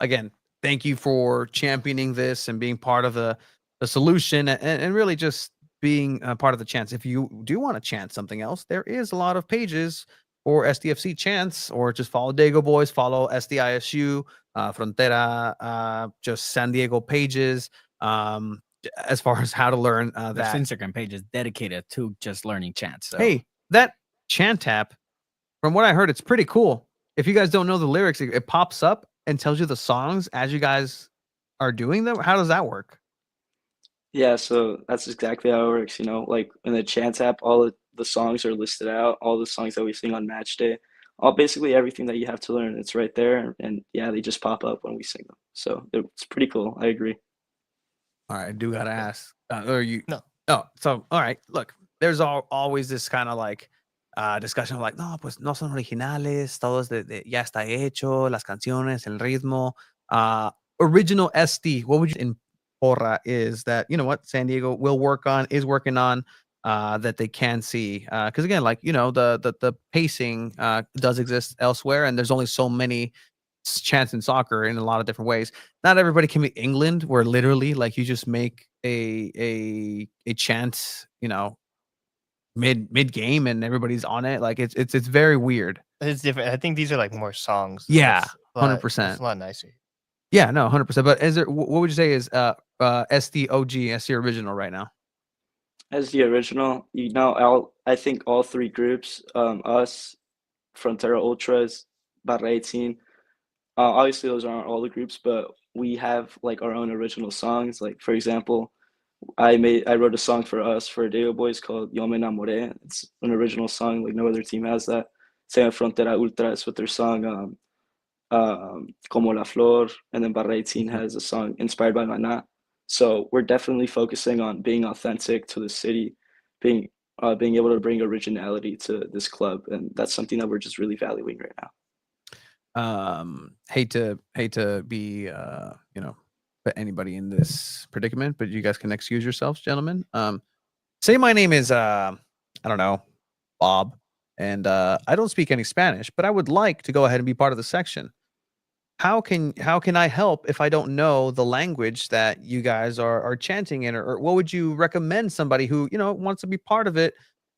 [SPEAKER 1] again, thank you for championing this and being part of the solution, and really just being a part of the chants. If you do want to chant something else, there is a lot of pages for SDFC chants, or just follow Dago Boys, follow SDISU, Frontera, just San Diego pages, as far as how to learn that.
[SPEAKER 3] Instagram page is dedicated to just learning chants. So.
[SPEAKER 1] Hey, that chant app, from what I heard, it's pretty cool. If you guys don't know the lyrics, it pops up and tells you the songs as you guys are doing them. How does that work?
[SPEAKER 16] Yeah, so that's exactly how it works. Like in the chant app, all of the songs are listed out, all the songs that we sing on match day, basically everything that you have to learn, it's right there. And yeah, they just pop up when we sing them. So it's pretty cool. I agree.
[SPEAKER 1] All right, I do gotta ask. Are you?
[SPEAKER 2] No.
[SPEAKER 1] Oh, so all right. Look, there's always this kind of like discussion of like, no, pues no son originales, todo es ya está hecho, las canciones, el ritmo. Original SD, what would you in Porra is that, you know what, San Diego is working on that they can see. Because again, like, you know, the pacing does exist elsewhere, and there's only so many chants in soccer in a lot of different ways. Not everybody can be England, where literally like you just make a chant, you know, mid game and everybody's on it. Like it's very weird.
[SPEAKER 2] It's different. I think these are like more songs.
[SPEAKER 1] Yeah,
[SPEAKER 2] That's a lot, that's
[SPEAKER 1] 100%.
[SPEAKER 2] a lot nicer.
[SPEAKER 1] Yeah, no, 100%. But is there what would you say is SDOG, SD original right now?
[SPEAKER 16] As the original, you know, I think all three groups, us, Frontera Ultras, Barra 18, obviously those aren't all the groups, but we have like our own original songs. Like for example, I wrote a song for us for Diego Boys called Yo Me Enamoré. It's an original song, like no other team has that. Same with Frontera Ultras with their song Como la Flor, and then Barra 18 has a song inspired by Maná. So we're definitely focusing on being authentic to the city, being able to bring originality to this club, and that's something that we're just really valuing right now.
[SPEAKER 1] Hate to be you know, put anybody in this predicament, but you guys can excuse yourselves, gentlemen. Say my name is I don't know, Bob, and I don't speak any Spanish, but I would like to go ahead and be part of the section. How can I help if I don't know the language that you guys are chanting in, or what would you recommend somebody who, you know, wants to be part of it,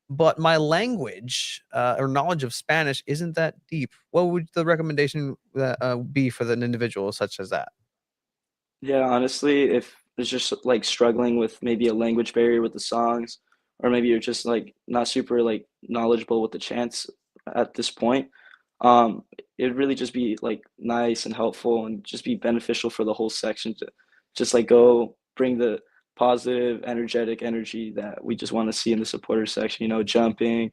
[SPEAKER 1] but my language or knowledge of Spanish isn't that deep? What would the recommendation be for an individual such as that?
[SPEAKER 16] Yeah, honestly, if it's just like struggling with maybe a language barrier with the songs, or maybe you're just like not super like knowledgeable with the chants at this point, um, it'd really just be like nice and helpful and just be beneficial for the whole section to just like go bring the positive, energetic energy that we just want to see in the supporter section, you know, jumping,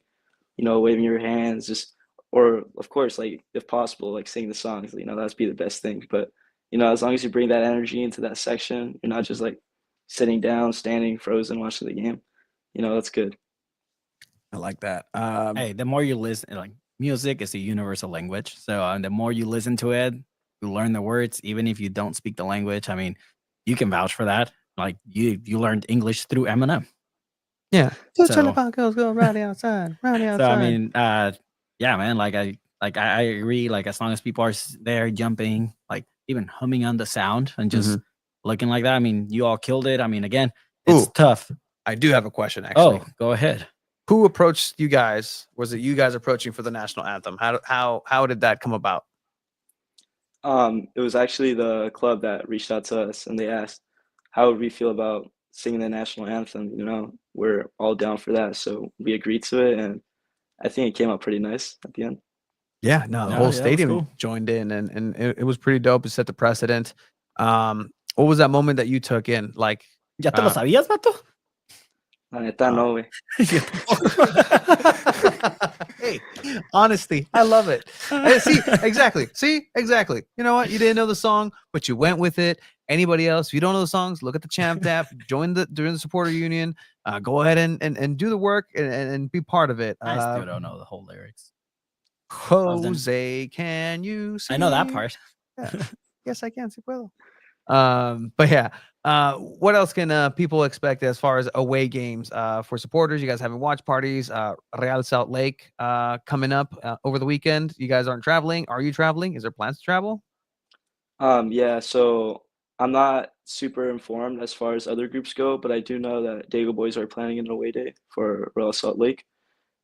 [SPEAKER 16] you know, waving your hands, just or of course, like if possible, like sing the songs, you know, that'd be the best thing. But you know, as long as you bring that energy into that section, you're not just like sitting down, standing, frozen, watching the game. You know, that's good.
[SPEAKER 1] I like that.
[SPEAKER 3] Hey, the more you listen, like music is a universal language. So the more you listen to it, you learn the words, even if you don't speak the language. I mean, you can vouch for that. Like you learned English through Eminem.
[SPEAKER 1] Yeah.
[SPEAKER 3] So,
[SPEAKER 1] Go rowdy outside, rowdy outside.
[SPEAKER 3] so I mean, yeah, man. I agree. Like as long as people are there jumping, like even humming on the sound and just looking like that. I mean, you all killed it. I mean, again, it's tough.
[SPEAKER 1] I do have a question actually.
[SPEAKER 3] Oh, go ahead.
[SPEAKER 1] Who approached you guys? Was it you guys approaching for the national anthem? How did that come about?
[SPEAKER 16] It was actually the club that reached out to us and they asked how would we feel about singing the national anthem. You know, we're all down for that, so we agreed to it, and I think it came out pretty nice at the end.
[SPEAKER 1] Yeah, no, the whole stadium joined in, and it was pretty dope. It set the precedent. What was that moment that you took in? Like,
[SPEAKER 3] ¿Ya te lo sabías, vato?
[SPEAKER 16] La neta, no, güey.
[SPEAKER 1] Hey, honesty, I love it. See, exactly. You know what? You didn't know the song, but you went with it. Anybody else? If you don't know the songs, look at the Champ app, join the supporter union, go ahead and do the work and be part of it.
[SPEAKER 3] I still don't know the whole lyrics.
[SPEAKER 1] Jose, can you see?
[SPEAKER 3] I know that part.
[SPEAKER 1] Yeah. Yes, I can. Si puedo. But yeah, what else can people expect as far as away games for supporters? You guys having watch parties? Real Salt Lake coming up over the weekend. You guys aren't traveling. Are you traveling? Is there plans to travel?
[SPEAKER 16] Yeah, so I'm not super informed as far as other groups go, but I do know that Dago Boys are planning an away day for Real Salt Lake,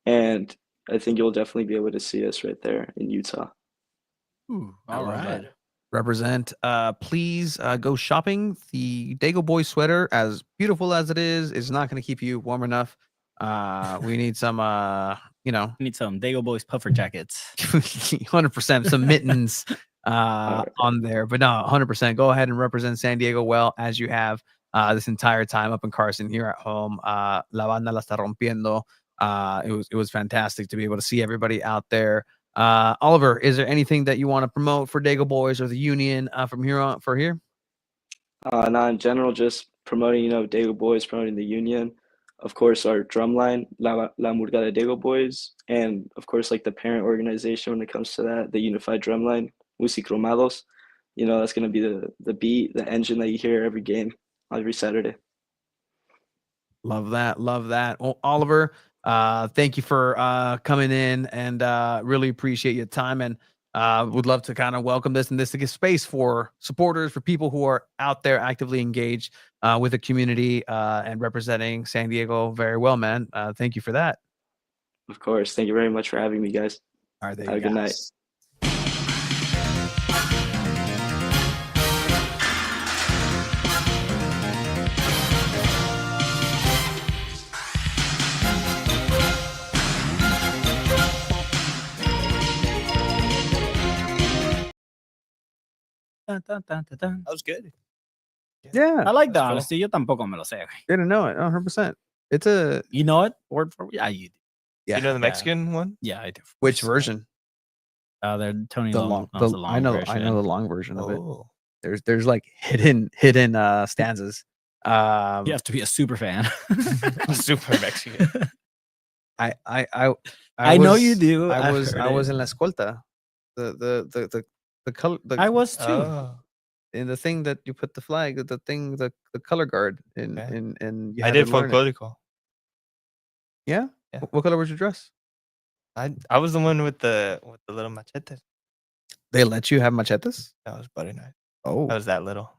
[SPEAKER 16] and I think you'll definitely be able to see us right there in Utah.
[SPEAKER 3] Ooh,
[SPEAKER 1] all right. Represent. Please go shopping. The Dago Boy sweater, as beautiful as it is not going to keep you warm enough. We need some, you know,
[SPEAKER 3] we need some Dago Boys puffer jackets.
[SPEAKER 1] 100%. Some mittens on there, but no, 100%. Go ahead and represent San Diego well as you have this entire time up in Carson here at home. La banda la está rompiendo. It was fantastic to be able to see everybody out there. Oliver, is there anything that you want to promote for Dago Boys or the union from here on for here?
[SPEAKER 16] Not in general, just promoting, you know, Dago Boys, promoting the union. of course, our drumline, La Murga de Diego Boys, and of course, like the parent organization when it comes to that, the Unified Drumline, Musicromados. You know, that's going to be the beat, the engine that you hear every game, every Saturday.
[SPEAKER 1] Love that. Love that. Well, Oliver, thank you for coming in, and really appreciate your time, and would love to kind of welcome this to give space for supporters, for people who are out there actively engaged with the community and representing San Diego very well, man. Thank you for that.
[SPEAKER 16] Of course. Thank you very much for having me, guys.
[SPEAKER 1] All right, there
[SPEAKER 16] Have
[SPEAKER 1] you
[SPEAKER 16] a good
[SPEAKER 1] go.
[SPEAKER 16] night.
[SPEAKER 3] That
[SPEAKER 2] was good.
[SPEAKER 1] Yeah.
[SPEAKER 3] I like the
[SPEAKER 2] That's cool.
[SPEAKER 3] honesty. Yo tampoco me lo sé. güey.
[SPEAKER 1] Didn't know it. 100%. It's a.
[SPEAKER 3] You know it? Word for word? Yeah, you do.
[SPEAKER 1] Yeah.
[SPEAKER 2] You know the Mexican one?
[SPEAKER 3] Yeah, I do.
[SPEAKER 1] Which version?
[SPEAKER 3] They're Tony
[SPEAKER 1] The
[SPEAKER 3] Long.
[SPEAKER 1] long.
[SPEAKER 3] The long
[SPEAKER 1] I know.
[SPEAKER 3] version.
[SPEAKER 1] I know the long version of it.
[SPEAKER 2] Oh.
[SPEAKER 1] There's like hidden stanzas.
[SPEAKER 3] You have to be a super fan.
[SPEAKER 2] A super Mexican.
[SPEAKER 3] I know you do.
[SPEAKER 1] I
[SPEAKER 3] I've
[SPEAKER 1] was
[SPEAKER 3] heard
[SPEAKER 1] in
[SPEAKER 3] it.
[SPEAKER 1] La Escolta. The color.
[SPEAKER 3] I was too.
[SPEAKER 2] Oh.
[SPEAKER 1] In the thing that you put the flag, the color guard in
[SPEAKER 2] Okay.
[SPEAKER 1] and you
[SPEAKER 2] I
[SPEAKER 1] had
[SPEAKER 2] did
[SPEAKER 1] to learn it.
[SPEAKER 2] folklorico.
[SPEAKER 1] Yeah?
[SPEAKER 2] Yeah.
[SPEAKER 1] What color was your dress?
[SPEAKER 2] I was the one with the little machetes.
[SPEAKER 1] They let you have machetes?
[SPEAKER 2] That was butter knife.
[SPEAKER 1] Oh.
[SPEAKER 2] I was that little.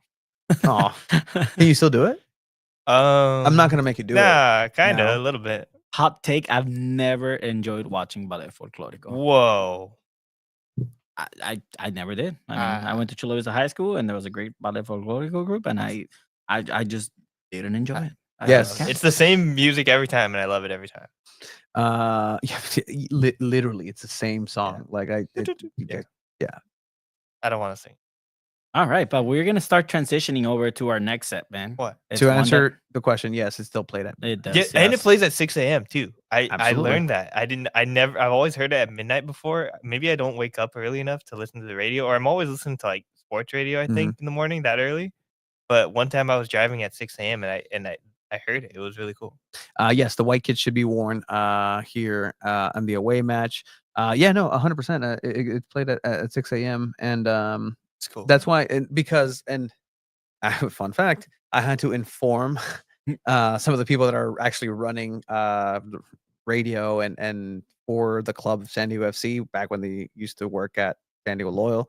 [SPEAKER 1] Oh. Can you still do it? I'm not gonna make you do it.
[SPEAKER 2] Nah, kind of
[SPEAKER 1] No.
[SPEAKER 2] a little bit.
[SPEAKER 3] Hot take. I've never enjoyed watching Ballet Folklorico.
[SPEAKER 2] Whoa.
[SPEAKER 3] I never did. I mean, I went to Chula Vista High School, and there was a great Ballet Folklorico group, and I just didn't enjoy it. I
[SPEAKER 1] Yes.
[SPEAKER 3] just can't.
[SPEAKER 2] It's the same music every time, and I love it every time.
[SPEAKER 1] Yeah, literally, it's the same song. Like yeah.
[SPEAKER 2] I don't want to sing.
[SPEAKER 3] All right, but we're gonna start transitioning over to our next set, man.
[SPEAKER 2] What?
[SPEAKER 3] It's
[SPEAKER 1] To
[SPEAKER 3] one
[SPEAKER 1] answer the question, yes, it's still played at.
[SPEAKER 3] that, it does,
[SPEAKER 2] Yeah, and it
[SPEAKER 3] yes.
[SPEAKER 2] plays at 6 a.m. too. I
[SPEAKER 1] Absolutely.
[SPEAKER 2] learned that. I've always heard it at midnight before. Maybe I don't wake up early enough to listen to the radio, or I'm always listening to like sports radio, I think, in the morning that early. But one time I was driving at 6 a.m. and I heard it. It was really cool.
[SPEAKER 1] Yes, the white kits should be worn here on the away match. Yeah, no, 100%. It's played at 6 a.m. and
[SPEAKER 2] It's cool.
[SPEAKER 1] that's why, and I have a fun fact. I had to inform some of the people that are actually running the radio and for the club of San Diego FC back when they used to work at San Diego Loyal.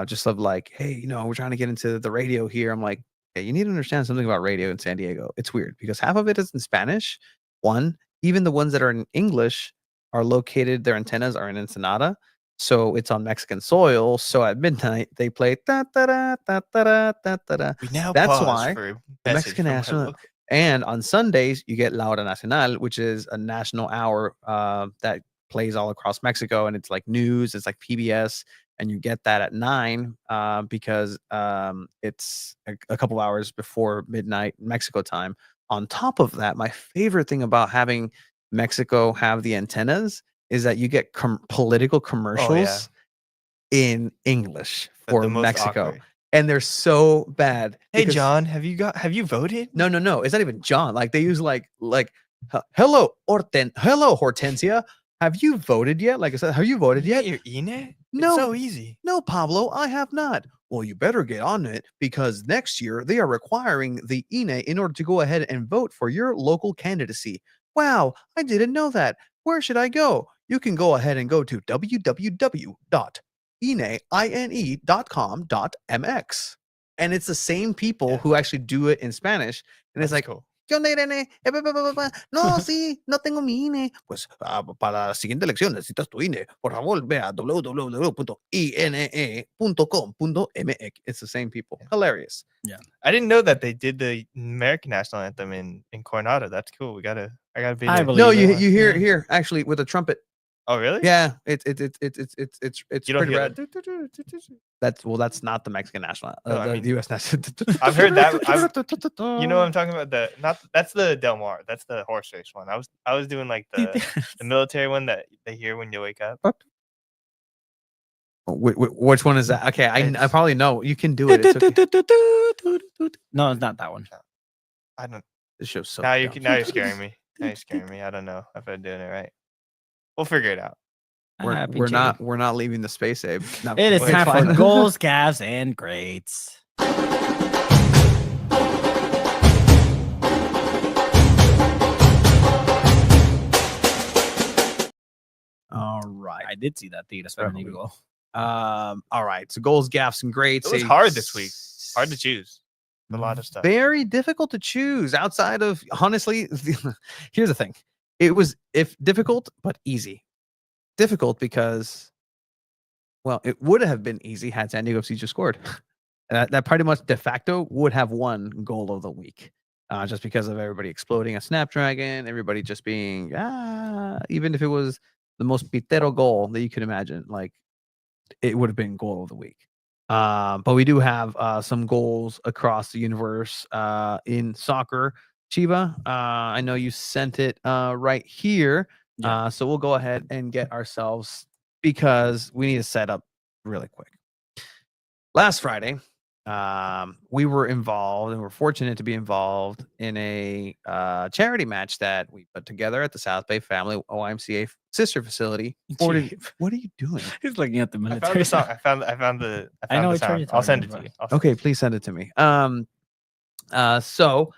[SPEAKER 1] Just of like, hey, we're trying to get into the radio here. I'm like, hey, you need to understand something about radio in San Diego. It's weird because half of it is in Spanish. Even the ones that are in English are located, their antennas are in Ensenada. So it's on Mexican soil. So at midnight they play da da da da da da da da.
[SPEAKER 2] We now
[SPEAKER 1] That's
[SPEAKER 2] pause
[SPEAKER 1] why
[SPEAKER 2] for a
[SPEAKER 1] the
[SPEAKER 2] message
[SPEAKER 1] Mexican
[SPEAKER 2] from our
[SPEAKER 1] national.
[SPEAKER 2] local-
[SPEAKER 1] And on Sundays you get La Hora Nacional, which is a national hour that plays all across Mexico, and it's like news. It's like PBS, and you get that at 9 because it's a couple hours before midnight Mexico time. On top of that, my favorite thing about having Mexico have the antennas is that you get political commercials in English
[SPEAKER 2] But
[SPEAKER 1] for
[SPEAKER 2] the most
[SPEAKER 1] Mexico.
[SPEAKER 2] awkward.
[SPEAKER 1] And they're so bad.
[SPEAKER 2] Hey
[SPEAKER 1] because-
[SPEAKER 2] John, have you voted?
[SPEAKER 1] No. It's not even John. Like they use like hello Hortensia. Have you voted yet? Like I said, have you voted yet?
[SPEAKER 2] Your INE?
[SPEAKER 1] No.
[SPEAKER 2] It's so easy.
[SPEAKER 1] No, Pablo, I have not. Well, you better get on it because next year they are requiring the INE in order to go ahead and vote for your local candidacy. Wow, I didn't know that. Where should I go? You can go ahead and go to www.ine.com.mx. And it's the same people who actually do it in Spanish. And it's like,
[SPEAKER 2] cool.
[SPEAKER 1] ¿Qué onda, Irene? No, sí, no tengo mi INE. Pues para la siguiente elección necesitas tu INE. Por favor, ve a www.ine.com.mx. It's the same people. Hilarious.
[SPEAKER 3] Yeah.
[SPEAKER 2] I didn't know that they did the American national anthem in Coronado. That's cool. I gotta be
[SPEAKER 3] I
[SPEAKER 2] there.
[SPEAKER 3] believe
[SPEAKER 1] No,
[SPEAKER 3] it.
[SPEAKER 1] you hear it here actually with a trumpet.
[SPEAKER 2] Oh really?
[SPEAKER 1] Yeah, it's
[SPEAKER 2] You don't
[SPEAKER 1] pretty
[SPEAKER 2] hear
[SPEAKER 1] rad.
[SPEAKER 2] that?
[SPEAKER 1] That's not the Mexican national.
[SPEAKER 2] No, I
[SPEAKER 1] The
[SPEAKER 2] mean,
[SPEAKER 1] U.S. national.
[SPEAKER 2] I've heard that. You know what I'm talking about? That's the Del Mar. That's the horse race one. I was doing like the military one that they hear when you wake up.
[SPEAKER 1] Which one is that? Okay, I probably know. You can do it. It's okay.
[SPEAKER 3] No, it's not that one.
[SPEAKER 2] I don't.
[SPEAKER 1] This show's so
[SPEAKER 2] now
[SPEAKER 1] dumb.
[SPEAKER 2] you're scaring me. Now you're scaring me. I don't know if I'm doing it right. We'll figure it out.
[SPEAKER 1] We're not leaving the space, Abe. No,
[SPEAKER 3] It is
[SPEAKER 1] it's
[SPEAKER 3] time for
[SPEAKER 1] fine.
[SPEAKER 3] goals, calves, and greats.
[SPEAKER 1] All right.
[SPEAKER 3] I did see that Tigres Femenil goal.
[SPEAKER 1] All right. So goals, gaffes, and greats.
[SPEAKER 2] It was hard this week. Hard to choose. A lot of stuff.
[SPEAKER 1] Very difficult to choose outside of, honestly, here's the thing. It was difficult, but easy. Difficult because, well, it would have been easy had San Diego FC just scored. That pretty much de facto would have won goal of the week. Just because of everybody exploding a Snapdragon, everybody just being, even if it was the most pitero goal that you could imagine, like, it would have been goal of the week. But we do have some goals across the universe in soccer. Chiba, I know you sent it right here. So we'll go ahead and get ourselves, because we need to set up really quick. Last Friday, we were involved, and we're fortunate to be involved in a charity match that we put together at the South Bay Family YMCA sister facility. What are you doing?
[SPEAKER 3] He's looking at the
[SPEAKER 2] I
[SPEAKER 3] military.
[SPEAKER 2] found the song. I found the sound. I'll send it to you.
[SPEAKER 1] Okay, please send it to me. So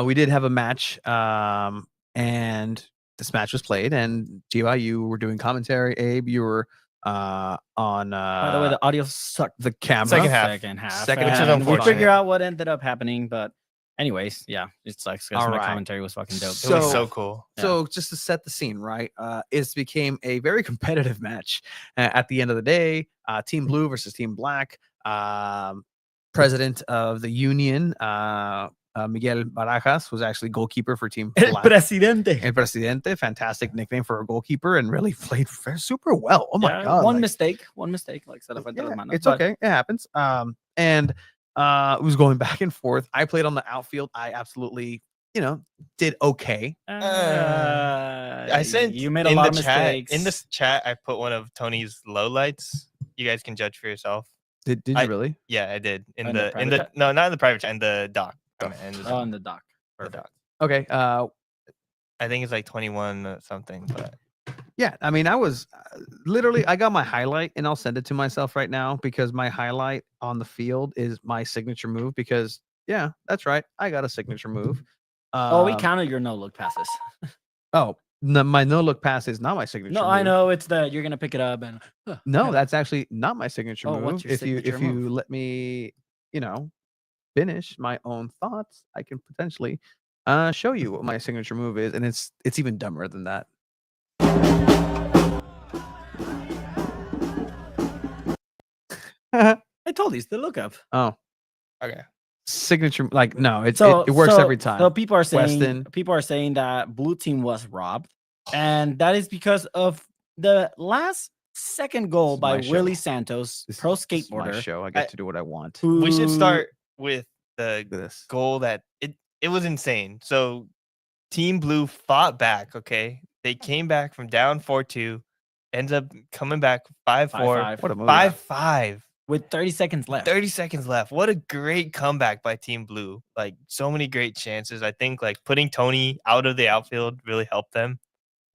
[SPEAKER 1] we did have a match, and this match was played, and Jiva, you were doing commentary. Abe, you were on
[SPEAKER 3] By the way, the audio sucked.
[SPEAKER 1] The camera.
[SPEAKER 3] Second half. And we figure out what ended up happening, but anyways, yeah, it sucks because my commentary was fucking dope.
[SPEAKER 2] It was so cool.
[SPEAKER 1] So just to set the scene, right? It became a very competitive match. At the end of the day, Team Blue versus Team Black. President of the union, Miguel Barajas, was actually goalkeeper for Team Black. El Presidente, fantastic nickname for a goalkeeper, and really played super well. Oh my God.
[SPEAKER 3] One mistake, like said,
[SPEAKER 1] it's okay. It happens. And it was going back and forth. I played on the outfield. I absolutely, did okay.
[SPEAKER 2] I sent
[SPEAKER 3] you made a lot of mistakes.
[SPEAKER 2] In this chat, I put one of Tony's lowlights. You guys can judge for yourself.
[SPEAKER 1] Did you really?
[SPEAKER 2] Yeah, I did.
[SPEAKER 3] In the
[SPEAKER 2] No, not in the private chat, in the doc.
[SPEAKER 3] In the doc.
[SPEAKER 2] Perfect.
[SPEAKER 1] Okay.
[SPEAKER 2] I think it's like 21 something, but
[SPEAKER 1] yeah, I mean, I was literally, I got my highlight, and I'll send it to myself right now, because my highlight on the field is my signature move, because yeah, that's right. I got a signature move.
[SPEAKER 3] We counted your no-look passes.
[SPEAKER 1] My no-look pass is not my signature move.
[SPEAKER 3] I know it's you're going to pick it up and
[SPEAKER 1] no, that's actually not my signature move.
[SPEAKER 3] What's your
[SPEAKER 1] if
[SPEAKER 3] signature
[SPEAKER 1] you
[SPEAKER 3] move?
[SPEAKER 1] let me, finish my own thoughts, I can potentially show you what my signature move is, and it's even dumber than that.
[SPEAKER 3] I told you it's the lookup.
[SPEAKER 1] Oh,
[SPEAKER 2] okay.
[SPEAKER 1] Signature, like, no, it works
[SPEAKER 3] so,
[SPEAKER 1] every time.
[SPEAKER 3] So people are saying
[SPEAKER 1] Weston.
[SPEAKER 3] that blue team was robbed, and that is because of the last second goal by Willie Santos, pro skateboarder.
[SPEAKER 1] This is my show. I get to do what I want.
[SPEAKER 2] We should start with the goal that it was insane. So Team Blue fought back. Okay, they came back from down 4-2, ends up coming back 5-4.
[SPEAKER 1] What a move!
[SPEAKER 2] 5-5
[SPEAKER 3] with 30 seconds left.
[SPEAKER 2] 30 seconds left. What a great comeback by Team Blue. Like, so many great chances. I think like putting Tony out of the outfield really helped them.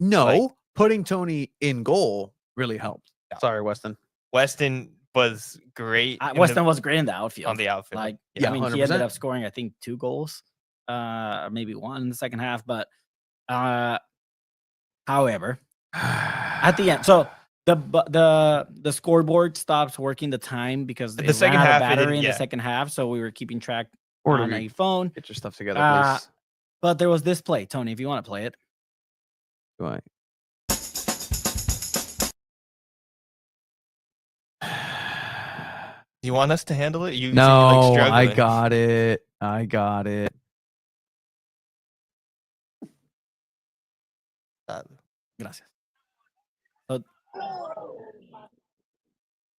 [SPEAKER 1] No, putting Tony in goal really helped. Yeah. Sorry, Weston.
[SPEAKER 2] Weston was great.
[SPEAKER 3] Weston was great in the outfield.
[SPEAKER 2] On the outfield.
[SPEAKER 3] Like,
[SPEAKER 1] yeah,
[SPEAKER 3] I mean,
[SPEAKER 1] 100%.
[SPEAKER 3] he ended up scoring, I think, 2 goals, maybe 1 in the second half. But however, at the end, so the scoreboard stops working the time because
[SPEAKER 2] the second
[SPEAKER 3] ran out
[SPEAKER 2] half
[SPEAKER 3] of battery in the second half. So we were keeping track on a phone.
[SPEAKER 1] Get your stuff together, please.
[SPEAKER 3] But there was this play, Tony. If you want to play it,
[SPEAKER 1] do I?
[SPEAKER 2] You want us to handle it?
[SPEAKER 1] No, I got it.
[SPEAKER 3] Gracias.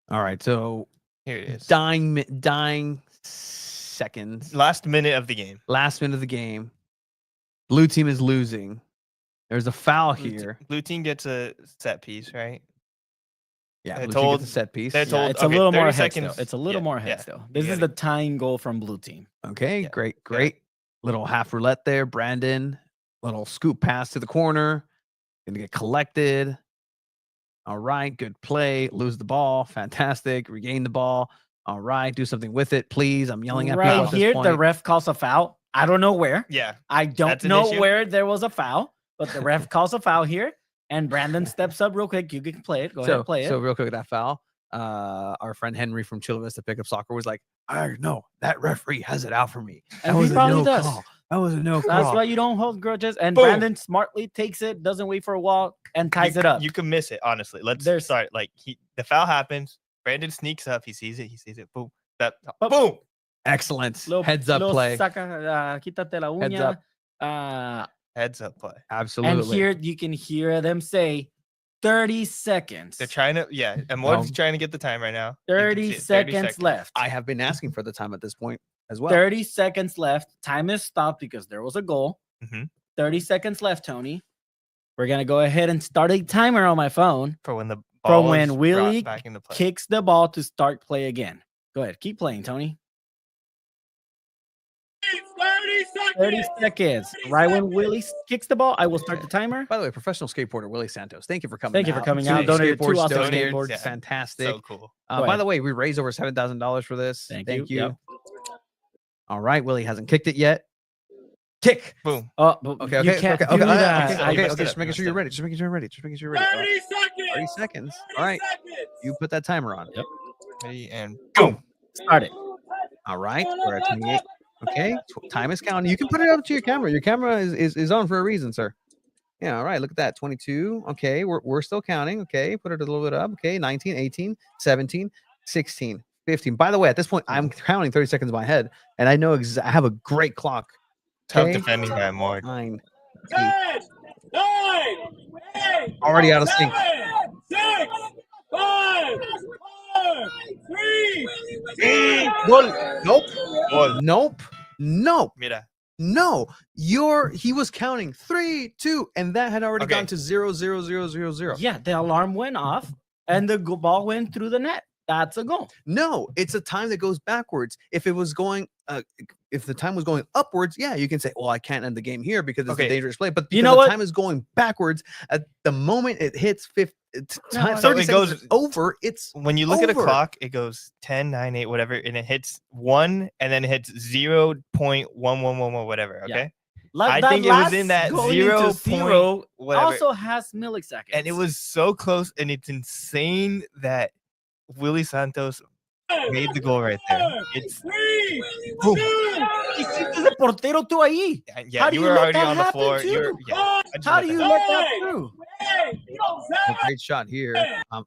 [SPEAKER 1] All right, so
[SPEAKER 2] here it is.
[SPEAKER 1] Dying seconds.
[SPEAKER 2] Last minute of the game.
[SPEAKER 1] Blue team is losing. There's a foul here.
[SPEAKER 2] Blue team gets a set piece, right?
[SPEAKER 1] Yeah, blue team gets a set piece.
[SPEAKER 3] it's a little more ahead still. It's a little more ahead still. This is the tying goal from blue team.
[SPEAKER 1] Okay, great. Little half roulette there. Brandon, little scoop pass to the corner. Gonna get collected. All right, good play. Lose the ball. Fantastic. Regain the ball. All right, do something with it, please. I'm yelling at people
[SPEAKER 3] Right
[SPEAKER 1] at this
[SPEAKER 3] here,
[SPEAKER 1] point.
[SPEAKER 3] the ref calls a foul. I don't know where.
[SPEAKER 2] Yeah.
[SPEAKER 3] I don't
[SPEAKER 2] That's an
[SPEAKER 3] know
[SPEAKER 2] issue.
[SPEAKER 3] where there was a foul, but the ref calls a foul here, and Brandon steps up real quick. You can play it. Go ahead, play it.
[SPEAKER 1] So real quick, that foul. Our friend Henry from Chula Vista Pickup Soccer was like, I know that referee has it out for me. That
[SPEAKER 3] And
[SPEAKER 1] was
[SPEAKER 3] he
[SPEAKER 1] a
[SPEAKER 3] probably
[SPEAKER 1] no
[SPEAKER 3] does.
[SPEAKER 1] call. That was a no
[SPEAKER 3] That's
[SPEAKER 1] call.
[SPEAKER 3] why you don't hold grudges. And
[SPEAKER 2] Boom.
[SPEAKER 3] Brandon smartly takes it, doesn't wait for a wall, and ties it up.
[SPEAKER 2] You can miss it, honestly. Let's start. Like the foul happens. Brandon sneaks up. He sees it. Boom. Boom.
[SPEAKER 1] Excellent.
[SPEAKER 3] Lo-
[SPEAKER 1] Heads up
[SPEAKER 3] lo
[SPEAKER 1] play.
[SPEAKER 3] Saca, quítate la
[SPEAKER 1] Heads
[SPEAKER 3] uña.
[SPEAKER 1] up.
[SPEAKER 2] Heads up play.
[SPEAKER 1] Absolutely.
[SPEAKER 3] And here you can hear them say 30 seconds.
[SPEAKER 2] They're trying to, and Morgan's trying to get the time right now. You can
[SPEAKER 3] 30
[SPEAKER 2] see it,
[SPEAKER 3] seconds left.
[SPEAKER 1] I have been asking for the time at this point as well.
[SPEAKER 3] 30 seconds left. Time is stopped because there was a goal. 30 seconds left, Tony. We're going to go ahead and start a timer on my phone
[SPEAKER 2] For when the
[SPEAKER 3] for
[SPEAKER 2] ball
[SPEAKER 3] when
[SPEAKER 2] is
[SPEAKER 3] Willie
[SPEAKER 2] brought back into play.
[SPEAKER 3] kicks the ball to start play again. Go ahead. Keep playing, Tony. 30 seconds. Right when Willie kicks the ball, I will start the timer.
[SPEAKER 1] By the way, professional skateboarder Willie Santos. Thank you for coming.
[SPEAKER 3] Thank you for coming out. Donated 2 awesome
[SPEAKER 1] donated.
[SPEAKER 3] skateboards.
[SPEAKER 2] Yeah.
[SPEAKER 1] Fantastic.
[SPEAKER 2] So cool.
[SPEAKER 1] By
[SPEAKER 3] ahead.
[SPEAKER 1] the way, we raised over $7,000 for this.
[SPEAKER 3] Thank
[SPEAKER 1] Thank
[SPEAKER 3] you.
[SPEAKER 1] you.
[SPEAKER 3] Yep.
[SPEAKER 1] All right, Willie hasn't kicked it yet. Kick.
[SPEAKER 2] Boom.
[SPEAKER 3] Oh, but
[SPEAKER 1] Okay.
[SPEAKER 3] you
[SPEAKER 1] Okay.
[SPEAKER 3] can't
[SPEAKER 1] Okay.
[SPEAKER 3] do
[SPEAKER 1] Okay.
[SPEAKER 3] that.
[SPEAKER 1] Okay.
[SPEAKER 2] messed it
[SPEAKER 1] Just
[SPEAKER 2] up.
[SPEAKER 1] making
[SPEAKER 2] You
[SPEAKER 1] sure you're
[SPEAKER 2] messed
[SPEAKER 1] ready. Just making sure you're ready. Just making sure you're ready.
[SPEAKER 15] 30 seconds.
[SPEAKER 1] 30 seconds. All right. You put that timer on.
[SPEAKER 3] Yep.
[SPEAKER 2] Ready and
[SPEAKER 3] Boom. Start it.
[SPEAKER 1] All right. We're at 28. Okay. Time is counting. You can put it up to your camera. Your camera is on for a reason, sir. Yeah. All right. Look at that. 22. Okay. We're still counting. Okay. Put it a little bit up. Okay. 19, 18, 17, 16, 15. By the way, at this point, I'm counting 30 seconds in my head, and I know I have a great clock.
[SPEAKER 2] tough
[SPEAKER 1] Okay.
[SPEAKER 2] defending by Morg.
[SPEAKER 1] 9,
[SPEAKER 15] 10, 9, 8,
[SPEAKER 1] already out of sync.
[SPEAKER 15] 6, 5, 4, 3, 2,
[SPEAKER 1] Nope.
[SPEAKER 2] Gol.
[SPEAKER 1] Nope. Nope.
[SPEAKER 2] Mira.
[SPEAKER 1] No. He was counting 3, 2, and that had already
[SPEAKER 2] Okay.
[SPEAKER 1] gone to 0, 0, 0, 0, 0.
[SPEAKER 3] Yeah, the alarm went off and the ball went through the net. That's a goal.
[SPEAKER 1] No, it's a time that goes backwards. If it was going, if the time was going upwards, yeah, you can say, "Well, I can't end the game here because it's a dangerous play." But because
[SPEAKER 3] know
[SPEAKER 1] the
[SPEAKER 3] what?
[SPEAKER 1] time is going backwards, at the moment it hits 50, time,
[SPEAKER 2] So
[SPEAKER 1] 30
[SPEAKER 2] it
[SPEAKER 1] seconds
[SPEAKER 2] goes
[SPEAKER 1] is over. It's
[SPEAKER 2] when you look at a
[SPEAKER 1] over.
[SPEAKER 2] clock, it goes 10, 9, 8, whatever, and it hits 1, and then it hits 0.1111, whatever.
[SPEAKER 3] Yeah.
[SPEAKER 2] Okay.
[SPEAKER 3] Like
[SPEAKER 2] I
[SPEAKER 3] that
[SPEAKER 2] think it was in
[SPEAKER 3] last
[SPEAKER 2] that
[SPEAKER 3] going
[SPEAKER 2] 0
[SPEAKER 3] into zero
[SPEAKER 2] point whatever.
[SPEAKER 3] also has milliseconds.
[SPEAKER 2] And it was so close, and it's insane that Willie Santos made the goal right there. It's boom.
[SPEAKER 3] Hiciste de portero tú ahí.
[SPEAKER 2] Yeah,
[SPEAKER 3] How do
[SPEAKER 2] you
[SPEAKER 3] you
[SPEAKER 2] were
[SPEAKER 3] let
[SPEAKER 2] already
[SPEAKER 3] that
[SPEAKER 2] on the
[SPEAKER 3] happen
[SPEAKER 2] floor.
[SPEAKER 3] too?
[SPEAKER 2] You were, yeah, I just
[SPEAKER 3] How
[SPEAKER 2] let
[SPEAKER 3] do
[SPEAKER 2] that
[SPEAKER 3] you
[SPEAKER 2] happen.
[SPEAKER 3] let that through?
[SPEAKER 1] a great shot here.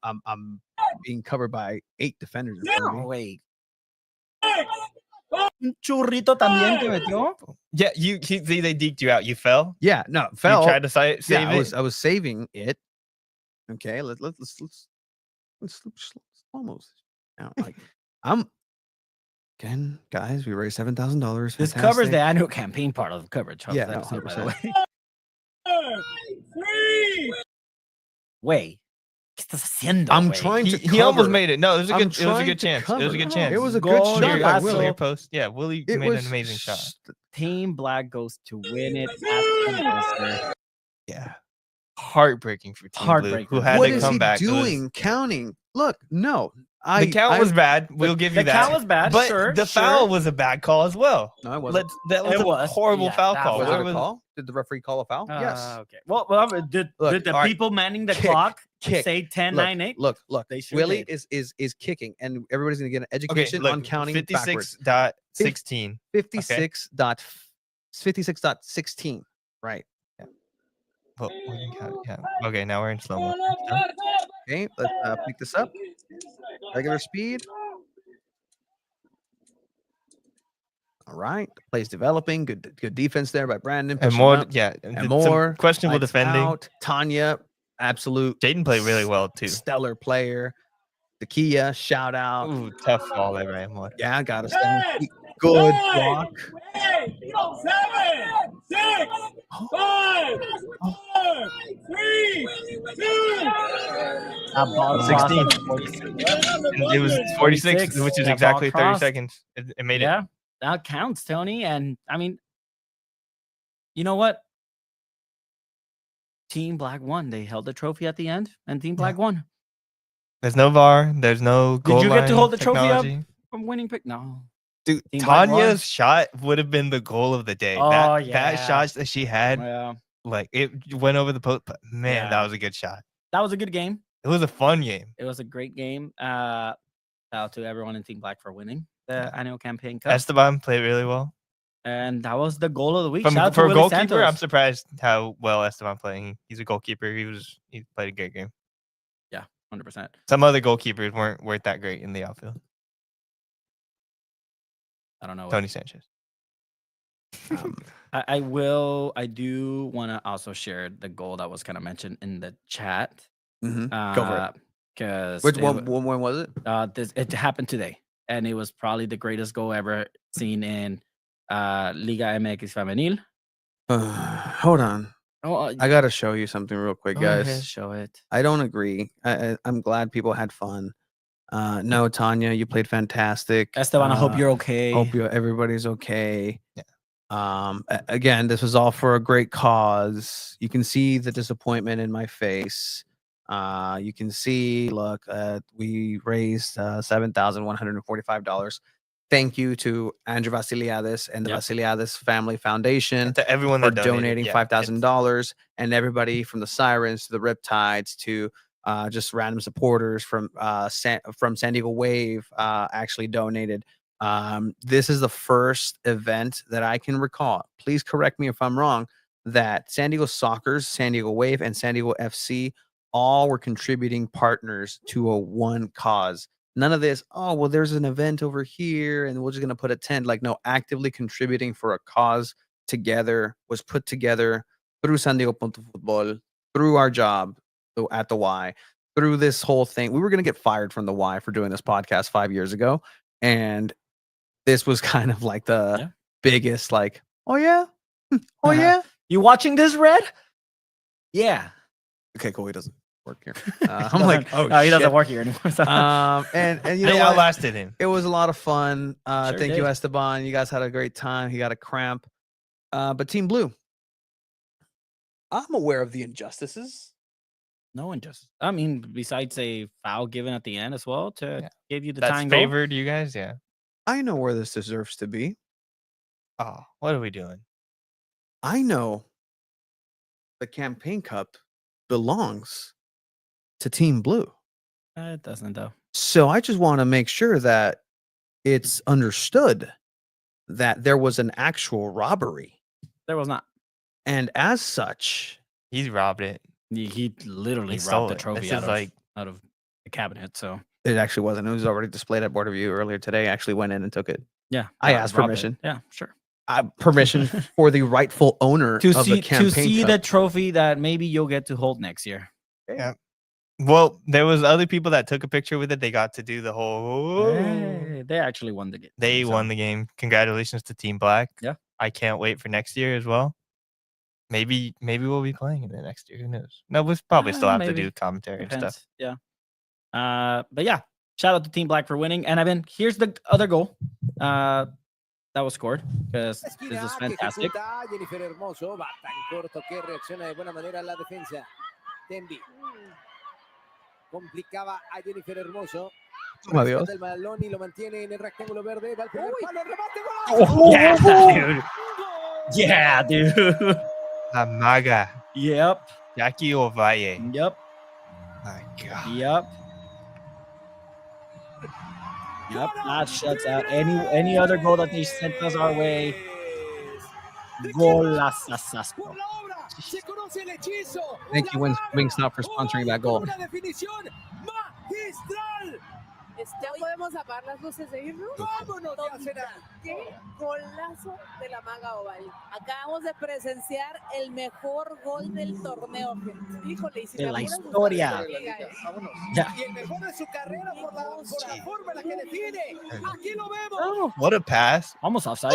[SPEAKER 1] I'm being covered by 8 defenders. in front of me.
[SPEAKER 3] No, wait. Un churrito también te metió.
[SPEAKER 2] Yeah, see, they deked you out. You fell.
[SPEAKER 1] Yeah, no, fell.
[SPEAKER 2] You tried to save
[SPEAKER 1] Yeah,
[SPEAKER 2] it.
[SPEAKER 1] I was saving it. Okay, let's almost now. Like I'm again, guys. We raised $7,000.
[SPEAKER 3] This covers the annual campaign part of the coverage. Of
[SPEAKER 1] Yeah,
[SPEAKER 3] the
[SPEAKER 1] no,
[SPEAKER 3] episode, by the
[SPEAKER 1] 100%.
[SPEAKER 3] way. Wait. ¿Qué estás haciendo?
[SPEAKER 1] I'm
[SPEAKER 3] güey?
[SPEAKER 1] trying to.
[SPEAKER 2] He almost
[SPEAKER 1] cover.
[SPEAKER 2] made it. No, it was a
[SPEAKER 1] I'm
[SPEAKER 2] good. It was a
[SPEAKER 1] trying
[SPEAKER 2] good
[SPEAKER 1] to
[SPEAKER 2] chance. It was a
[SPEAKER 1] cover.
[SPEAKER 2] good chance.
[SPEAKER 1] It was a good
[SPEAKER 3] Goal,
[SPEAKER 1] shot
[SPEAKER 2] Near,
[SPEAKER 1] by
[SPEAKER 3] Golazo.
[SPEAKER 1] Willie.
[SPEAKER 2] near post. Yeah, Willie
[SPEAKER 1] It
[SPEAKER 2] made
[SPEAKER 1] was
[SPEAKER 2] an amazing shot.
[SPEAKER 3] Team Black goes to win it. At the buzzer.
[SPEAKER 2] Yeah, heartbreaking for Team Blue,
[SPEAKER 3] Heartbreaking.
[SPEAKER 2] who had
[SPEAKER 1] What
[SPEAKER 2] to
[SPEAKER 1] is
[SPEAKER 2] come
[SPEAKER 1] he
[SPEAKER 2] back. It was-
[SPEAKER 1] doing? Counting. Look, no.
[SPEAKER 2] the count was bad. We'll give you
[SPEAKER 3] The
[SPEAKER 2] that.
[SPEAKER 3] count was bad,
[SPEAKER 2] but
[SPEAKER 3] sure,
[SPEAKER 2] the
[SPEAKER 3] sure.
[SPEAKER 2] foul was a bad call as well.
[SPEAKER 1] No, it wasn't.
[SPEAKER 2] That was
[SPEAKER 3] It
[SPEAKER 2] a
[SPEAKER 3] was,
[SPEAKER 2] horrible
[SPEAKER 3] yeah,
[SPEAKER 2] foul
[SPEAKER 3] that
[SPEAKER 2] call.
[SPEAKER 1] Was
[SPEAKER 2] Where
[SPEAKER 1] it a
[SPEAKER 2] was-
[SPEAKER 1] call? Did the referee call a foul? Yes.
[SPEAKER 3] Okay. Well, did
[SPEAKER 1] Look,
[SPEAKER 3] the
[SPEAKER 1] all right,
[SPEAKER 3] people manning the
[SPEAKER 1] kick,
[SPEAKER 3] clock
[SPEAKER 1] kick.
[SPEAKER 3] say 10,
[SPEAKER 1] Look,
[SPEAKER 3] 9, 8?
[SPEAKER 1] Look.
[SPEAKER 3] They sure
[SPEAKER 1] Willie
[SPEAKER 3] did.
[SPEAKER 1] is kicking, and everybody's gonna get an
[SPEAKER 2] Okay,
[SPEAKER 1] education
[SPEAKER 2] look,
[SPEAKER 1] on counting backwards.
[SPEAKER 2] 56.16.
[SPEAKER 1] 56.16. Right.
[SPEAKER 2] Well, we can count it, yeah. Okay, now we're in slow mo.
[SPEAKER 1] Okay, let's pick this up. Regular speed. All right. The play's developing. Good defense there by Brandon.
[SPEAKER 2] And
[SPEAKER 1] pushing
[SPEAKER 2] more,
[SPEAKER 1] up.
[SPEAKER 2] yeah,
[SPEAKER 1] And
[SPEAKER 2] some
[SPEAKER 1] more.
[SPEAKER 2] questionable
[SPEAKER 1] Lights
[SPEAKER 2] defending.
[SPEAKER 1] out. Tanya, absolute
[SPEAKER 2] Jaden played really well too.
[SPEAKER 1] stellar player. The Kia, shout out.
[SPEAKER 2] Ooh, tough fall there, right? More.
[SPEAKER 1] Yeah, got us. Good block.
[SPEAKER 15] 8, 7, 6, 5, 4, 3, 2.
[SPEAKER 3] Ball
[SPEAKER 2] 16.
[SPEAKER 3] crossed on 46.
[SPEAKER 2] And it was 46, which is
[SPEAKER 3] That
[SPEAKER 2] exactly
[SPEAKER 3] ball
[SPEAKER 2] 30
[SPEAKER 3] crossed.
[SPEAKER 2] seconds. It made
[SPEAKER 3] Yeah, that counts, Tony. And I mean, you know what? Team Black won. They held the trophy at the end, and Team Black won.
[SPEAKER 2] There's no VAR. There's no goal
[SPEAKER 3] Did you get to
[SPEAKER 2] line
[SPEAKER 3] hold the trophy up
[SPEAKER 2] technology.
[SPEAKER 3] from winning pick? No.
[SPEAKER 2] Dude,
[SPEAKER 3] Team Black won.
[SPEAKER 2] Tanya's shot would have been the goal of the day.
[SPEAKER 3] Oh,
[SPEAKER 2] that
[SPEAKER 3] yeah.
[SPEAKER 2] shot that she had,
[SPEAKER 3] Yeah.
[SPEAKER 2] like it went over the post. But man, that
[SPEAKER 3] Yeah.
[SPEAKER 2] was a good shot.
[SPEAKER 3] That was a good game.
[SPEAKER 2] It was a fun game.
[SPEAKER 3] It was a great game. Shout out to everyone in Team Black for winning the annual campaign cup.
[SPEAKER 2] Esteban played really well.
[SPEAKER 3] And that was the goal of the week.
[SPEAKER 2] For
[SPEAKER 3] Shout out to
[SPEAKER 2] a
[SPEAKER 3] Willie
[SPEAKER 2] goalkeeper,
[SPEAKER 3] Santos.
[SPEAKER 2] I'm surprised how well Esteban played. He's a goalkeeper. He played a great game.
[SPEAKER 3] Yeah, 100%.
[SPEAKER 2] Some other goalkeepers weren't that great in the outfield.
[SPEAKER 3] I don't know.
[SPEAKER 2] Tony Sanchez.
[SPEAKER 3] I do want to also share the goal that was kind of mentioned in the chat.
[SPEAKER 1] Mm-hmm. Go for it.
[SPEAKER 3] Because
[SPEAKER 1] when was it?
[SPEAKER 3] It happened today, and it was probably the greatest goal ever seen in Liga MX Femenil.
[SPEAKER 1] Hold on.
[SPEAKER 3] Oh,
[SPEAKER 1] I gotta show you something real quick,
[SPEAKER 3] go
[SPEAKER 1] guys.
[SPEAKER 3] ahead, show it.
[SPEAKER 1] I don't agree. I'm glad people had fun. No, Tanya, you played fantastic.
[SPEAKER 3] Esteban, I hope you're okay.
[SPEAKER 1] Hope everybody's okay.
[SPEAKER 2] Yeah.
[SPEAKER 1] Again, this was all for a great cause. You can see the disappointment in my face. You can see, look, we raised $7,145. Thank you to Andrew Vasiliadis and the Vasiliadis Family Foundation
[SPEAKER 2] And to everyone
[SPEAKER 1] for
[SPEAKER 2] that
[SPEAKER 1] donating
[SPEAKER 2] yeah,
[SPEAKER 1] $5,000, and everybody from the Sirens to the Riptides to just random supporters from San Diego Wave actually donated. This is the first event that I can recall. Please correct me if I'm wrong. That San Diego Soccer's, San Diego Wave, and San Diego FC all were contributing partners to a one cause. None of this, oh, well, there's an event over here and we're just going to put a tent. Like, no, actively contributing for a cause together was put together through San Diego Futbol, through our job at the Y, through this whole thing. We were going to get fired from the Y for doing this podcast 5 years ago. And this was kind of like the biggest, like, oh, yeah. Oh, yeah.
[SPEAKER 3] You watching this, Red? Yeah.
[SPEAKER 1] Okay, cool. He doesn't work here. I'm like, oh,
[SPEAKER 3] no, he
[SPEAKER 1] shit.
[SPEAKER 3] doesn't work here anymore. So.
[SPEAKER 1] And you know
[SPEAKER 2] I
[SPEAKER 1] what?
[SPEAKER 2] outlasted him.
[SPEAKER 1] It was a lot of fun. Thank you,
[SPEAKER 3] did.
[SPEAKER 1] Esteban. You guys had a great time. He got a cramp. But Team Blue, I'm aware of the injustices.
[SPEAKER 3] No injustice. I mean, besides a foul given at the end as well to give you the
[SPEAKER 2] That's
[SPEAKER 3] time goal.
[SPEAKER 2] favored you guys. Yeah.
[SPEAKER 1] I know where this deserves to be.
[SPEAKER 2] Oh, what are we doing?
[SPEAKER 1] I know the campaign cup belongs to Team Blue.
[SPEAKER 3] It doesn't, though.
[SPEAKER 1] So I just want to make sure that it's understood that there was an actual robbery.
[SPEAKER 3] There was not.
[SPEAKER 1] And as such,
[SPEAKER 2] he's robbed it.
[SPEAKER 3] He literally
[SPEAKER 2] He stole
[SPEAKER 3] robbed the
[SPEAKER 2] it.
[SPEAKER 3] trophy
[SPEAKER 2] This
[SPEAKER 3] out
[SPEAKER 2] is
[SPEAKER 3] of the cabinet. So
[SPEAKER 1] it actually wasn't. It was already displayed at Board of View earlier today. I actually went in and took it.
[SPEAKER 3] yeah,
[SPEAKER 1] I
[SPEAKER 3] yeah,
[SPEAKER 1] asked
[SPEAKER 3] robbed it.
[SPEAKER 1] permission.
[SPEAKER 3] Yeah, sure.
[SPEAKER 1] Permission for the rightful owner of the campaign
[SPEAKER 3] to see
[SPEAKER 1] cup.
[SPEAKER 3] the trophy that maybe you'll get to hold next year.
[SPEAKER 2] Yeah. Well, there was other people that took a picture with it. They got to do the whole.
[SPEAKER 3] Hey, they actually won the game.
[SPEAKER 2] They
[SPEAKER 3] so.
[SPEAKER 2] won the game. Congratulations to Team Black.
[SPEAKER 3] Yeah.
[SPEAKER 2] I can't wait for next year as well. Maybe we'll be playing in it next year. Who knows? No, we'll probably still have to
[SPEAKER 3] maybe.
[SPEAKER 2] do commentary and
[SPEAKER 3] Depends.
[SPEAKER 2] stuff.
[SPEAKER 3] Yeah. But yeah, shout out to Team Black for winning. And Evan, here's the other goal that was scored because this was fantastic.
[SPEAKER 17] Jennifer Hermoso va tan corto que reacciona de buena manera la defensa. Tembi complicaba a Jennifer Hermoso.
[SPEAKER 1] Adiós.
[SPEAKER 17] El balón y lo mantiene en el rectángulo verde. Va al primer palo, remate,
[SPEAKER 3] Oh, yeah, dude. Yeah, dude.
[SPEAKER 2] La Maga.
[SPEAKER 3] Yep.
[SPEAKER 2] Jackie Ovalle.
[SPEAKER 3] Yep.
[SPEAKER 2] My God.
[SPEAKER 3] Yep. Yep. That shuts out any other goal that they sent us our way. Golazazazo.
[SPEAKER 1] Thank you, Wingstop, for sponsoring that goal.
[SPEAKER 11] ¿Ya podemos apagar las luces de irnos?
[SPEAKER 17] ¡Vámonos!
[SPEAKER 11] ¡Qué golazo de la Maga Oval! Acabamos de presenciar el mejor gol del torneo. Híjole, y si
[SPEAKER 3] de la
[SPEAKER 11] apuras,
[SPEAKER 3] historia.
[SPEAKER 17] Vámonos.
[SPEAKER 3] Ya.
[SPEAKER 17] Y el mejor de su carrera por la forma en la que define. Aquí lo vemos.
[SPEAKER 3] Oh,
[SPEAKER 2] What a pass.
[SPEAKER 3] almost offside.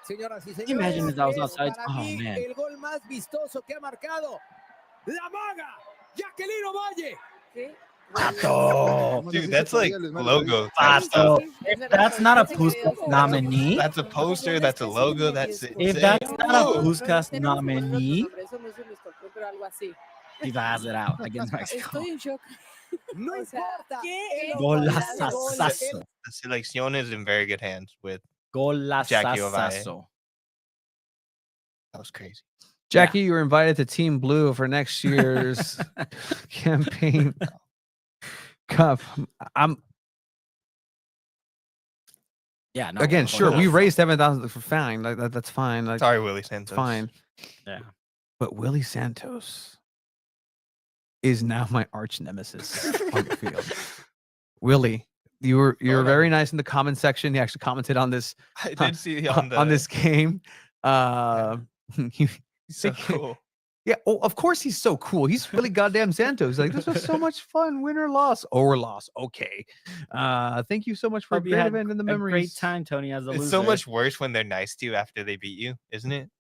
[SPEAKER 17] Señoras y
[SPEAKER 3] Can you imagine if
[SPEAKER 17] señores,
[SPEAKER 3] that was
[SPEAKER 17] es
[SPEAKER 3] offside?
[SPEAKER 17] para
[SPEAKER 3] Oh,
[SPEAKER 17] mí
[SPEAKER 3] man.
[SPEAKER 17] el gol más vistoso que ha marcado la Maga, Jacqueline Ovalle.
[SPEAKER 11] ¿Qué
[SPEAKER 3] Pato.
[SPEAKER 2] Dude, that's like logo type
[SPEAKER 3] Pato.
[SPEAKER 2] stuff.
[SPEAKER 3] If that's not a Puskas nominee,
[SPEAKER 2] That's a poster. That's a logo. That's
[SPEAKER 3] if
[SPEAKER 2] insane.
[SPEAKER 3] that's not a
[SPEAKER 2] Whoa.
[SPEAKER 3] Puskas
[SPEAKER 11] Tenemos que poner otro
[SPEAKER 3] nominee,
[SPEAKER 11] nombre, eso no es un escorpión, pero algo así.
[SPEAKER 3] he has it out against Mexico.
[SPEAKER 11] Estoy en shock.
[SPEAKER 17] No
[SPEAKER 11] O sea,
[SPEAKER 17] importa.
[SPEAKER 11] ¿qué
[SPEAKER 3] Golazazazo.
[SPEAKER 2] The selección is in very good hands with Jackie Ovalle.
[SPEAKER 3] Golazazazo.
[SPEAKER 2] That was crazy.
[SPEAKER 1] Jackie, you were invited to Team Blue for next year's campaign cup.
[SPEAKER 3] Yeah, no.
[SPEAKER 1] Again, sure, we raised 7,000 for fine. Like that's fine. Like,
[SPEAKER 2] Sorry, Willie
[SPEAKER 1] it's
[SPEAKER 2] Santos.
[SPEAKER 1] fine.
[SPEAKER 3] Yeah.
[SPEAKER 1] But Willie Santos is now my arch nemesis on the field. Willie, you were very nice in the comment section. He actually commented on this.
[SPEAKER 2] I did see on
[SPEAKER 1] this game.
[SPEAKER 2] He's so cool.
[SPEAKER 1] Yeah. Oh, of course he's so cool. He's really goddamn Santos. Like, this was so much fun. Win or loss. Or loss. Okay. Thank you so much for a
[SPEAKER 3] Hope you
[SPEAKER 1] great
[SPEAKER 3] had
[SPEAKER 1] event in the
[SPEAKER 3] a
[SPEAKER 1] memories.
[SPEAKER 3] great time, Tony, as a
[SPEAKER 2] It's
[SPEAKER 3] loser.
[SPEAKER 2] so much worse when they're nice to you after they beat you, isn't it?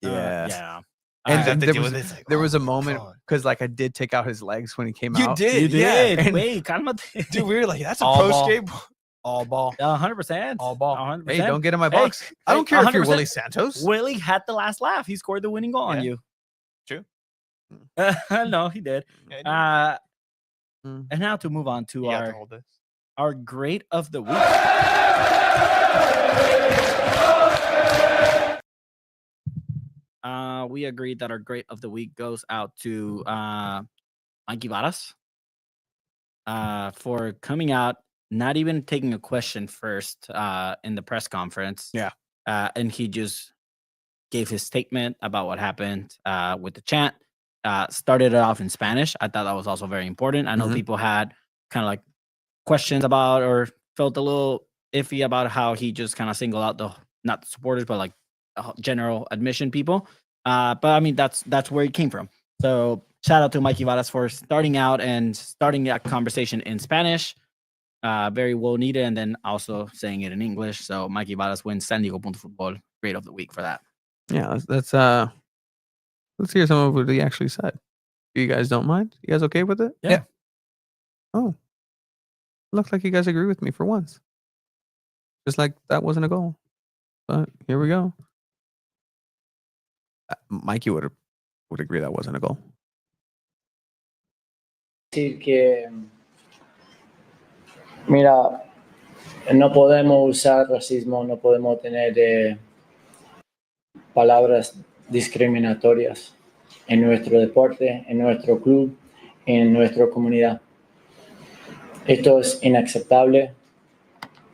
[SPEAKER 3] Yeah.
[SPEAKER 1] And
[SPEAKER 2] You have to
[SPEAKER 1] there
[SPEAKER 2] deal
[SPEAKER 1] was,
[SPEAKER 2] with it, like,
[SPEAKER 1] there
[SPEAKER 2] oh
[SPEAKER 1] was a
[SPEAKER 2] my
[SPEAKER 1] moment
[SPEAKER 2] God.
[SPEAKER 1] because like I did take out his legs when he came
[SPEAKER 2] You
[SPEAKER 1] out.
[SPEAKER 2] did.
[SPEAKER 3] You
[SPEAKER 2] Yeah.
[SPEAKER 3] did.
[SPEAKER 1] And-
[SPEAKER 3] Wait, cálmate.
[SPEAKER 2] Dude, we were like, that's a
[SPEAKER 1] All
[SPEAKER 2] pro
[SPEAKER 1] ball.
[SPEAKER 2] skate.
[SPEAKER 1] All ball.
[SPEAKER 3] 100%.
[SPEAKER 1] All ball.
[SPEAKER 3] 100%.
[SPEAKER 1] Hey, don't get in my
[SPEAKER 3] Hey,
[SPEAKER 1] box. I don't care if you're
[SPEAKER 3] 100%.
[SPEAKER 1] Willie Santos.
[SPEAKER 3] Willie had the last laugh. He scored the winning goal on
[SPEAKER 2] Yeah.
[SPEAKER 3] you.
[SPEAKER 2] True.
[SPEAKER 3] No, he did.
[SPEAKER 2] Yeah,
[SPEAKER 3] And now to move on to
[SPEAKER 2] you have to hold this.
[SPEAKER 3] our great of the week. We agreed that our great of the week goes out to Mikey Varas for coming out, not even taking a question first in the press conference.
[SPEAKER 1] Yeah.
[SPEAKER 3] And he just gave his statement about what happened with the chant. Started it off in Spanish. I thought that was also very important. I know
[SPEAKER 1] Mhm.
[SPEAKER 3] people had kind of like questions about or felt a little iffy about how he just kind of singled out not the supporters, but like general admission people. But I mean, that's where he came from. So shout out to Mikey Varas for starting out and starting that conversation in Spanish. Very well needed. And then also saying it in English. So Mikey Varas wins San Diego Futbol great of the week for that.
[SPEAKER 1] Yeah, let's hear some of what he actually said. You guys don't mind? You guys okay with it?
[SPEAKER 3] Yeah.
[SPEAKER 1] Oh. Looks like you guys agree with me for once. Just like that wasn't a goal. But here we go. Mikey would agree that wasn't a goal.
[SPEAKER 18] Decir que, mira, no podemos usar racismo, no podemos tener palabras discriminatorias en nuestro deporte, en nuestro club, en nuestra comunidad. Esto es inaceptable.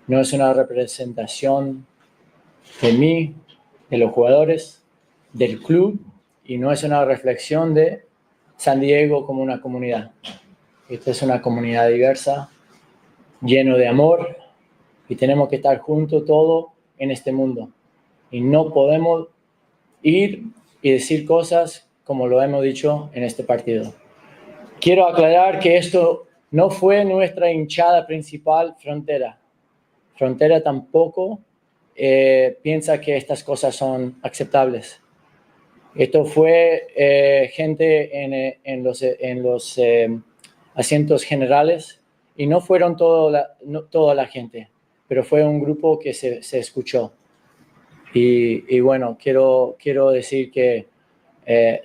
[SPEAKER 18] No es una representación de mí, de los jugadores, del club, y no es una reflexión de San Diego como una comunidad. Esta es una comunidad diversa, lleno de amor, y tenemos que estar juntos todos en este mundo. Y no podemos ir y decir cosas como lo hemos dicho en este partido. Quiero aclarar que esto no fue nuestra hinchada principal, Frontera. Frontera tampoco piensa que estas cosas son aceptables. Esto fue gente en los asientos generales y no fueron toda la gente, pero fue un grupo que se escuchó. Y bueno, quiero decir que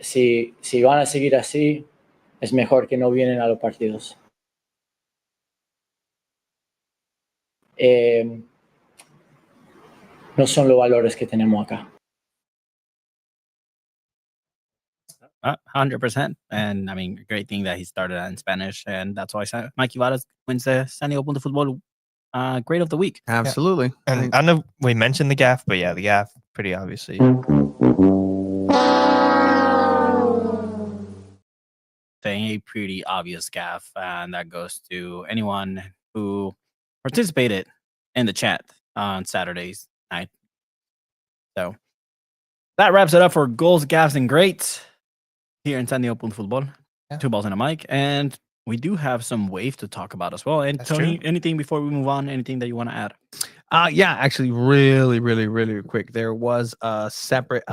[SPEAKER 18] si van a seguir así, es mejor que no vienen a los partidos. No son los valores que tenemos acá.
[SPEAKER 3] 100%. And I mean, great thing that he started out in Spanish. And that's why Mikey Varas wins the San Diego Futbol great of the week.
[SPEAKER 1] Absolutely.
[SPEAKER 2] Yeah. And I don't know if we mentioned the gaff, but yeah, the gaff, pretty obviously.
[SPEAKER 3] Saying a pretty obvious gaff. And that goes to anyone who participated in the chat on Saturday's night. So that wraps it up for goals, gaffs, and greats here in San Diego Futbol.
[SPEAKER 2] Yeah.
[SPEAKER 3] 2 balls in a mic. And we do have some wave to talk about as well. And
[SPEAKER 2] That's
[SPEAKER 3] Tony,
[SPEAKER 2] true.
[SPEAKER 3] anything before we move on? Anything that you want to add?
[SPEAKER 1] Yeah, actually, really quick. There was a separate,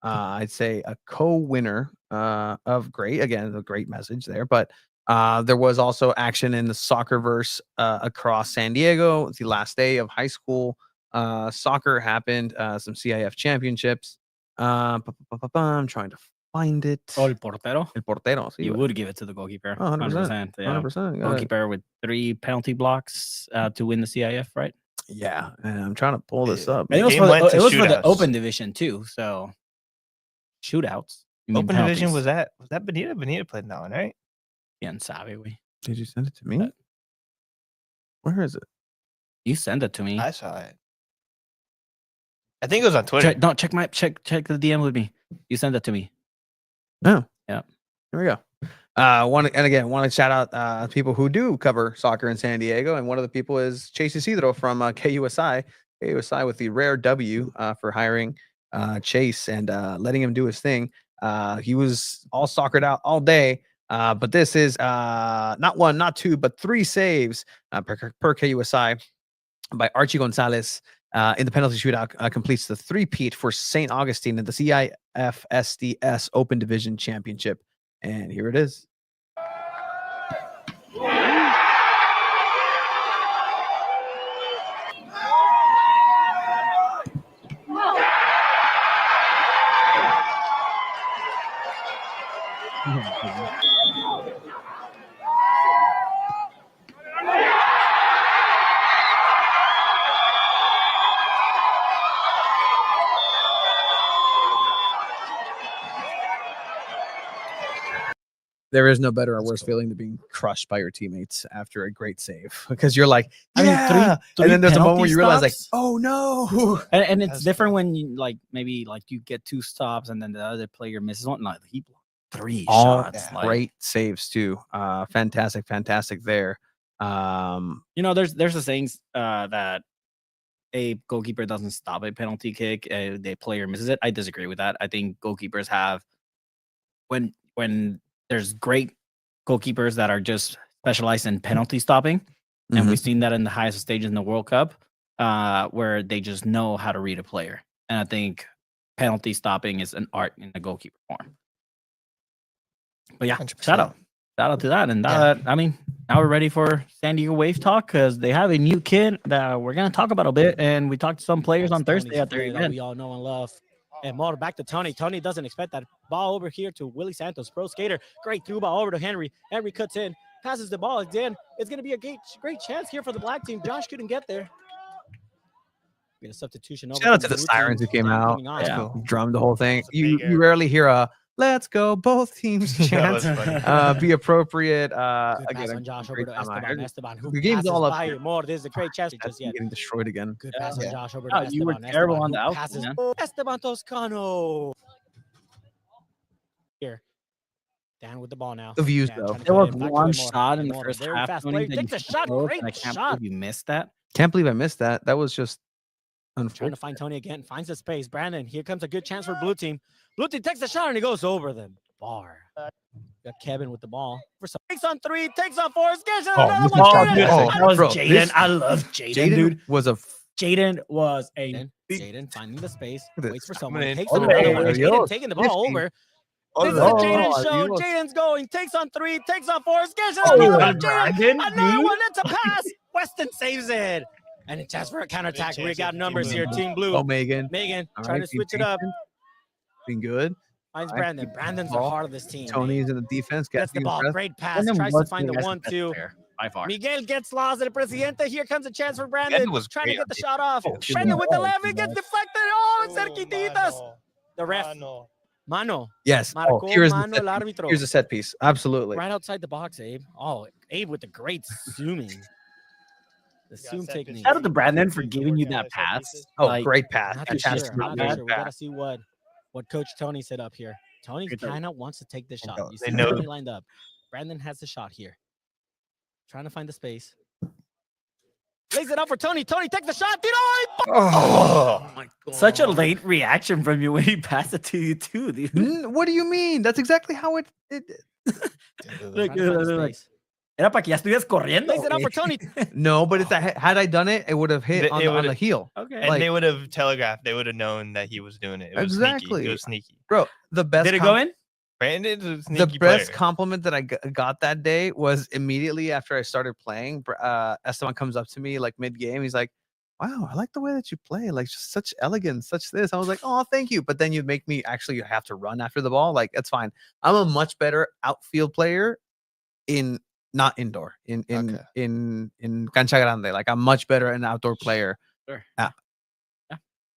[SPEAKER 1] I'd say a co-winner of great. Again, a great message there. But There was also action in the soccerverse across San Diego. It's the last day of high school soccer happened. Some CIF championships. I'm trying to find it.
[SPEAKER 3] Oh, el portero.
[SPEAKER 1] El portero. Sí,
[SPEAKER 3] You would give it to the goalkeeper.
[SPEAKER 1] Oh, 100%.
[SPEAKER 3] 100%. Yeah.
[SPEAKER 1] 100%.
[SPEAKER 3] Goalkeeper with 3 penalty blocks to win the CIF, right?
[SPEAKER 1] Yeah, and I'm trying to pull this up.
[SPEAKER 3] And it was, for the open division too. So shootouts.
[SPEAKER 2] Open division was that Benita? Benita played in that one, right?
[SPEAKER 3] Bien sabe, güey.
[SPEAKER 1] Did you send it to me? Where is it?
[SPEAKER 3] You send it to me.
[SPEAKER 2] I saw it. I think it was on Twitter.
[SPEAKER 3] Check the DM with me. You send it to me.
[SPEAKER 1] Oh,
[SPEAKER 3] yeah.
[SPEAKER 1] Here we go. Want to shout out people who do cover soccer in San Diego, and one of the people is Chase Isidro from KUSI. KUSI with the rare W for hiring Chase and letting him do his thing. He was all soccered out all day, but this is not 1, not 2, but 3 saves per KUSI by Archie Gonzalez. In the penalty shootout, completes the three-peat for St. Augustine in the CIF SDS Open Division Championship. And here it is. There is no better or worse feeling than being crushed by your teammates after a great save, because you're like, yeah, and then there's a moment where you realize, like, oh no.
[SPEAKER 3] And it's different when you maybe you get 2 stops and then the other player misses one. Like he blocked 3 shots.
[SPEAKER 1] Great saves too. Fantastic there.
[SPEAKER 3] There's the things that a goalkeeper doesn't stop a penalty kick, the player misses it. I disagree with that. I think goalkeepers have when there's great goalkeepers that are just specialized in penalty stopping. And we've seen that in the highest stages in the World Cup, where they just know how to read a player. And I think penalty stopping is an art in the goalkeeper form. But yeah,
[SPEAKER 2] 100%.
[SPEAKER 3] shout out to that. And now we're ready for San Diego Wave talk, because they have a new kid that we're going to talk about a bit. And we talked to some players on Thursday at their event.
[SPEAKER 19] We all know and love. And more back to Tony. Tony doesn't expect that ball over here to Willie Santos, pro skater. Great through ball over to Henry. Henry cuts in, passes the ball again. It's going to be a great chance here for the black team. Josh couldn't get there. Get a substitution.
[SPEAKER 1] Shout out to the Sirens who came out.
[SPEAKER 19] Yeah.
[SPEAKER 1] Drummed the whole thing. You rarely hear a "Let's go both teams" chant. Be appropriate.
[SPEAKER 19] Again, on Josh over to Esteban, who
[SPEAKER 1] the game's all up
[SPEAKER 19] by
[SPEAKER 1] here.
[SPEAKER 19] More. This is a great chance just yet.
[SPEAKER 1] Getting destroyed again.
[SPEAKER 19] Good pass on Josh over to Esteban.
[SPEAKER 3] You were terrible on the
[SPEAKER 19] passes.
[SPEAKER 3] outfit,
[SPEAKER 19] Esteban Toscano. Here. Dan with the ball now.
[SPEAKER 1] The views,
[SPEAKER 19] Dan
[SPEAKER 1] though.
[SPEAKER 3] There was one shot in the first
[SPEAKER 19] Very
[SPEAKER 3] half.
[SPEAKER 19] fast
[SPEAKER 3] Tony,
[SPEAKER 19] play.
[SPEAKER 3] that
[SPEAKER 19] Takes
[SPEAKER 3] you
[SPEAKER 19] a shot.
[SPEAKER 3] close,
[SPEAKER 19] Great
[SPEAKER 3] and I can't
[SPEAKER 19] shot.
[SPEAKER 3] believe you missed that.
[SPEAKER 1] Can't believe I missed that. That was just
[SPEAKER 19] Trying
[SPEAKER 1] unfortunate.
[SPEAKER 19] to find Tony again. Finds the space. Brandon, here comes a good chance for blue team. Blue team takes the shot and he goes over the bar. Got Kevin with the ball. Takes on 3, takes on 4. Gets another one.
[SPEAKER 3] That was Jaden. I love Jaden, dude. Jaden was
[SPEAKER 19] Jaden finding the space.
[SPEAKER 1] Look at
[SPEAKER 19] Waits
[SPEAKER 1] this.
[SPEAKER 19] for someone.
[SPEAKER 1] Coming in.
[SPEAKER 19] Takes
[SPEAKER 1] Oh,
[SPEAKER 19] another one.
[SPEAKER 1] adios.
[SPEAKER 19] Jaden taking the ball
[SPEAKER 1] 50.
[SPEAKER 19] over.
[SPEAKER 1] Oh,
[SPEAKER 19] This is a
[SPEAKER 1] no.
[SPEAKER 19] Jaden show.
[SPEAKER 1] Adios.
[SPEAKER 19] Jaden's going. Takes on 3. Takes on 4. Gets
[SPEAKER 3] Oh,
[SPEAKER 19] another one.
[SPEAKER 3] Brandon,
[SPEAKER 19] Another
[SPEAKER 3] dude.
[SPEAKER 19] one. It's a pass. Weston saves it. And it's just for a counterattack. We got numbers here. Team Blue.
[SPEAKER 1] Oh, Megan.
[SPEAKER 19] Megan
[SPEAKER 1] All
[SPEAKER 19] trying
[SPEAKER 1] right,
[SPEAKER 19] to switch it up.
[SPEAKER 1] Been good.
[SPEAKER 19] Finds
[SPEAKER 1] All right,
[SPEAKER 19] Brandon.
[SPEAKER 1] keep
[SPEAKER 19] Brandon's the
[SPEAKER 1] ball.
[SPEAKER 19] heart of this team.
[SPEAKER 1] Tony's in the defense.
[SPEAKER 19] Gets the ball. Great pass. Tries to find the 1-2.
[SPEAKER 3] by far.
[SPEAKER 19] Miguel gets lost at the Presidente. Here comes a chance for Brandon.
[SPEAKER 2] was
[SPEAKER 19] Trying to
[SPEAKER 2] great
[SPEAKER 19] get
[SPEAKER 2] on
[SPEAKER 19] the
[SPEAKER 2] it.
[SPEAKER 19] shot off.
[SPEAKER 2] Oh,
[SPEAKER 19] Brandon with the
[SPEAKER 2] oh,
[SPEAKER 19] left. It gets deflected. Oh, it's cerquititas. The ref. Mano.
[SPEAKER 1] Yes.
[SPEAKER 19] Marcó
[SPEAKER 1] Here's
[SPEAKER 19] mano el
[SPEAKER 1] the set piece.
[SPEAKER 19] árbitro.
[SPEAKER 1] Here's a set piece. Absolutely.
[SPEAKER 19] Right outside the box, Abe. Oh, Abe with the great zooming. The zoom technique.
[SPEAKER 3] Shout out to Brandon for giving you that pass.
[SPEAKER 1] Oh, great pass.
[SPEAKER 19] Not too
[SPEAKER 1] Fantastic.
[SPEAKER 19] sure. I'm not
[SPEAKER 1] Great
[SPEAKER 19] sure. We
[SPEAKER 1] pass.
[SPEAKER 19] gotta see what Coach Tony set up here. Tony
[SPEAKER 3] Good throw.
[SPEAKER 19] kind of wants to take the shot. You
[SPEAKER 2] They
[SPEAKER 19] see
[SPEAKER 2] know.
[SPEAKER 19] Tony lined up. Brandon has the shot here. Trying to find the space. Lays it up for Tony. Tony takes the shot.
[SPEAKER 2] Oh
[SPEAKER 19] my God.
[SPEAKER 3] Such a late reaction from you when he passed it to you too, dude.
[SPEAKER 1] What do you mean? That's exactly how it
[SPEAKER 3] Like, era para que ya estuvieras corriendo.
[SPEAKER 19] Lays it up for Tony.
[SPEAKER 1] No, but if that had I done it, it would have hit on, on the heel.
[SPEAKER 3] Okay.
[SPEAKER 2] And they would have telegraphed. They would have known that he was doing it. It was
[SPEAKER 1] Exactly.
[SPEAKER 2] Sneaky. It was sneaky.
[SPEAKER 1] Bro, the best.
[SPEAKER 3] Did it go in?
[SPEAKER 2] Brandon's a
[SPEAKER 1] The
[SPEAKER 2] sneaky
[SPEAKER 1] best
[SPEAKER 2] player.
[SPEAKER 1] compliment that I got that day was immediately after I started playing. Esteban comes up to me like mid game. He's like, "Wow, I like the way that you play. Like just such elegance, such this." I was like, "Oh, thank you." But then you make me actually have to run after the ball. Like that's fine. I'm a much better outfield player in not indoor in cancha grande. Like I'm much better an outdoor player.
[SPEAKER 3] Sure.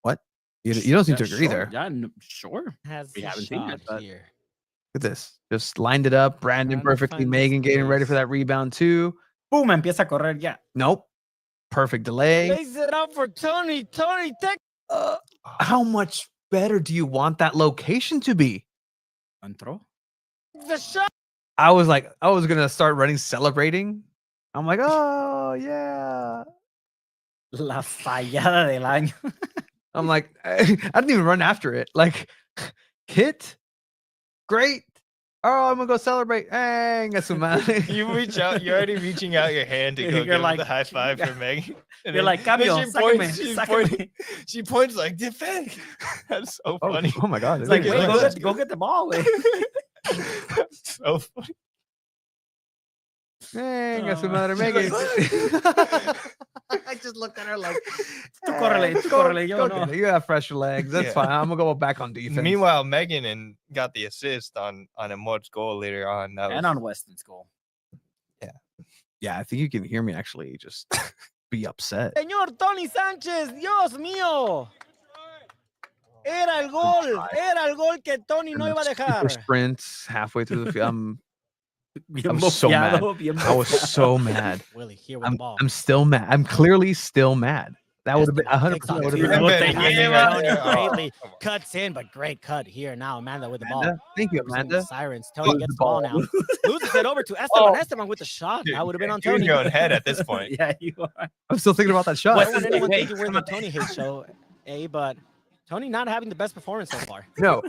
[SPEAKER 1] What? You don't seem to agree
[SPEAKER 3] sure.
[SPEAKER 1] there.
[SPEAKER 3] Yeah, sure. We haven't seen it, but
[SPEAKER 1] Look at this. Just lined it up. Brandon
[SPEAKER 3] Trying to
[SPEAKER 1] perfectly.
[SPEAKER 3] find
[SPEAKER 1] Megan getting ready for
[SPEAKER 3] space.
[SPEAKER 1] that rebound too.
[SPEAKER 3] boom, empieza a correr ya.
[SPEAKER 1] Nope. Perfect delay.
[SPEAKER 19] Lays it out for Tony. Tony, take.
[SPEAKER 1] How much better do you want that location to be?
[SPEAKER 3] Entró.
[SPEAKER 19] The shot.
[SPEAKER 1] I was gonna start running, celebrating. I'm like, oh yeah.
[SPEAKER 3] La fallada del año.
[SPEAKER 1] I'm like, I didn't even run after it. Like, hit, great. Oh, I'm gonna go celebrate. Dang, that's
[SPEAKER 2] You reach out. You're already reaching out your hand to go
[SPEAKER 3] You're
[SPEAKER 2] give
[SPEAKER 3] like-
[SPEAKER 2] the high five for Megan. And
[SPEAKER 3] You're
[SPEAKER 2] then-
[SPEAKER 3] like,
[SPEAKER 2] then
[SPEAKER 3] "Cambio, sácame."
[SPEAKER 2] she points like defend. That's so funny.
[SPEAKER 1] Oh my god.
[SPEAKER 3] It's like,
[SPEAKER 1] it
[SPEAKER 3] wait,
[SPEAKER 1] is.
[SPEAKER 3] go get the ball, wait.
[SPEAKER 2] So funny.
[SPEAKER 1] Dang, that's
[SPEAKER 3] Oh,
[SPEAKER 1] madre Megan.
[SPEAKER 19] I just looked at her like,
[SPEAKER 3] Tú córrele, yo
[SPEAKER 1] Go
[SPEAKER 3] no.
[SPEAKER 1] get it. You have fresher legs. That's
[SPEAKER 2] Yeah.
[SPEAKER 1] fine. I'm gonna go back on defense.
[SPEAKER 2] Meanwhile, Megan got the assist on Amor's goal later on. That
[SPEAKER 3] And
[SPEAKER 2] was,
[SPEAKER 3] on Weston's goal.
[SPEAKER 1] Yeah, I think you can hear me actually just be upset.
[SPEAKER 19] Señor Tony Sánchez, Dios mío. Era el gol que Tony no iba a
[SPEAKER 1] Super
[SPEAKER 19] dejar.
[SPEAKER 1] sprints halfway through the field.
[SPEAKER 3] Bien
[SPEAKER 1] I'm so mad.
[SPEAKER 3] bofeado, bien
[SPEAKER 1] I was
[SPEAKER 3] bofeado.
[SPEAKER 1] so mad.
[SPEAKER 19] Willie here with the ball.
[SPEAKER 1] I'm still mad. I'm clearly still mad. That would have been
[SPEAKER 19] Esteban
[SPEAKER 1] 100%.
[SPEAKER 19] takes on
[SPEAKER 1] would
[SPEAKER 19] two.
[SPEAKER 1] have been.
[SPEAKER 19] Tony
[SPEAKER 2] Oh,
[SPEAKER 19] greatly cuts in, but great cut here now. Amanda with the ball.
[SPEAKER 1] Amanda? Thank you,
[SPEAKER 19] Representing
[SPEAKER 1] Amanda.
[SPEAKER 19] the Sirens. Tony
[SPEAKER 1] Lose
[SPEAKER 19] gets
[SPEAKER 1] the
[SPEAKER 19] the ball
[SPEAKER 1] ball.
[SPEAKER 19] now. Loses it over to Esteban. Esteban with the shot. That would have been on
[SPEAKER 2] You're
[SPEAKER 19] Tony.
[SPEAKER 2] going head at this point.
[SPEAKER 3] Yeah, you are.
[SPEAKER 1] I'm still thinking about that shot.
[SPEAKER 19] I don't want anyone thinking we're the Tony hate show, but Tony not having the best performance so far.
[SPEAKER 1] No.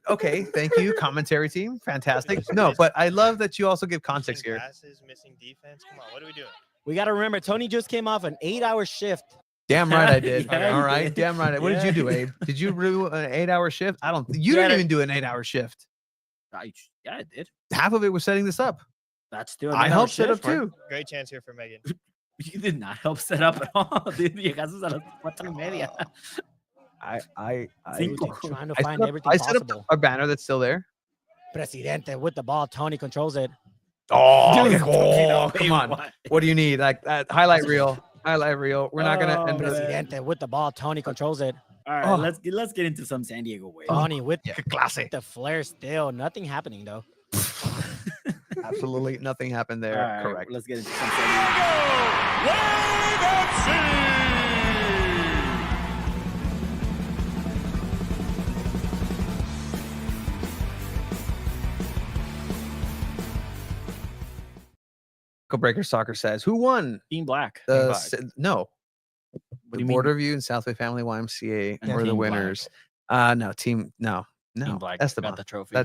[SPEAKER 1] Okay, thank you, commentary team. Fantastic. No, but I love that you also give context here.
[SPEAKER 2] Passes, missing defense. Come on, what are we doing?
[SPEAKER 19] We got to remember, Tony just came off an 8-hour shift.
[SPEAKER 1] Damn right I did.
[SPEAKER 3] Yeah,
[SPEAKER 1] All
[SPEAKER 3] you
[SPEAKER 1] right,
[SPEAKER 3] did.
[SPEAKER 1] damn right. What did you do, Abe? Did you do an 8-hour shift? I don't. You
[SPEAKER 3] Yeah,
[SPEAKER 1] didn't even do an 8-hour shift.
[SPEAKER 3] Yeah, I did.
[SPEAKER 1] Half of it was setting this up.
[SPEAKER 3] That's still.
[SPEAKER 1] I helped set up too.
[SPEAKER 2] Great chance here for Megan.
[SPEAKER 3] You did not help set up at all, dude. Llegaste a las 4:30.
[SPEAKER 1] I
[SPEAKER 3] Cinco.
[SPEAKER 19] Trying to
[SPEAKER 1] I
[SPEAKER 19] find
[SPEAKER 1] set up,
[SPEAKER 19] everything
[SPEAKER 1] I set up
[SPEAKER 19] possible.
[SPEAKER 1] a banner that's still there.
[SPEAKER 19] Presidente with the ball. Tony controls it.
[SPEAKER 1] Oh,
[SPEAKER 3] Dude,
[SPEAKER 1] come on. What do you need? Like that highlight reel. Highlight reel. We're not gonna
[SPEAKER 3] Oh,
[SPEAKER 1] end
[SPEAKER 3] man.
[SPEAKER 1] this.
[SPEAKER 19] Presidente with the ball. Tony controls it.
[SPEAKER 3] All right,
[SPEAKER 1] Oh.
[SPEAKER 3] let's get into some San Diego way.
[SPEAKER 19] Tony with
[SPEAKER 1] Classic.
[SPEAKER 19] the flare still. Nothing happening though.
[SPEAKER 1] Absolutely nothing happened there.
[SPEAKER 3] All right,
[SPEAKER 1] Correct.
[SPEAKER 3] Let's get into some San Diego.
[SPEAKER 1] Breaker Soccer says, "Who won?"
[SPEAKER 3] Team Black.
[SPEAKER 1] The
[SPEAKER 2] Black.
[SPEAKER 1] no.
[SPEAKER 3] What do
[SPEAKER 1] The
[SPEAKER 3] you mean?
[SPEAKER 1] Border View and Southway Family YMCA
[SPEAKER 3] And
[SPEAKER 1] were the
[SPEAKER 3] Team Black.
[SPEAKER 1] winners. No, team
[SPEAKER 3] Team
[SPEAKER 1] no.
[SPEAKER 3] Black
[SPEAKER 1] Esteban.
[SPEAKER 3] got the trophy.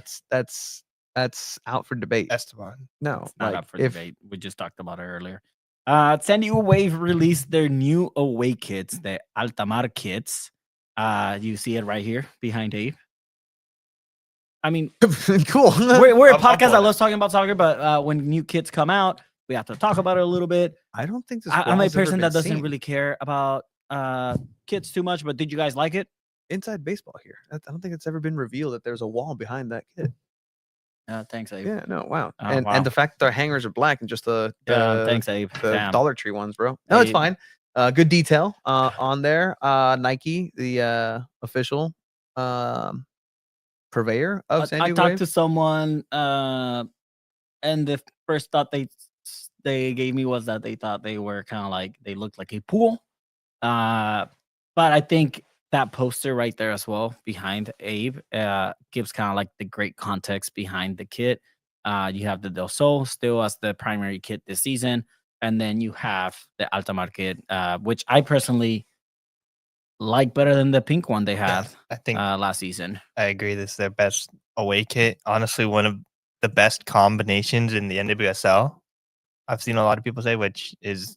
[SPEAKER 1] That's out for debate.
[SPEAKER 2] Esteban.
[SPEAKER 1] No,
[SPEAKER 3] It's not
[SPEAKER 1] like,
[SPEAKER 3] up for
[SPEAKER 1] if
[SPEAKER 3] debate. We just talked about it earlier. San Diego Wave released their new away kits, the Altamar kits. You see it right here behind Abe. I mean,
[SPEAKER 1] cool.
[SPEAKER 3] we're a
[SPEAKER 2] I'm
[SPEAKER 3] podcast
[SPEAKER 2] for
[SPEAKER 3] that
[SPEAKER 2] it.
[SPEAKER 3] loves talking about soccer, but when new kits come out, we have to talk about it a little bit.
[SPEAKER 1] I don't think this.
[SPEAKER 3] I'm
[SPEAKER 1] wall
[SPEAKER 3] a
[SPEAKER 1] has ever
[SPEAKER 3] person
[SPEAKER 1] been
[SPEAKER 3] that doesn't
[SPEAKER 1] seen.
[SPEAKER 3] really care about kits too much, but did you guys like it?
[SPEAKER 1] inside baseball here. I don't think it's ever been revealed that there's a wall behind that kit.
[SPEAKER 3] Thanks, Abe.
[SPEAKER 1] Yeah, no, wow.
[SPEAKER 3] Oh,
[SPEAKER 1] and
[SPEAKER 3] wow.
[SPEAKER 1] and the fact that their hangers are black and just the
[SPEAKER 3] Thanks, Abe.
[SPEAKER 1] the
[SPEAKER 3] Damn.
[SPEAKER 1] Dollar Tree ones, bro. No, it's
[SPEAKER 3] Abe.
[SPEAKER 1] fine. Good detail on there. Nike, the official purveyor of San
[SPEAKER 3] I
[SPEAKER 1] Diego
[SPEAKER 3] talked
[SPEAKER 1] Wave.
[SPEAKER 3] to someone, and the first thought they gave me was that they thought they were kind of like they looked like a pool. But I think that poster right there as well behind Abe gives kind of like the great context behind the kit. You have the Del Sol still as the primary kit this season, and then you have the Altamar kit, which I personally like better than the pink one they had
[SPEAKER 2] I think
[SPEAKER 3] last season.
[SPEAKER 2] I agree. This is their best away kit. Honestly, one of the best combinations in the NWSL. I've seen a lot of people say, which is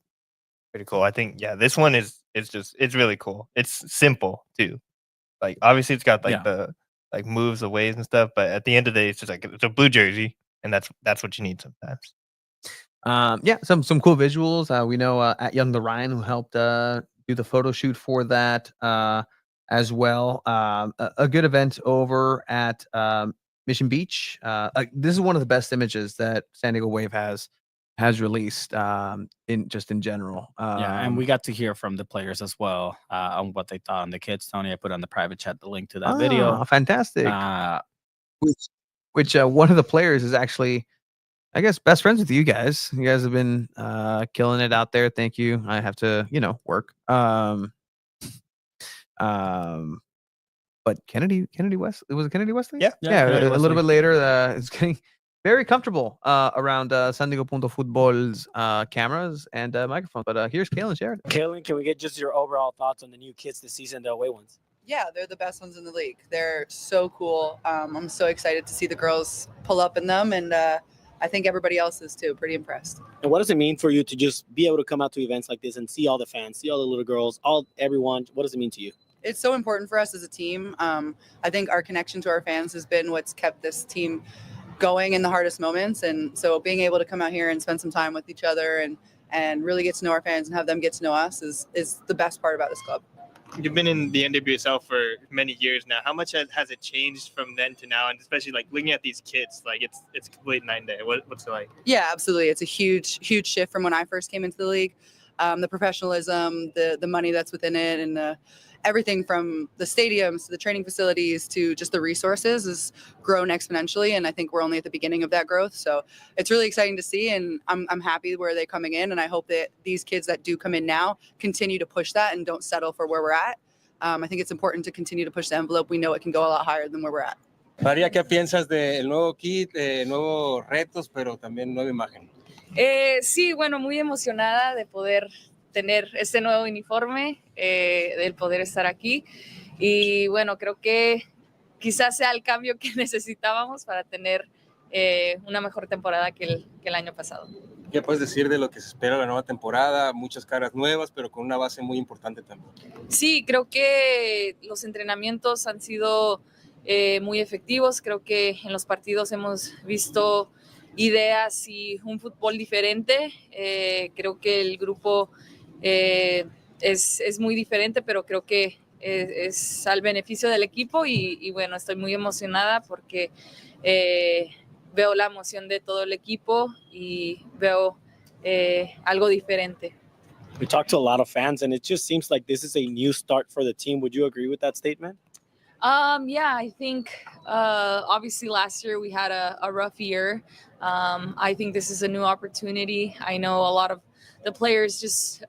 [SPEAKER 2] pretty cool. I think, yeah, this one it's really cool. It's simple too. Like obviously it's got like
[SPEAKER 3] Yeah.
[SPEAKER 2] like moves, the waves and stuff. But at the end of the day, it's just like it's a blue jersey, and that's what you need sometimes.
[SPEAKER 1] Yeah, some cool visuals. We know at Young the Ryan who helped do the photo shoot for that as well. A good event over at Mission Beach. This is one of the best images that San Diego Wave has released in general.
[SPEAKER 3] Yeah, and we got to hear from the players as well on what they thought on the kids. Tony, I put on the private chat the link to that video.
[SPEAKER 1] Fantastic. Which one of the players is actually, I guess, best friends with you guys. You guys have been killing it out there. Thank you. I have to, work. But Kennedy West, was it Kennedy Wesley?
[SPEAKER 2] Yeah.
[SPEAKER 1] Yeah. A little bit later, it's getting very comfortable around San Diego Punto Futbol's cameras and microphones. But here's Kaylin Sheridan.
[SPEAKER 19] Kaylin, can we get just your overall thoughts on the new kids this season, the away ones?
[SPEAKER 20] Yeah, they're the best ones in the league. They're so cool. I'm so excited to see the girls pull up in them, and I think everybody else is too. Pretty impressed.
[SPEAKER 19] And what does it mean for you to just be able to come out to events like this and see all the fans, see all the little girls, everyone? What does it mean to you?
[SPEAKER 20] It's so important for us as a team. I think our connection to our fans has been what's kept this team going in the hardest moments. And so being able to come out here and spend some time with each other and really get to know our fans and have them get to know us is the best part about this club.
[SPEAKER 2] You've been in the NWSL for many years now. How much has it changed from then to now? And especially like looking at these kids, like it's complete 9 day. What's it like?
[SPEAKER 20] Yeah, absolutely. It's a huge shift from when I first came into the league. The professionalism, the money that's within it, and everything from the stadiums to the training facilities to just the resources has grown exponentially. And I think we're only at the beginning of that growth. So it's really exciting to see. And I'm happy where they're coming in. And I hope that these kids that do come in now continue to push that and don't settle for where we're at. I think it's important to continue to push the envelope. We know it can go a lot higher than where we're at.
[SPEAKER 21] María, ¿qué piensas del nuevo kit, nuevos retos, pero también nueva imagen?
[SPEAKER 22] Sí, bueno, muy emocionada de poder tener este nuevo uniforme, del poder estar aquí. Y bueno, creo que quizás sea el cambio que necesitábamos para tener una mejor temporada que el año pasado.
[SPEAKER 21] ¿Qué puedes decir de lo que se espera la nueva temporada? Muchas caras nuevas, pero con una base muy importante también.
[SPEAKER 22] Sí, creo que los entrenamientos han sido muy efectivos. Creo que en los partidos hemos visto ideas y un fútbol diferente. Creo que el grupo es muy diferente, pero creo que es al beneficio del equipo y bueno, estoy muy emocionada porque veo la emoción de todo el equipo y veo algo diferente.
[SPEAKER 19] We talked to a lot of fans, and it just seems like this is a new start for the team. Would you agree with that statement?
[SPEAKER 22] Yeah, I think obviously last year we had a rough year. I think this is a new opportunity. I know a lot of the players just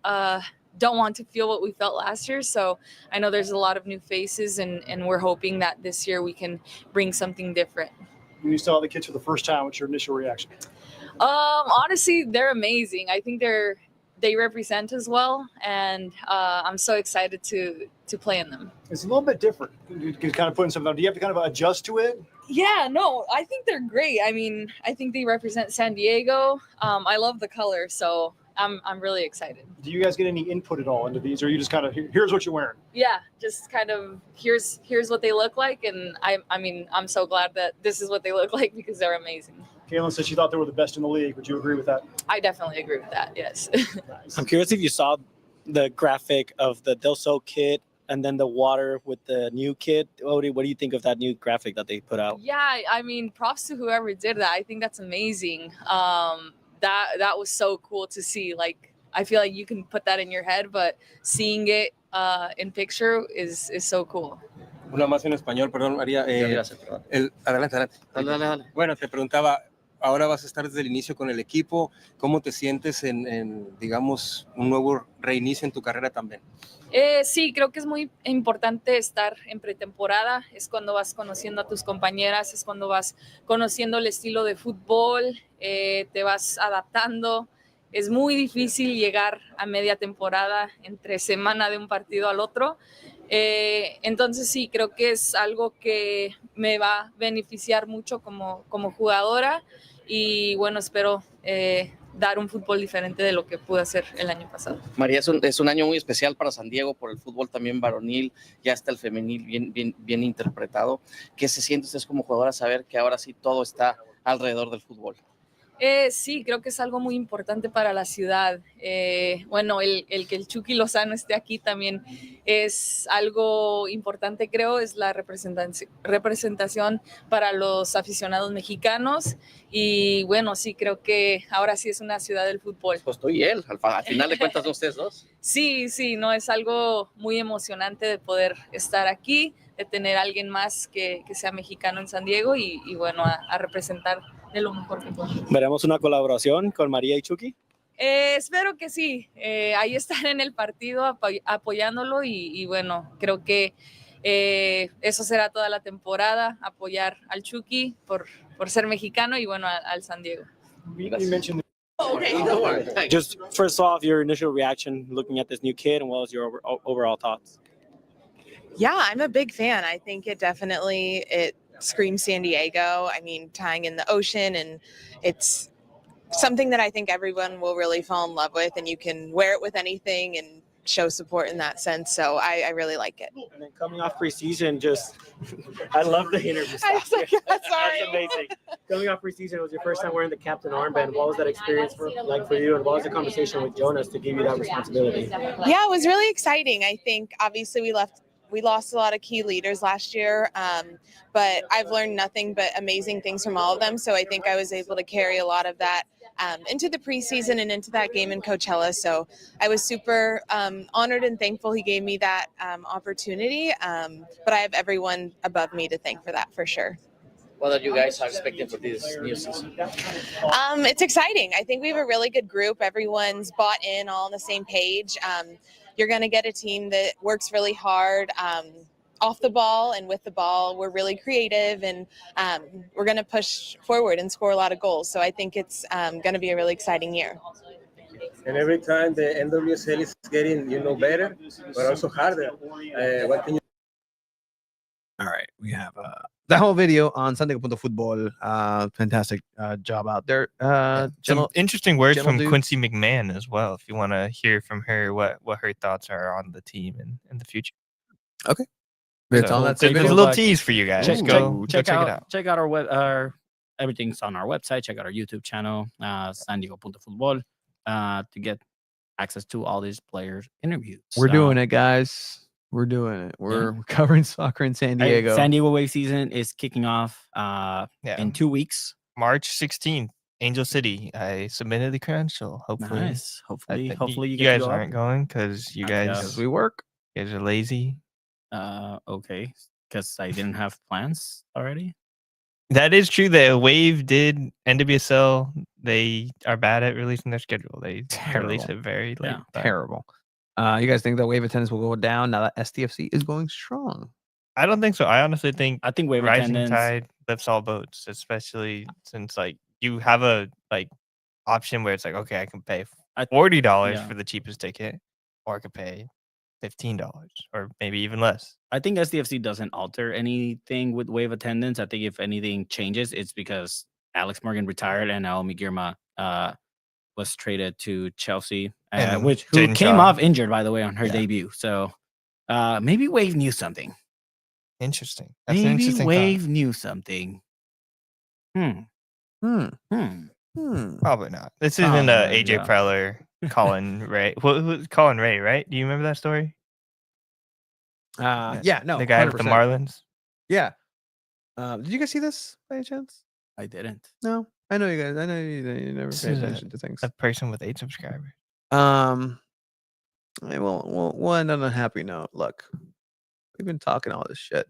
[SPEAKER 22] don't want to feel what we felt last year. So I know there's a lot of new faces, and we're hoping that this year we can bring something different.
[SPEAKER 23] When you saw the kids for the first time, what's your initial reaction?
[SPEAKER 22] Honestly, they're amazing. I think they represent us well, and I'm so excited to play in them.
[SPEAKER 23] It's a little bit different. You're kind of putting something on. Do you have to kind of adjust to it?
[SPEAKER 22] Yeah, no, I think they're great. I mean, I think they represent San Diego. I love the color, so I'm really excited.
[SPEAKER 23] Do you guys get any input at all into these, or you just kind of here's what you're wearing?
[SPEAKER 22] Yeah, just kind of here's what they look like, and I mean, I'm so glad that this is what they look like because they're amazing.
[SPEAKER 23] Kaylin said she thought they were the best in the league. Would you agree with that?
[SPEAKER 22] I definitely agree with that. Yes.
[SPEAKER 19] I'm curious if you saw the graphic of the Del Sol kit and then the water with the new kit. What do you think of that new graphic that they put out?
[SPEAKER 22] Yeah, I mean, props to whoever did that. I think that's amazing. That was so cool to see. Like, I feel like you can put that in your head, but seeing it in picture is so cool.
[SPEAKER 21] Una más en español, perdón, María. Adelante.
[SPEAKER 22] Dale.
[SPEAKER 21] Bueno, te preguntaba, ahora vas a estar desde el inicio con el equipo. ¿Cómo te sientes en digamos, un nuevo reinicio en tu carrera también?
[SPEAKER 22] Sí, creo que es muy importante estar en pretemporada. Es cuando vas conociendo a tus compañeras, es cuando vas conociendo el estilo de fútbol, te vas adaptando. Es muy difícil llegar a media temporada entre semana de un partido al otro. Entonces sí, creo que es algo que me va a beneficiar mucho como jugadora y bueno, espero dar un fútbol diferente de lo que pude hacer el año pasado.
[SPEAKER 4] María, es un año muy especial para San Diego por el fútbol también varonil, ya está el femenil bien interpretado. ¿Qué se siente usted como jugadora saber que ahora sí todo está alrededor del fútbol?
[SPEAKER 22] Sí, creo que es algo muy importante para la ciudad. Bueno, el que el Chucky Lozano esté aquí también es algo importante, creo, es la representación para los aficionados mexicanos. Y bueno, sí, creo que ahora sí es una ciudad del fútbol.
[SPEAKER 4] Pues tú y él, al final de cuentas, ¿no ustedes dos?
[SPEAKER 22] Sí, no, es algo muy emocionante de poder estar aquí, de tener a alguien más que sea mexicano en San Diego y bueno, a representar de lo mejor que pueda.
[SPEAKER 19] ¿Veremos una colaboración con María y Chucky?
[SPEAKER 22] Espero que sí, ahí estar en el partido apoyándolo y bueno, creo que eso será toda la temporada, apoyar al Chucky por ser mexicano y bueno, al San Diego.
[SPEAKER 19] You mentioned
[SPEAKER 4] Okay.
[SPEAKER 19] just first off, your initial reaction looking at this new kid and what was your overall thoughts?
[SPEAKER 5] Yeah, I'm a big fan. I think it screams San Diego. I mean, tying in the ocean, and it's something that I think everyone will really fall in love with, and you can wear it with anything and show support in that sense. So I really like it.
[SPEAKER 19] And then coming off preseason, I love the interview stuff.
[SPEAKER 5] Sorry.
[SPEAKER 19] That's amazing. Coming off preseason, it was your first time wearing the captain armband. What was that experience like for you, and what was the conversation with Jonas to give you that responsibility?
[SPEAKER 5] Yeah, it was really exciting. I think obviously we lost a lot of key leaders last year, but I've learned nothing but amazing things from all of them. So I think I was able to carry a lot of that into the preseason and into that game in Coachella. So I was super honored and thankful he gave me that opportunity. But I have everyone above me to thank for that for sure.
[SPEAKER 4] What are you guys expecting for this new season?
[SPEAKER 5] It's exciting. I think we have a really good group. Everyone's bought in, all on the same page. You're going to get a team that works really hard off the ball and with the ball. We're really creative, and we're going to push forward and score a lot of goals. So I think it's going to be a really exciting year.
[SPEAKER 21] And every time the NWSL is getting, better, but also harder. What can you?
[SPEAKER 1] All right, we have the whole video on Sunday.Futbol. Fantastic job out there.
[SPEAKER 2] Some interesting words from Quincy McMahon as well. If you want to hear from her, what her thoughts are on the team and in the future.
[SPEAKER 1] Okay,
[SPEAKER 2] there's a little tease for you guys. Go check it out.
[SPEAKER 3] Check out our everything's on our website. Check out our YouTube channel, n.F.o, to get access to all these players' interviews.
[SPEAKER 1] We're doing it, guys. We're doing it. We're covering soccer in San Diego.
[SPEAKER 3] San Diego Wave season is kicking off in 2 weeks.
[SPEAKER 2] March 16th, Angel City. I submitted the credential. Hopefully,
[SPEAKER 3] nice. Hopefully
[SPEAKER 2] you guys aren't going because you guys
[SPEAKER 1] we work.
[SPEAKER 2] You guys are lazy.
[SPEAKER 3] Okay, because I didn't have plans already.
[SPEAKER 2] That is true. The Wave did NWSL. They are bad at releasing their schedule. They release it very late.
[SPEAKER 1] Terrible. You guys think that Wave attendance will go down now that STFC is going strong?
[SPEAKER 2] I don't think so. I honestly think
[SPEAKER 3] Wave
[SPEAKER 2] rising
[SPEAKER 3] attendance
[SPEAKER 2] tide lifts all boats, especially since you have a option where it's okay, I can pay $40 for the cheapest ticket, or I could pay $15 or maybe even less.
[SPEAKER 3] I think SDFC doesn't alter anything with Wave attendance. I think if anything changes, it's because Alex Morgan retired and Naomi Girma was traded to Chelsea, who came off injured, by the way, on her debut. So maybe Wave knew something.
[SPEAKER 2] Interesting.
[SPEAKER 3] That's maybe an interesting Wave thought. Knew something.
[SPEAKER 2] Probably not. This isn't AJ Preller, Colin Ray. Colin Ray, right? Do you remember that story?
[SPEAKER 1] Yeah, no.
[SPEAKER 2] The guy
[SPEAKER 1] 100%.
[SPEAKER 2] with the Marlins.
[SPEAKER 1] Yeah. Did you guys see this by any chance?
[SPEAKER 3] I didn't.
[SPEAKER 1] No. I know you guys. I know you never pay attention to things.
[SPEAKER 2] A person with 8 subscribers.
[SPEAKER 1] We'll end on a happy note. Look, we've been talking all this shit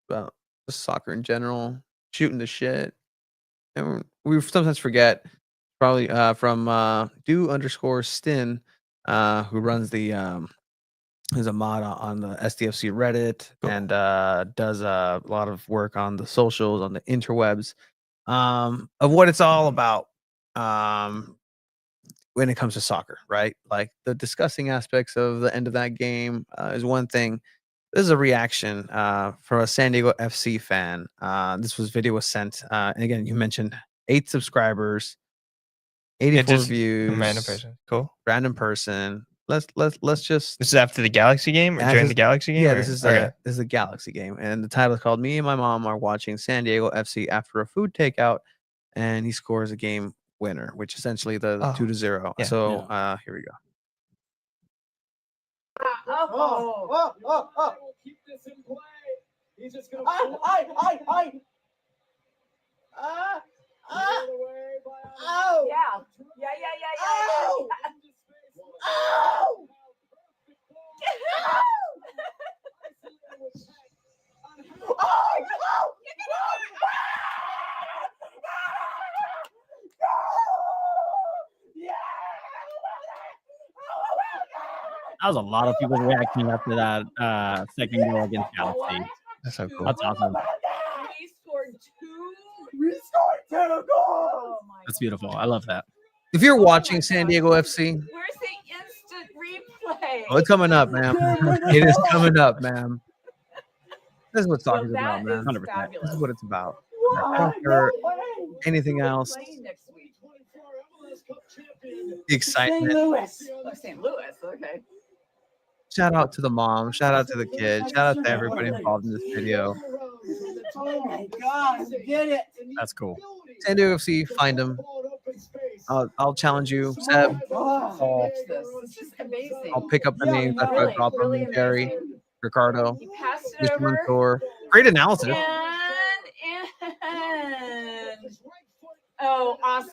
[SPEAKER 1] about just soccer in general, shooting the shit, and we sometimes forget. Probably from do_Stin, who runs the is a mod on the SDFC Reddit and does a lot of work on the socials, on the interwebs, of what it's all about when it comes to soccer, right? Like the disgusting aspects of the end of that game is one thing. This is a reaction from a San Diego FC fan. This video was sent, and again, you mentioned 8 subscribers. 84
[SPEAKER 2] just
[SPEAKER 1] views.
[SPEAKER 2] a random person. Cool.
[SPEAKER 1] Random person. Let's just.
[SPEAKER 2] This is after the Galaxy game or
[SPEAKER 1] Yeah,
[SPEAKER 2] during
[SPEAKER 1] this
[SPEAKER 2] the
[SPEAKER 1] is-
[SPEAKER 2] Galaxy game?
[SPEAKER 1] Yeah,
[SPEAKER 2] or-
[SPEAKER 1] this is
[SPEAKER 2] okay.
[SPEAKER 1] a Galaxy game, and the title is called "Me and My Mom Are Watching San Diego FC After a Food Takeout," and he scores a game winner, which essentially the
[SPEAKER 2] Oh,
[SPEAKER 1] 2-0.
[SPEAKER 2] yeah.
[SPEAKER 1] So here we go.
[SPEAKER 7] Keep this in play. He's just gonna. Oh!
[SPEAKER 11] Yeah.
[SPEAKER 7] Oh! Oh!
[SPEAKER 3] That was a lot of people reacting after that second goal against Galaxy.
[SPEAKER 2] That's so cool.
[SPEAKER 3] That's awesome.
[SPEAKER 11] We scored two.
[SPEAKER 7] We scored 2 goals.
[SPEAKER 11] Oh my
[SPEAKER 3] That's beautiful. I love that.
[SPEAKER 1] If you're watching San Diego FC,
[SPEAKER 11] Where's the instant replay?
[SPEAKER 1] oh, it's coming up, ma'am. It is coming up, ma'am. This is what soccer's
[SPEAKER 11] Well,
[SPEAKER 1] about,
[SPEAKER 11] that
[SPEAKER 1] man.
[SPEAKER 11] is
[SPEAKER 1] 100%. This
[SPEAKER 11] fabulous.
[SPEAKER 1] is what it's about. I don't care anything else.
[SPEAKER 11] Playing next week.
[SPEAKER 1] The excitement.
[SPEAKER 11] Oh, St. Louis. Okay.
[SPEAKER 1] Shout out to the mom. Shout out to the kid. Shout out to everybody involved in this video.
[SPEAKER 7] Oh my God, we did it.
[SPEAKER 3] That's cool.
[SPEAKER 1] San Diego FC, find them. I'll challenge you, Seb.
[SPEAKER 11] Oh, this is amazing.
[SPEAKER 1] I'll pick up the names after I
[SPEAKER 11] Really,
[SPEAKER 1] drop them.
[SPEAKER 11] really
[SPEAKER 1] Gary,
[SPEAKER 11] amazing.
[SPEAKER 1] Ricardo,
[SPEAKER 11] You passed it
[SPEAKER 1] Mr.
[SPEAKER 11] over.
[SPEAKER 1] Mansour. Great analysis.
[SPEAKER 11] And oh, awesome.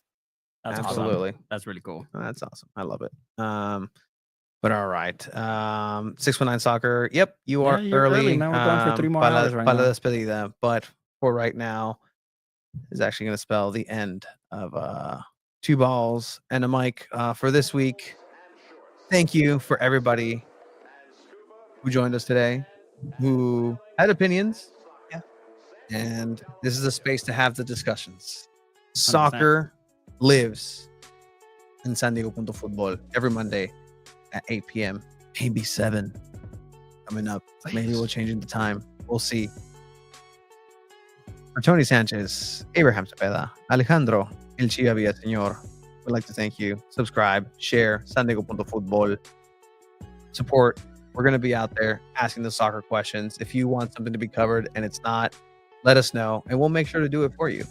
[SPEAKER 3] That's awesome.
[SPEAKER 1] Absolutely.
[SPEAKER 3] That's really cool.
[SPEAKER 1] That's awesome. I love it. But all right. 619 Soccer. Yep, you are
[SPEAKER 3] Yeah, you're
[SPEAKER 1] early.
[SPEAKER 3] man. We're going for 3 more
[SPEAKER 1] para
[SPEAKER 3] hours right
[SPEAKER 1] la
[SPEAKER 3] now.
[SPEAKER 1] despedida. But for right now, is actually going to spell the end of 2 balls and a mic for this week. Thank you for everybody who joined us today, who had opinions.
[SPEAKER 2] Yeah.
[SPEAKER 1] And this is a space to have the discussions. Soccer lives in San Diego Futbol every Monday at 8 p.m. Maybe 7 coming up. Maybe we'll change the time. We'll see. For Tony Sanchez, Abraham Cepeda, Alejandro El Chia Villaseñor, we'd like to thank you. Subscribe, share, San Diego Futbol. Support. We're going to be out there asking the soccer questions. If you want something to be covered and it's not, let us know and we'll make sure to do it for you.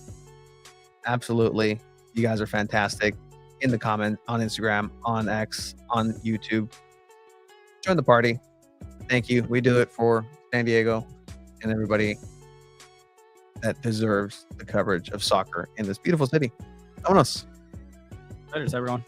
[SPEAKER 1] Absolutely. You guys are fantastic. In the comments on Instagram, on X, on YouTube. Join the party. Thank you. We do it for San Diego and everybody that deserves the coverage of soccer in this beautiful city. Vámonos.
[SPEAKER 3] Later, everyone.